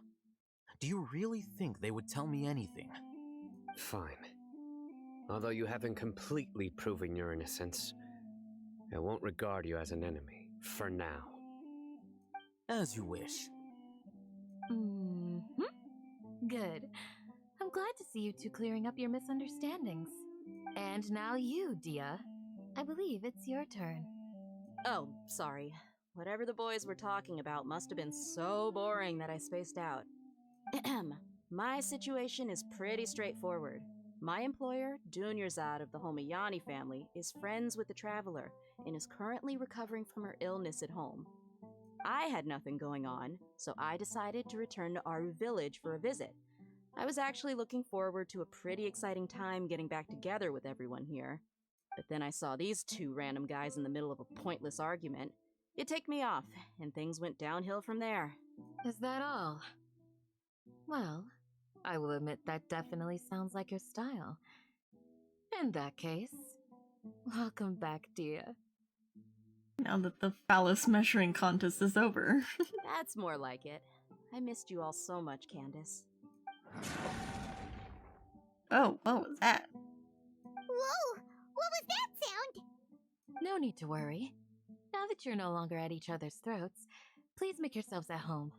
Do you really think they would tell me anything? Fine. Although you haven't completely proven your innocence, I won't regard you as an enemy, for now. As you wish. Good. I'm glad to see you two clearing up your misunderstandings. And now you, Dia. I believe it's your turn. Oh, sorry. Whatever the boys were talking about must have been so boring that I spaced out. My situation is pretty straightforward. My employer, Dunyarzad of the Homayani family, is friends with the Traveler and is currently recovering from her illness at home. I had nothing going on, so I decided to return to Aru village for a visit. I was actually looking forward to a pretty exciting time getting back together with everyone here. But then I saw these two random guys in the middle of a pointless argument. It ticked me off, and things went downhill from there. Is that all? Well, I will admit that definitely sounds like your style. In that case, welcome back, Dia. Now that the phallus measuring contest is over. That's more like it. I missed you all so much, Candace. Oh, what was that? Whoa! What was that sound? No need to worry. Now that you're no longer at each other's throats, please make yourselves at home.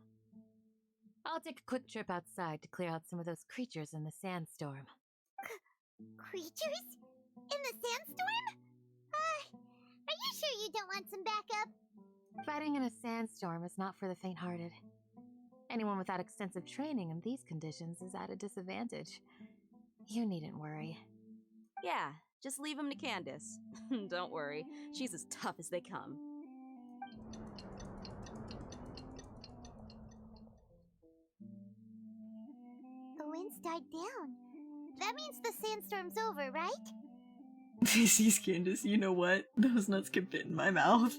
I'll take a quick trip outside to clear out some of those creatures in the sandstorm. Creatures? In the sandstorm? Are you sure you don't want some backup? Fighting in a sandstorm is not for the faint-hearted. Anyone without extensive training in these conditions is at a disadvantage. You needn't worry. Yeah, just leave him to Candace. Don't worry, she's as tough as they come. The wind's died down. That means the sandstorm's over, right? Candace, you know what? Those nuts can fit in my mouth.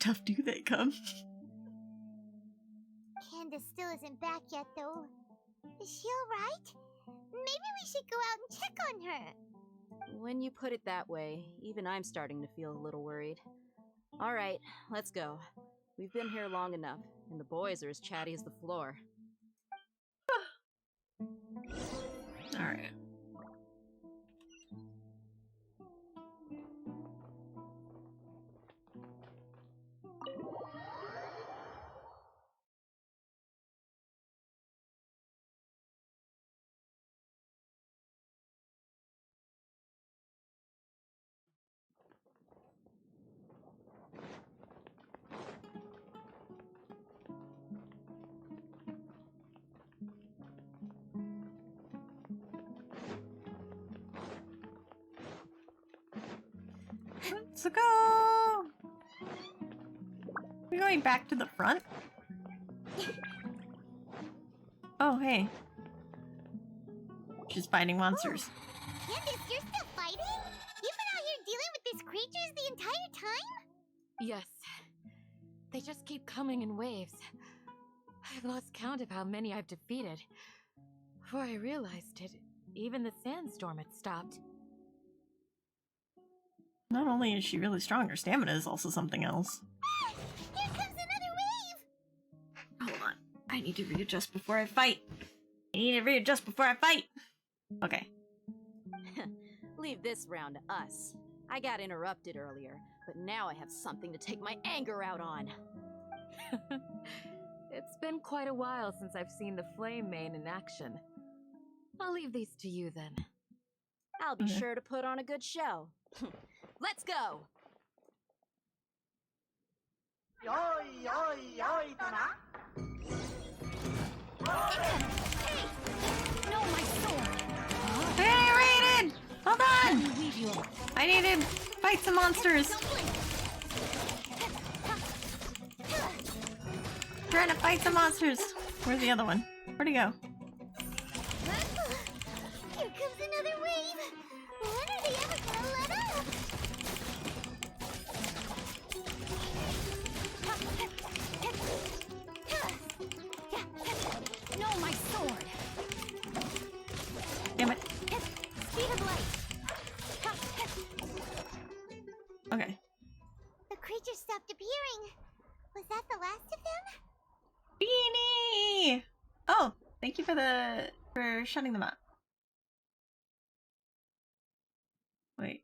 tough do they come? Candace still isn't back yet, though. Is she alright? Maybe we should go out and check on her. When you put it that way, even I'm starting to feel a little worried. Alright, let's go. We've been here long enough, and the boys are as chatty as the floor. Alright. Let's go! We're going back to the front? Oh, hey. She's fighting monsters. Candace, you're still fighting? You've been out here dealing with these creatures the entire time? Yes. They just keep coming in waves. I've lost count of how many I've defeated. Before I realized it, even the sandstorm had stopped. Not only is she really strong, her stamina is also something else. Here comes another wave! Hold on. I need to readjust before I fight. Okay. Leave this round to us. I got interrupted earlier, but now I have something to take my anger out on. It's been quite a while since I've seen the Flame Mane in action. I'll leave these to you then. I'll be sure to put on a good show. Let's go! Hey! No, my sword! Hey, Raiden! Hold on! I need to fight some monsters. Trying to fight some monsters. Where's the other one? Where'd he go? Here comes another wave! When are they ever gonna let up? No, my sword! Damn it. Speed of light! Okay. The creatures stopped appearing. Was that the last of them? Beanie! Oh, thank you for shutting them up. Wait.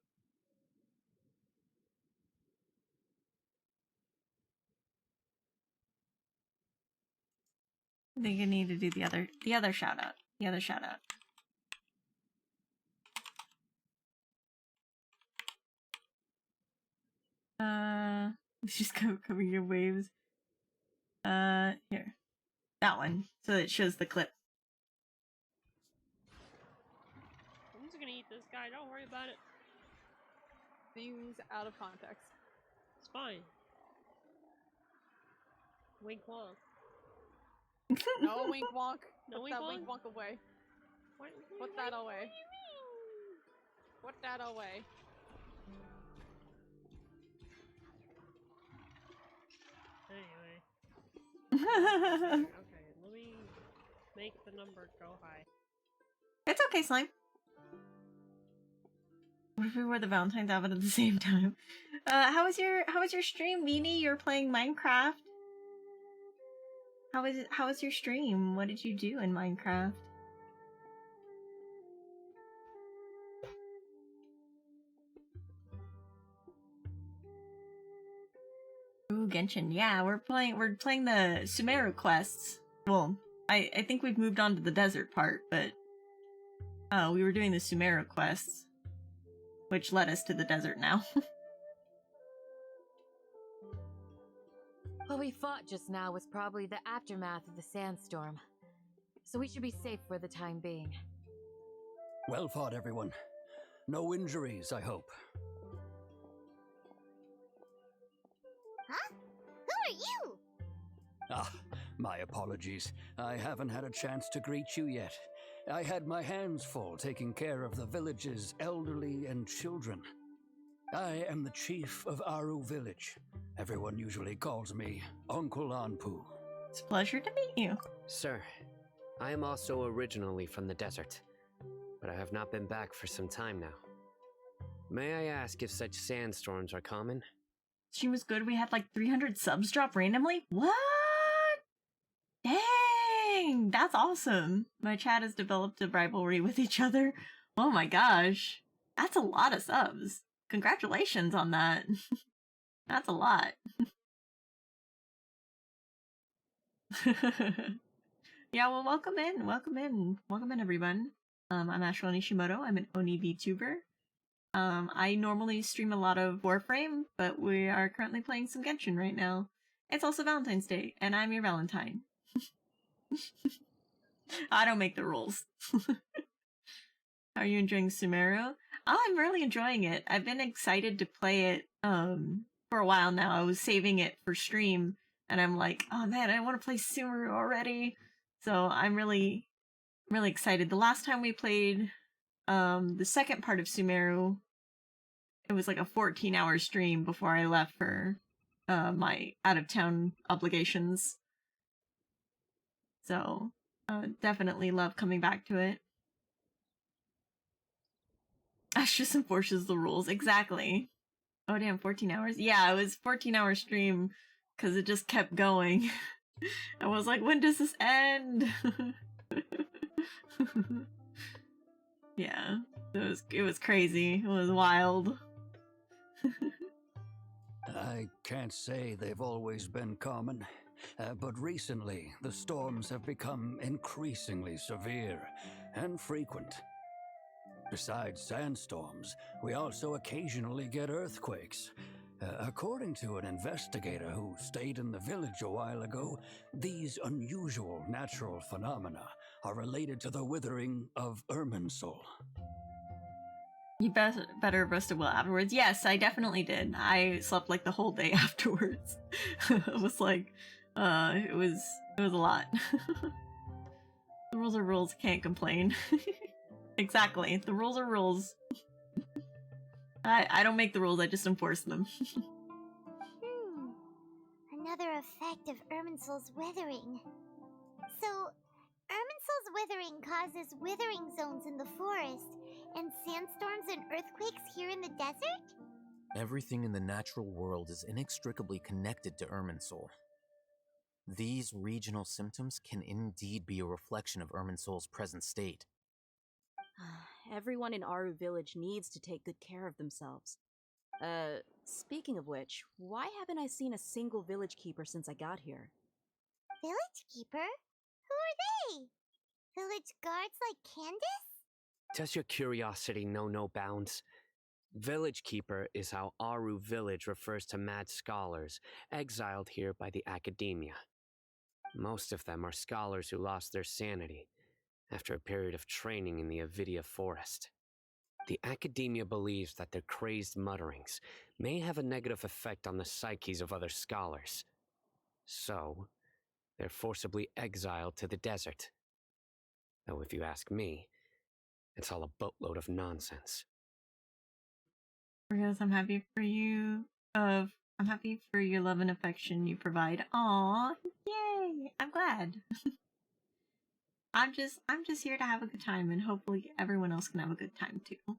I think I need to do the other shout out. The other shout out. Let's just go coming in waves. Here. That one. So it shows the clip. I'm just gonna eat this guy, don't worry about it. Things out of context. It's fine. Wink wonk. No wink wonk. No Put wink that wonk? wink wonk away. Put that away. Put that away. Anyway. Okay, let me make the number go high. It's okay, Slime. What if we were the Valentines outfit at the same time? How was your stream, Meanie? You're playing Minecraft. How was your stream? What did you do in Minecraft? Ooh, Genshin. Yeah, we're playing the Sumeru quests. Well, I think we've moved on to the desert part, but we were doing the Sumeru quests, which led us to the desert now. What we fought just now was probably the aftermath of the sandstorm. So we should be safe for the time being. Well fought, everyone. No injuries, I hope. Huh? Who are you? Ah, my apologies. I haven't had a chance to greet you yet. I had my hands full taking care of the village's elderly and children. I am the chief of Aru village. Everyone usually calls me Uncle Anpu. It's a pleasure to meet you. Sir, I am also originally from the desert, but I have not been back for some time now. May I ask if such sandstorms are common? She was good. We had like 300 subs drop randomly. What? Dang, that's awesome. My chat has developed a rivalry with each other. Oh my gosh. That's a lot of subs. Congratulations on that. That's a lot. Yeah, well, welcome in. Welcome in. Welcome in, everyone. I'm Ashwell Nishimoto. I'm an Oni VTuber. I normally stream a lot of Warframe, but we are currently playing some Genshin right now. It's also Valentine's Day, and I'm your Valentine. I don't make the rules. Are you enjoying Sumeru? Oh, I'm really enjoying it. I've been excited to play it for a while now. I was saving it for stream, and I'm like, oh man, I want to play Sumeru already. So I'm really excited. The last time we played the second part of Sumeru, it was like a 14-hour stream before I left for my out-of-town obligations. So definitely love coming back to it. Ash just enforces the rules. Exactly. Oh damn, 14 hours? Yeah, it was 14-hour stream because it just kept going. I was like, when does this end? Yeah, it was crazy. It was wild. I can't say they've always been common, but recently the storms have become increasingly severe and frequent. Besides sandstorms, we also occasionally get earthquakes. According to an investigator who stayed in the village a while ago, these unusual natural phenomena are related to the withering of Irminsul. You better rested well afterwards. Yes, I definitely did. I slept like the whole day afterwards. It was like, it was a lot. The rules are rules, can't complain. Exactly, the rules are rules. I don't make the rules, I just enforce them. Another effect of Irminsul's withering. So, Irminsul's withering causes withering zones in the forest, and sandstorms and earthquakes here in the desert? Everything in the natural world is inextricably connected to Irminsul. These regional symptoms can indeed be a reflection of Irminsul's present state. Everyone in Aru village needs to take good care of themselves. Speaking of which, why haven't I seen a single village keeper since I got here? Village keeper? Who are they? Village guards like Candace? Does your curiosity know no bounds? Village Keeper is how Aru village refers to mad scholars exiled here by the academia. Most of them are scholars who lost their sanity after a period of training in the Avidia forest. The academia believes that their crazed mutterings may have a negative effect on the psyches of other scholars. So, they're forcibly exiled to the desert. Though if you ask me, it's all a boatload of nonsense. Because I'm happy for you. I'm happy for your love and affection you provide. Aw, yay! I'm glad. I'm just here to have a good time, and hopefully everyone else can have a good time too.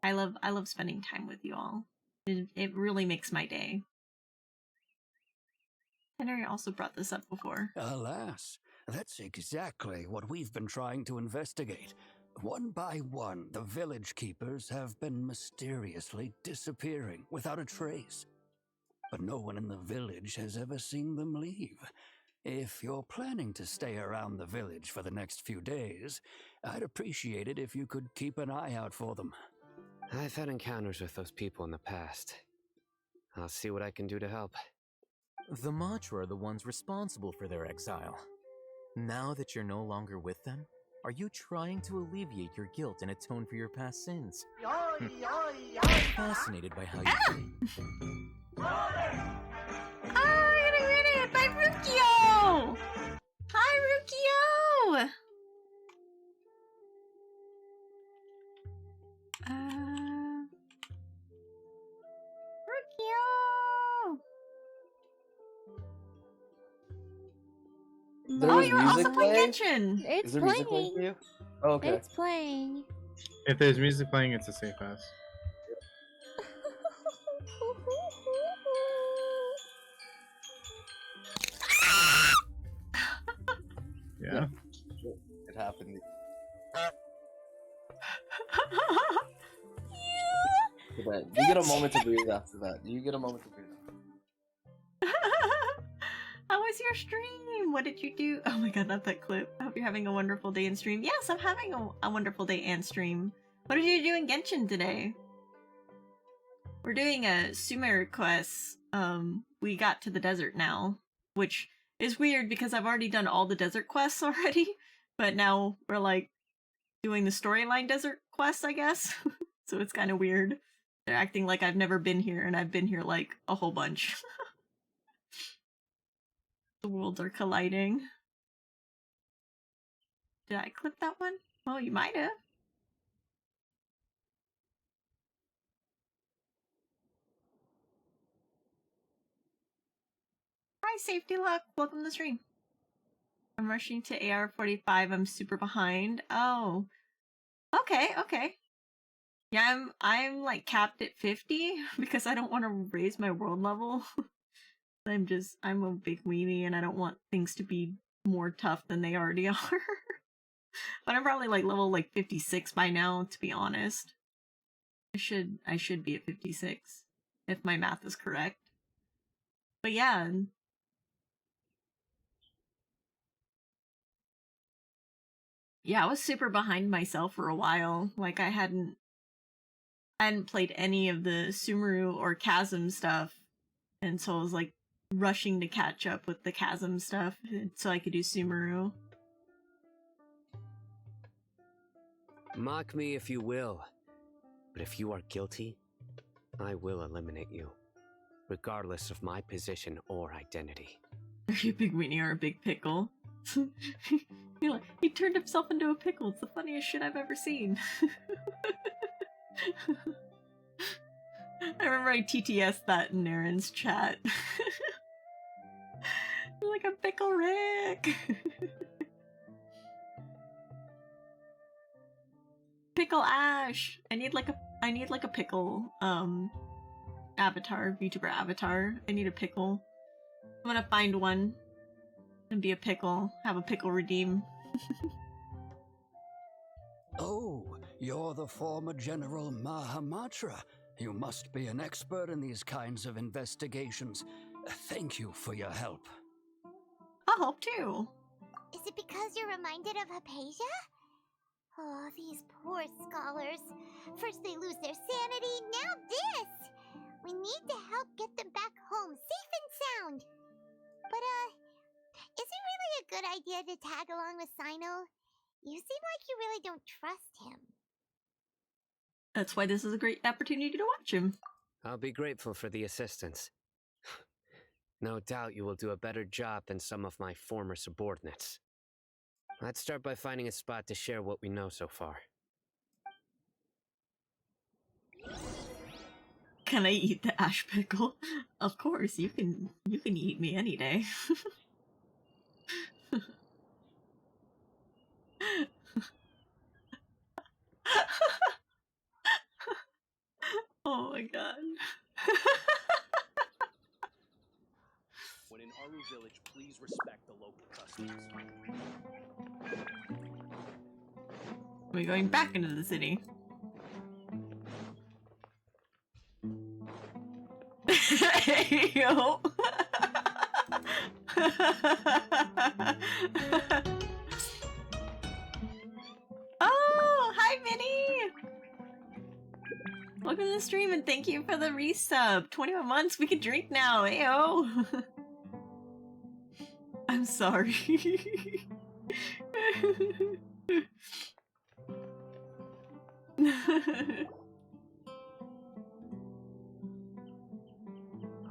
I love spending time with you all. It really makes my day. Henry also brought this up before. Alas, that's exactly what we've been trying to investigate. One by one, the village keepers have been mysteriously disappearing without a trace. But no one in the village has ever seen them leave. If you're planning to stay around the village for the next few days, I'd appreciate it if you could keep an eye out for them. I've had encounters with those people in the past. I'll see what I can do to help. The Matra are the ones responsible for their exile. Now that you're no longer with them, are you trying to alleviate your guilt and atone for your past sins? Fascinated by how you Oh, getting ready by Rukio! Hi, Rukio! there Oh, was you were music also playing playing? Genshin! It's Is there music playing for you? Oh, okay. It's playing. If there's music playing, it's a safe house. Yeah. It happened. You get a moment to breathe after that. You get a moment to breathe. How was your stream? What did you do? Oh my god, that's that clip. I hope you're having a wonderful day in stream. Yes, I'm having a wonderful day and stream. What did you do in Genshin today? We're doing a Sumeru quest. We got to the desert now, which is weird because I've already done all the desert quests already, but now we're like doing the storyline desert quests, I guess. So it's kind of weird. They're acting like I've never been here, and I've been here like a whole bunch. The worlds are colliding. Did I clip that one? Oh, you might have. Hi, Safety Luck. Welcome to the stream. I'm rushing to AR-45. I'm super behind. Oh. Okay, okay. Yeah, I'm like capped at 50 because I don't want to raise my world level. I'm a big weenie and I don't want things to be more tough than they already are. But I'm probably like level like 56 by now, to be honest. I should be at 56 if my math is correct. But yeah. Yeah, I was super behind myself for a while. Like I hadn't played any of the Sumeru or Chasm stuff, and so I was like rushing to catch up with the Chasm stuff so I could do Sumeru. Mock me if you will, but if you are guilty, I will eliminate you, regardless of my position or identity. Are you a big weenie or a big pickle? He turned himself into a pickle. It's the funniest shit I've ever seen. I remember I TTS'd that in Aaron's chat. You're like a pickle Rick. Pickle Ash. I need like a pickle avatar, VTuber avatar. I need a pickle. I'm gonna find one and be a pickle. Have a pickle redeem. Oh, you're the former General Mahamatra. You must be an expert in these kinds of investigations. Thank you for your help. I'll help too. Is it because you're reminded of Hypatia? Oh, these poor scholars. First they lose their sanity, now this! We need to help get them back home, safe and sound. But, is it really a good idea to tag along with Sino? You seem like you really don't trust him. That's why this is a great opportunity to watch him. I'll be grateful for the assistance. No doubt you will do a better job than some of my former subordinates. Let's start by finding a spot to share what we know so far. Can I eat the ash pickle? Of course, you can eat me any day. Oh my god. When in Aru village, please respect the local customs. We're going back into the city. Yo. Oh, hi Minnie! Welcome to the stream and thank you for the resub. 21 months, we can drink now, ayo! I'm sorry.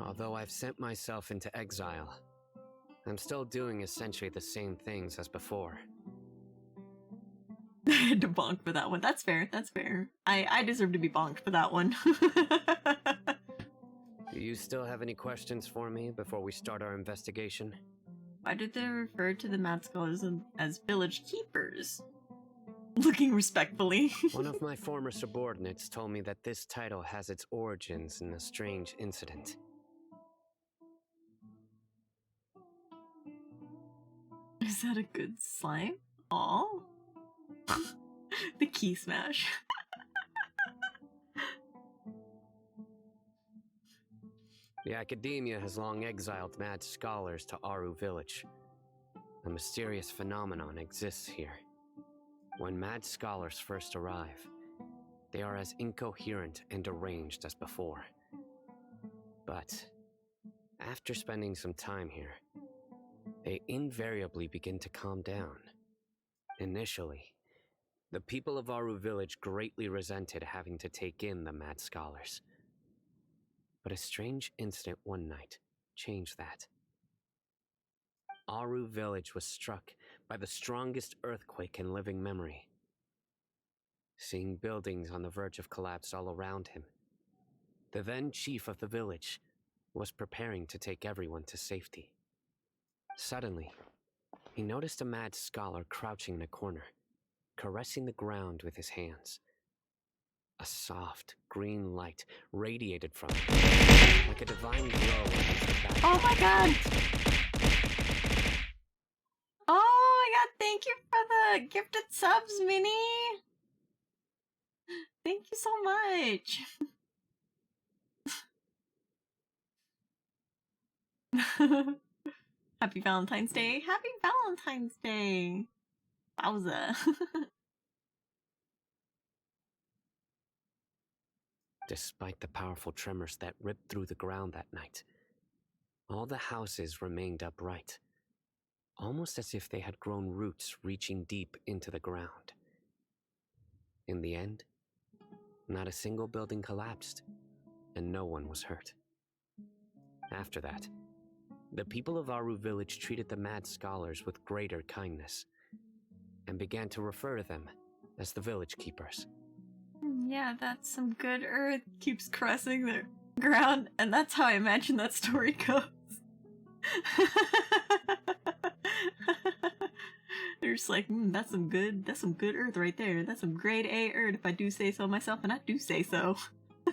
Although I've sent myself into exile, I'm still doing essentially the same things as before. I had to bonk for that one. That's fair, that's fair. I deserve to be bonked for that one. Do you still have any questions for me before we start our investigation? Why did they refer to the Mad Scholars as village keepers? Looking respectfully. One of my former subordinates told me that this title has its origins in a strange incident. Is that a good slime? Aw. The key smash. The Academia has long exiled mad scholars to Aru Village. A mysterious phenomenon exists here. When mad scholars first arrive, they are as incoherent and deranged as before. But after spending some time here, they invariably begin to calm down. Initially, the people of Aru Village greatly resented having to take in the mad scholars. But a strange incident one night changed that. Aru Village was struck by the strongest earthquake in living memory. Seeing buildings on the verge of collapse all around him, the then chief of the village was preparing to take everyone to safety. Suddenly, he noticed a mad scholar crouching in a corner, caressing the ground with his hands. A soft, green light radiated from him, like a divine glow against the background. Oh my god! Oh my god, thank you for the gifted subs, Minnie! Thank you so much! Happy Valentine's Day! Happy Valentine's Day! Wowza. Despite the powerful tremors that ripped through the ground that night, all the houses remained upright, almost as if they had grown roots reaching deep into the ground. In the end, not a single building collapsed, and no one was hurt. After that, the people of Aru Village treated the mad scholars with greater kindness, and began to refer to them as the village keepers. Yeah, that's some good earth. Keeps caressing the ground, and that's how I imagine that story goes. They're just like, that's some good earth right there. That's some grade A earth, if I do say so myself, and I do say so. A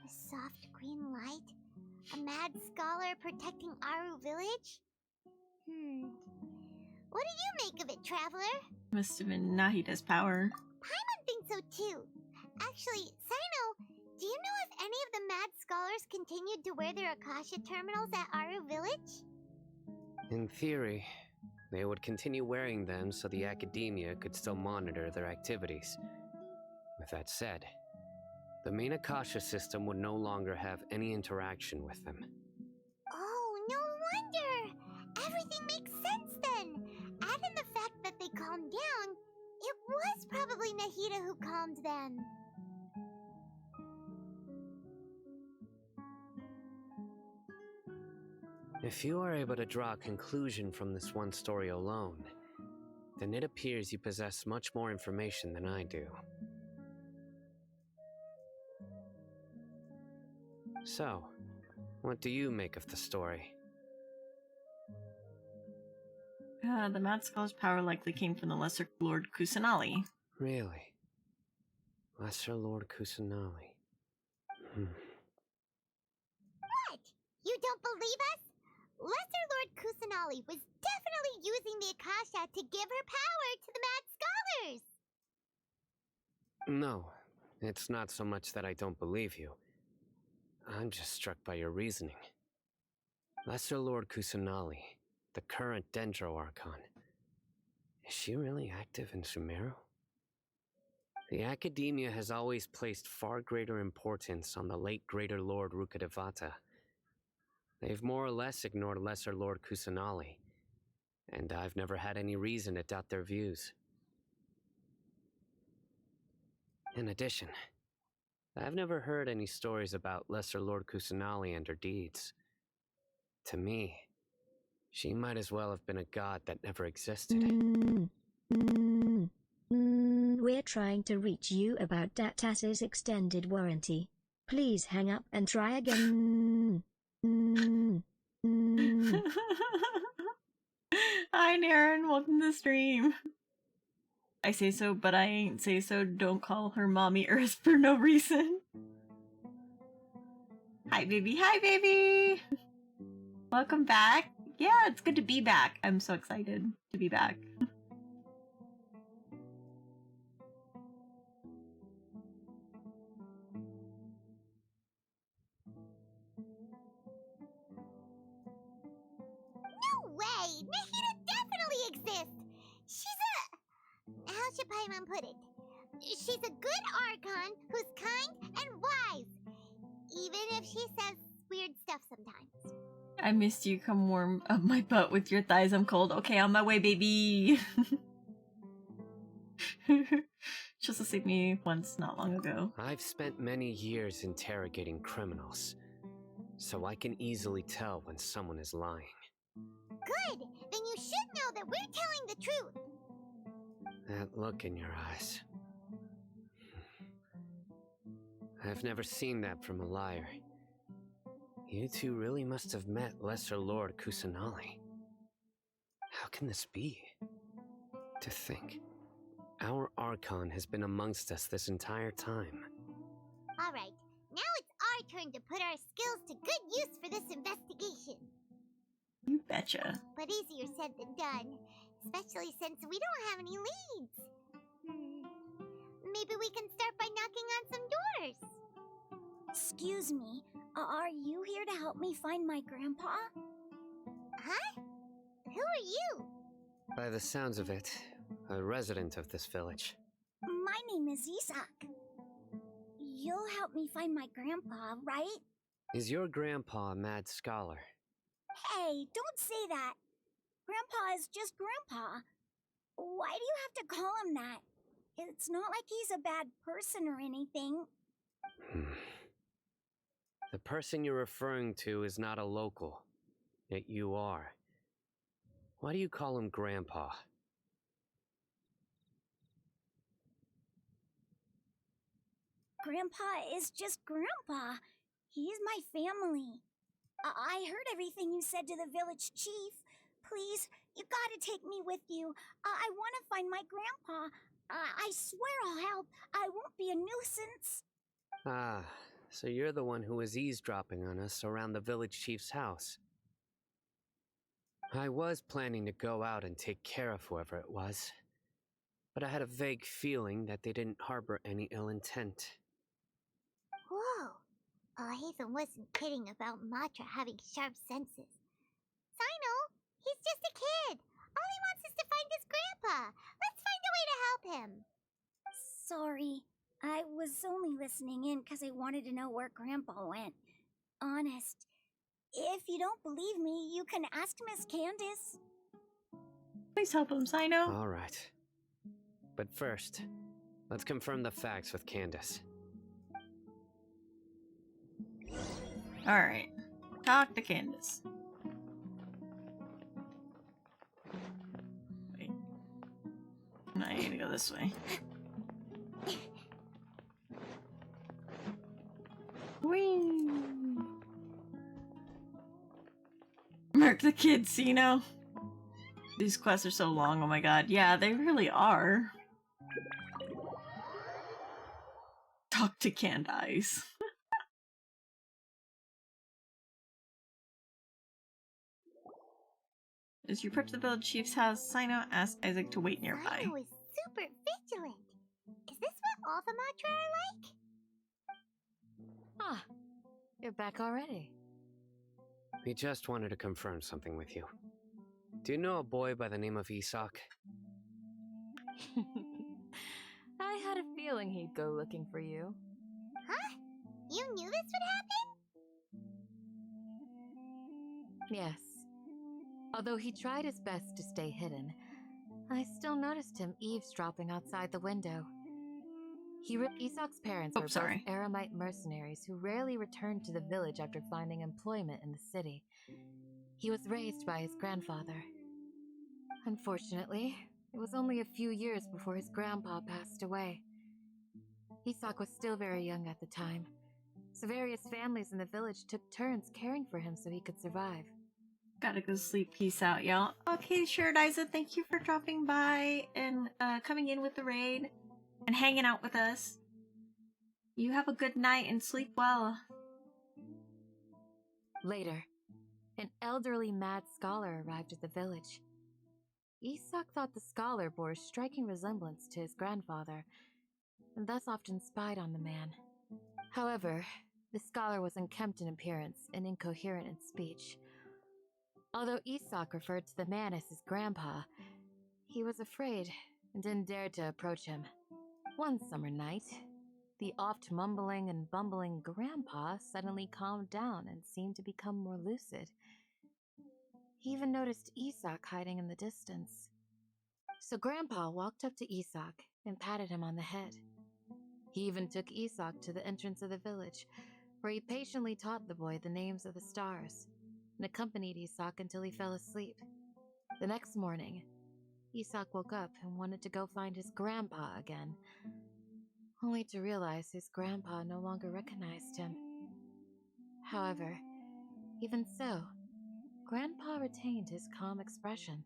soft green light? A mad scholar protecting Aru Village? What do you make of it, Traveler? Must have been Nahida's power. Paimon thinks so too. Actually, Sino, do you know if any of the mad scholars continued to wear their Akasha terminals at Aru Village? In theory, they would continue wearing them so the Academia could still monitor their activities. With that said, the main Akasha system would no longer have any interaction with them. Oh, no wonder! Everything makes sense then! Add in the fact that they calmed down, it was probably Nahida who calmed them. If you are able to draw a conclusion from this one story alone, then it appears you possess much more information than I do. So, what do you make of the story? The Mad Scholar's power likely came from the Lesser Lord Kusanali. Really? Lesser Lord Kusanali. What? You don't believe us? Lesser Lord Kusanali was definitely using the Akasha to give her power to the Mad Scholars! No, it's not so much that I don't believe you. I'm just struck by your reasoning. Lesser Lord Kusanali, the current Dendro Archon, is she really active in Sumeru? The Academia has always placed far greater importance on the late Greater Lord Rukkhadevata. They've more or less ignored Lesser Lord Kusanali, and I've never had any reason to doubt their views. In addition, I've never heard any stories about Lesser Lord Kusanali and her deeds. To me, she might as well have been a god that never existed. We're trying to reach you about Datas's extended warranty. Please hang up and try again. Hi, Naren. Welcome to the stream. I say so, but I ain't say so. Don't call her mommy Earth for no reason. Hi, baby. Hi, baby. Welcome back. Yeah, it's good to be back. I'm so excited to be back. No way! Nahida definitely exists! She's a... How should Paimon put it? She's a good Archon who's kind and wise. Even if she says weird stuff sometimes. I missed you. Come warm up my butt with your thighs. I'm cold. Okay, on my way, baby. Just to save me once not long ago. I've spent many years interrogating criminals, so I can easily tell when someone is lying. Good! Then you should know that we're telling the truth. That look in your eyes. I've never seen that from a liar. You two really must have met Lesser Lord Kusanali. How can this be? To think, our Archon has been amongst us this entire time. Alright, now it's our turn to put our skills to good use for this investigation. You betcha. But easier said than done, especially since we don't have any leads. Maybe we can start by knocking on some doors. Excuse me, are you here to help me find my grandpa? Huh? Who are you? By the sounds of it, a resident of this village. My name is Isak. You'll help me find my grandpa, right? Is your grandpa a mad scholar? Hey, don't say that. Grandpa is just Grandpa. Why do you have to call him that? It's not like he's a bad person or anything. The person you're referring to is not a local, yet you are. Why do you call him Grandpa? Grandpa is just Grandpa. He's my family. I heard everything you said to the village chief. Please, you gotta take me with you. I want to find my grandpa. I swear I'll help. I won't be a nuisance. Ah, so you're the one who was eavesdropping on us around the village chief's house. I was planning to go out and take care of whoever it was, but I had a vague feeling that they didn't harbor any ill intent. Whoa. Hatham wasn't kidding about Matra having sharp senses. Sino, he's just a kid. All he wants is to find his grandpa. Let's find a way to help him. Sorry. I was only listening in because I wanted to know where Grandpa went. Honest. If you don't believe me, you can ask Miss Candace. Please help him, Sino. All right. But first, let's confirm the facts with Candace. Alright. Talk to Candace. Wait. I need to go this way. Whee! Mark the kid, Sino. These quests are so long, oh my god. Yeah, they really are. Talk to Candace. As you approach the village chief's house, Sino asks Isaac to wait nearby. Sino is super vigilant. Is this what all the Matra are like? Ah, you're back already. We just wanted to confirm something with you. Do you know a boy by the name of Isak? I had a feeling he'd go looking for you. Huh? You knew this would happen? Yes. Although he tried his best to stay hidden, I still noticed him eavesdropping outside the window. Isak's parents were both Aramite mercenaries who rarely returned to the village after finding employment in the city. He was raised by his grandfather. Unfortunately, it was only a few years before his grandpa passed away. Isak was still very young at the time, so various families in the village took turns caring for him so he could survive. Gotta go sleep. Peace out, y'all. Okay, sure, Diza, thank you for dropping by and coming in with the raid and hanging out with us. You have a good night and sleep well. Later, an elderly mad scholar arrived at the village. Isak thought the scholar bore a striking resemblance to his grandfather, and thus often spied on the man. However, the scholar was unkempt in appearance and incoherent in speech. Although Isak referred to the man as his grandpa, he was afraid and didn't dare to approach him. One summer night, the oft mumbling and bumbling grandpa suddenly calmed down and seemed to become more lucid. He even noticed Isak hiding in the distance. So Grandpa walked up to Isak and patted him on the head. He even took Isak to the entrance of the village, where he patiently taught the boy the names of the stars, and accompanied Isak until he fell asleep. The next morning, Isak woke up and wanted to go find his grandpa again, only to realize his grandpa no longer recognized him. However, even so, Grandpa retained his calm expression.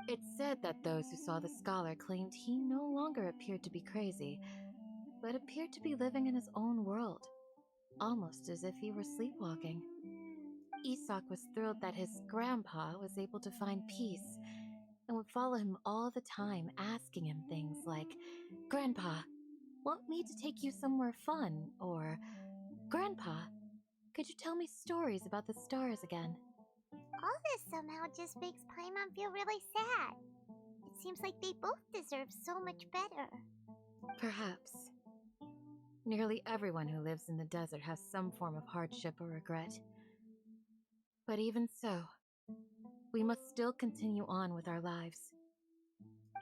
It's said that those who saw the scholar claimed he no longer appeared to be crazy, but appeared to be living in his own world, almost as if he were sleepwalking. Isak was thrilled that his grandpa was able to find peace and would follow him all the time, asking him things like, "Grandpa, want me to take you somewhere fun?" Or, "Grandpa, could you tell me stories about the stars again?" All this somehow just makes Paimon feel really sad. It seems like they both deserve so much better. Perhaps. Nearly everyone who lives in the desert has some form of hardship or regret. But even so, we must still continue on with our lives.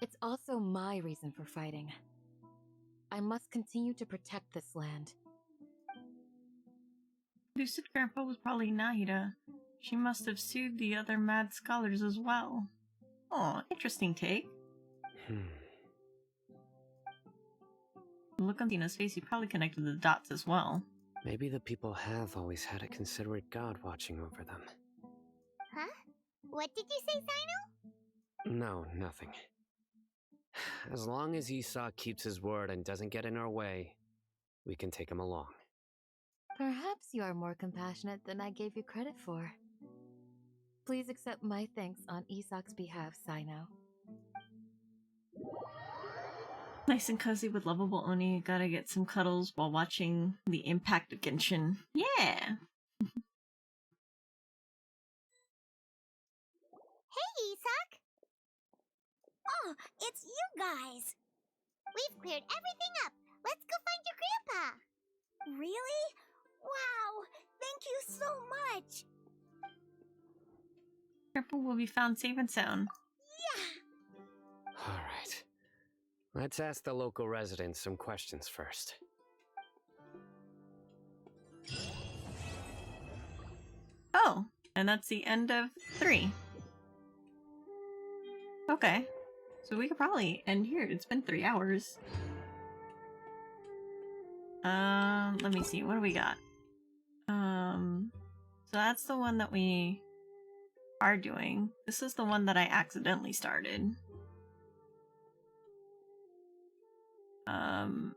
It's also my reason for fighting. I must continue to protect this land. Lucid Grandpa was probably Nahida. She must have sued the other mad scholars as well. Oh, interesting take. Look on Tina's face, he probably connected the dots as well. Maybe the people have always had a considerate god watching over them. Huh? What did you say, Sino? No, nothing. As long as Isak keeps his word and doesn't get in our way, we can take him along. Perhaps you are more compassionate than I gave you credit for. Please accept my thanks on Isak's behalf, Sino. Nice and cozy with lovable Oni. Gotta get some cuddles while watching the impact of Genshin. Yeah! Hey, Isak! Oh, it's you guys! We've cleared everything up. Let's go find your grandpa! Really? Wow! Thank you so much! Grandpa will be found safe and sound. Yeah! Alright. Let's ask the local residents some questions first. Oh, and that's the end of 3. Okay. So we could probably end here. It's been 3 hours. Let me see. What do we got? So that's the one that we are doing. This is the one that I accidentally started.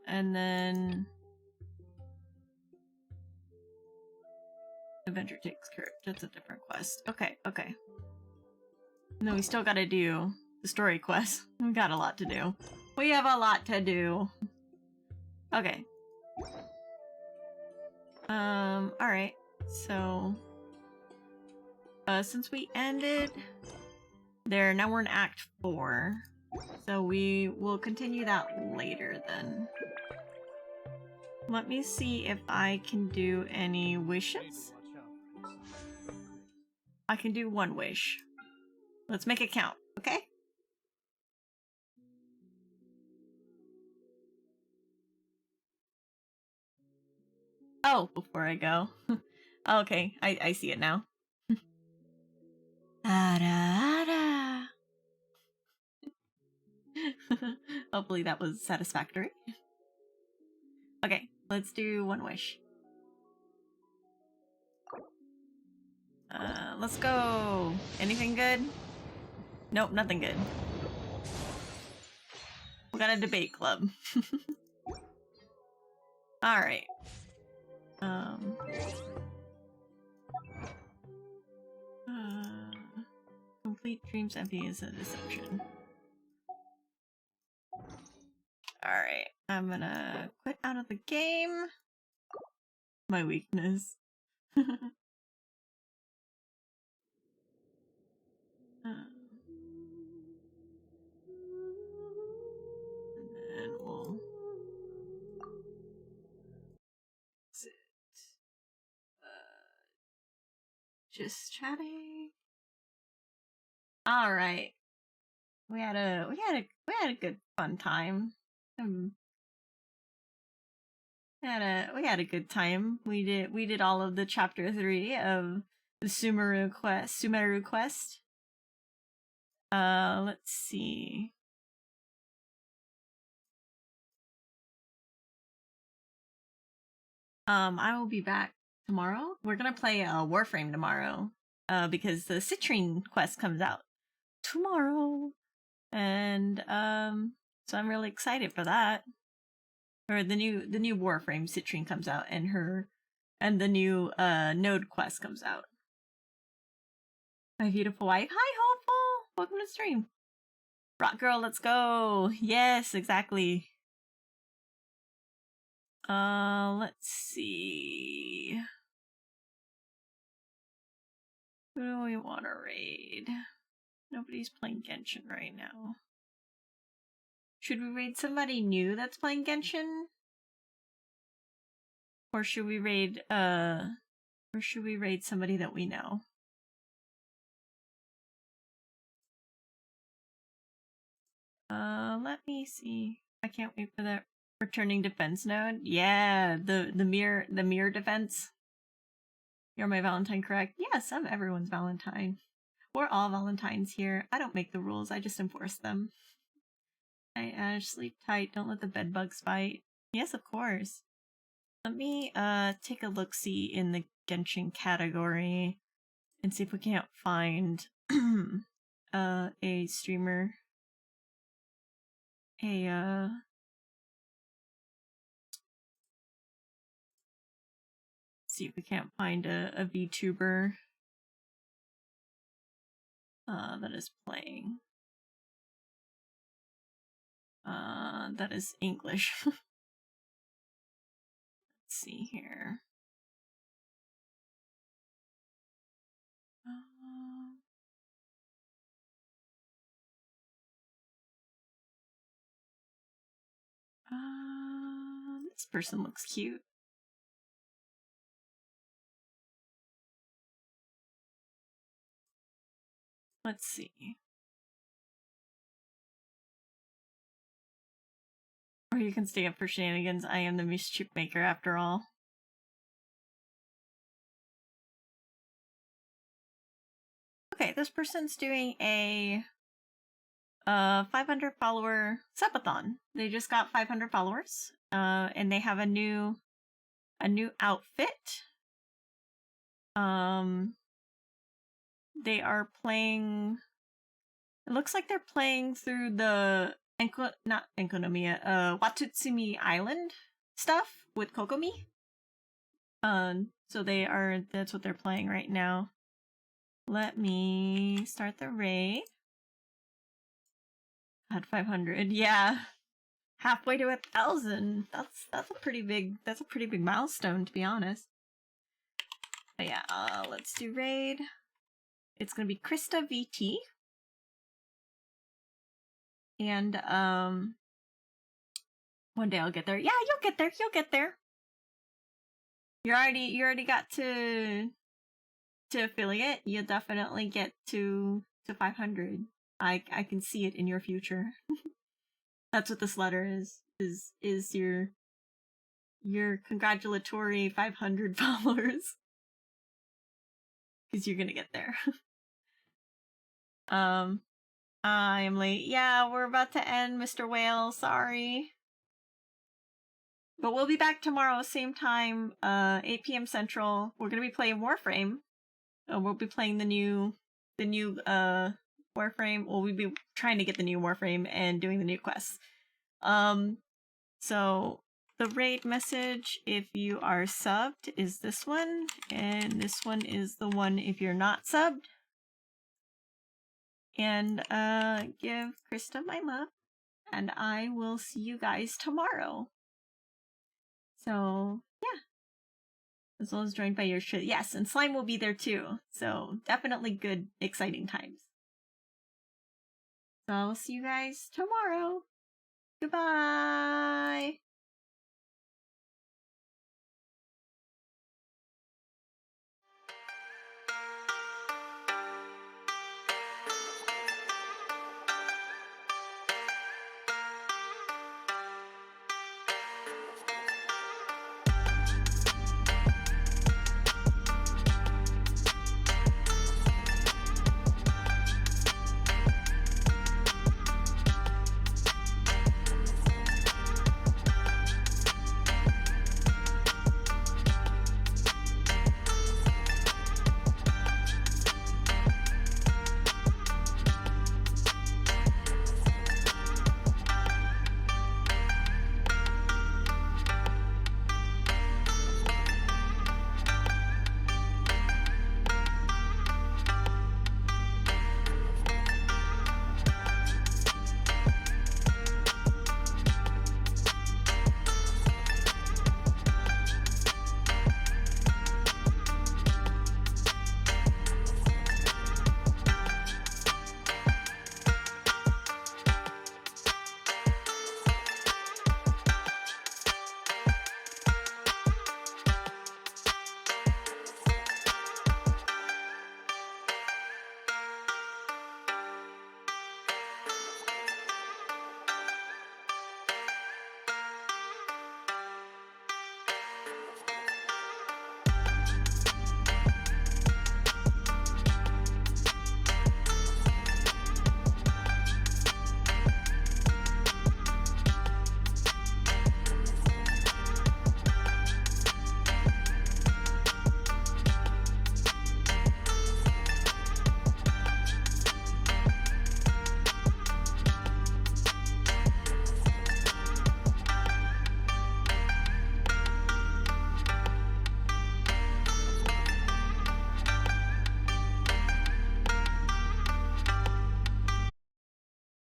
And then Adventure Takes Courage. That's a different quest. Okay, okay. And then we still gotta do the story quest. We got a lot to do. We have a lot to do. Okay. Alright. So since we ended there, now we're in Act 4. So we will continue that later then. Let me see if I can do any wishes. I can do 1 wish. Let's make it count, okay? Oh, before I go. Okay, I see it now. Hopefully that was satisfactory. Okay, let's do 1 wish. Let's go. Anything good? Nope, nothing good. We got a debate club. Alright. Complete dreams empty is a deception. Alright, I'm gonna quit out of the game. My weakness. And then we'll exit. Just chatting. All right. We had a good fun time. We had a good time. We did all of the chapter 3 of the Sumeru quest. Let's see. I will be back tomorrow. We're gonna play Warframe tomorrow. Because the Citrine quest comes out tomorrow. And so I'm really excited for that. Or the new Warframe Citrine comes out, and the new Node quest comes out. My beautiful wife. Hi, Hopeful! Welcome to the stream. Rock girl, let's go! Yes, exactly. Let's see. Who do we want to raid? Nobody's playing Genshin right now. Should we raid somebody new that's playing Genshin? Or should we raid somebody that we know? Let me see. I can't wait for that returning defense node. Yeah, the mirror defense. You're my Valentine, correct? Yes, I'm everyone's Valentine. We're all Valentines here. I don't make the rules, I just enforce them. Ash, sleep tight, don't let the bed bugs bite. Yes, of course. Let me take a look-see in the Genshin category and see if we can't find a streamer. See if we can't find a VTuber that is playing. That is English. Let's see here. This person looks cute. Let's see. Or you can stay up for shenanigans. I am the mischief maker after all. Okay, this person's doing a 500 follower subathon. They just got 500 followers. And they have a new outfit. They are playing. It looks like they're playing through the not Enkonomiya, Watutsumi Island stuff with Kokomi. So that's what they're playing right now. Let me start the raid. At 500, yeah. Halfway to 1,000. That's a pretty big milestone, to be honest. But yeah, let's do raid. It's gonna be Krista VT. And one day I'll get there. Yeah, you'll get there. You'll get there. You already got to affiliate. You'll definitely get to 500. I can see it in your future. That's what this letter is your congratulatory 500 followers. Because you're gonna get there. I am late. Yeah, we're about to end, Mr. Whale. Sorry. But we'll be back tomorrow, same time, 8 p.m. Central. We're gonna be playing Warframe. We'll be playing the new Warframe. Well, we'll be trying to get the new Warframe and doing the new quests. So the raid message, if you are subbed, is this one, and this one is the one if you're not subbed. And give Krista my love, and I will see you guys tomorrow. So yeah, as well as joined by yours truly. Yes, and Slime will be there too. So definitely good, exciting times. So I will see you guys tomorrow. Goodbye.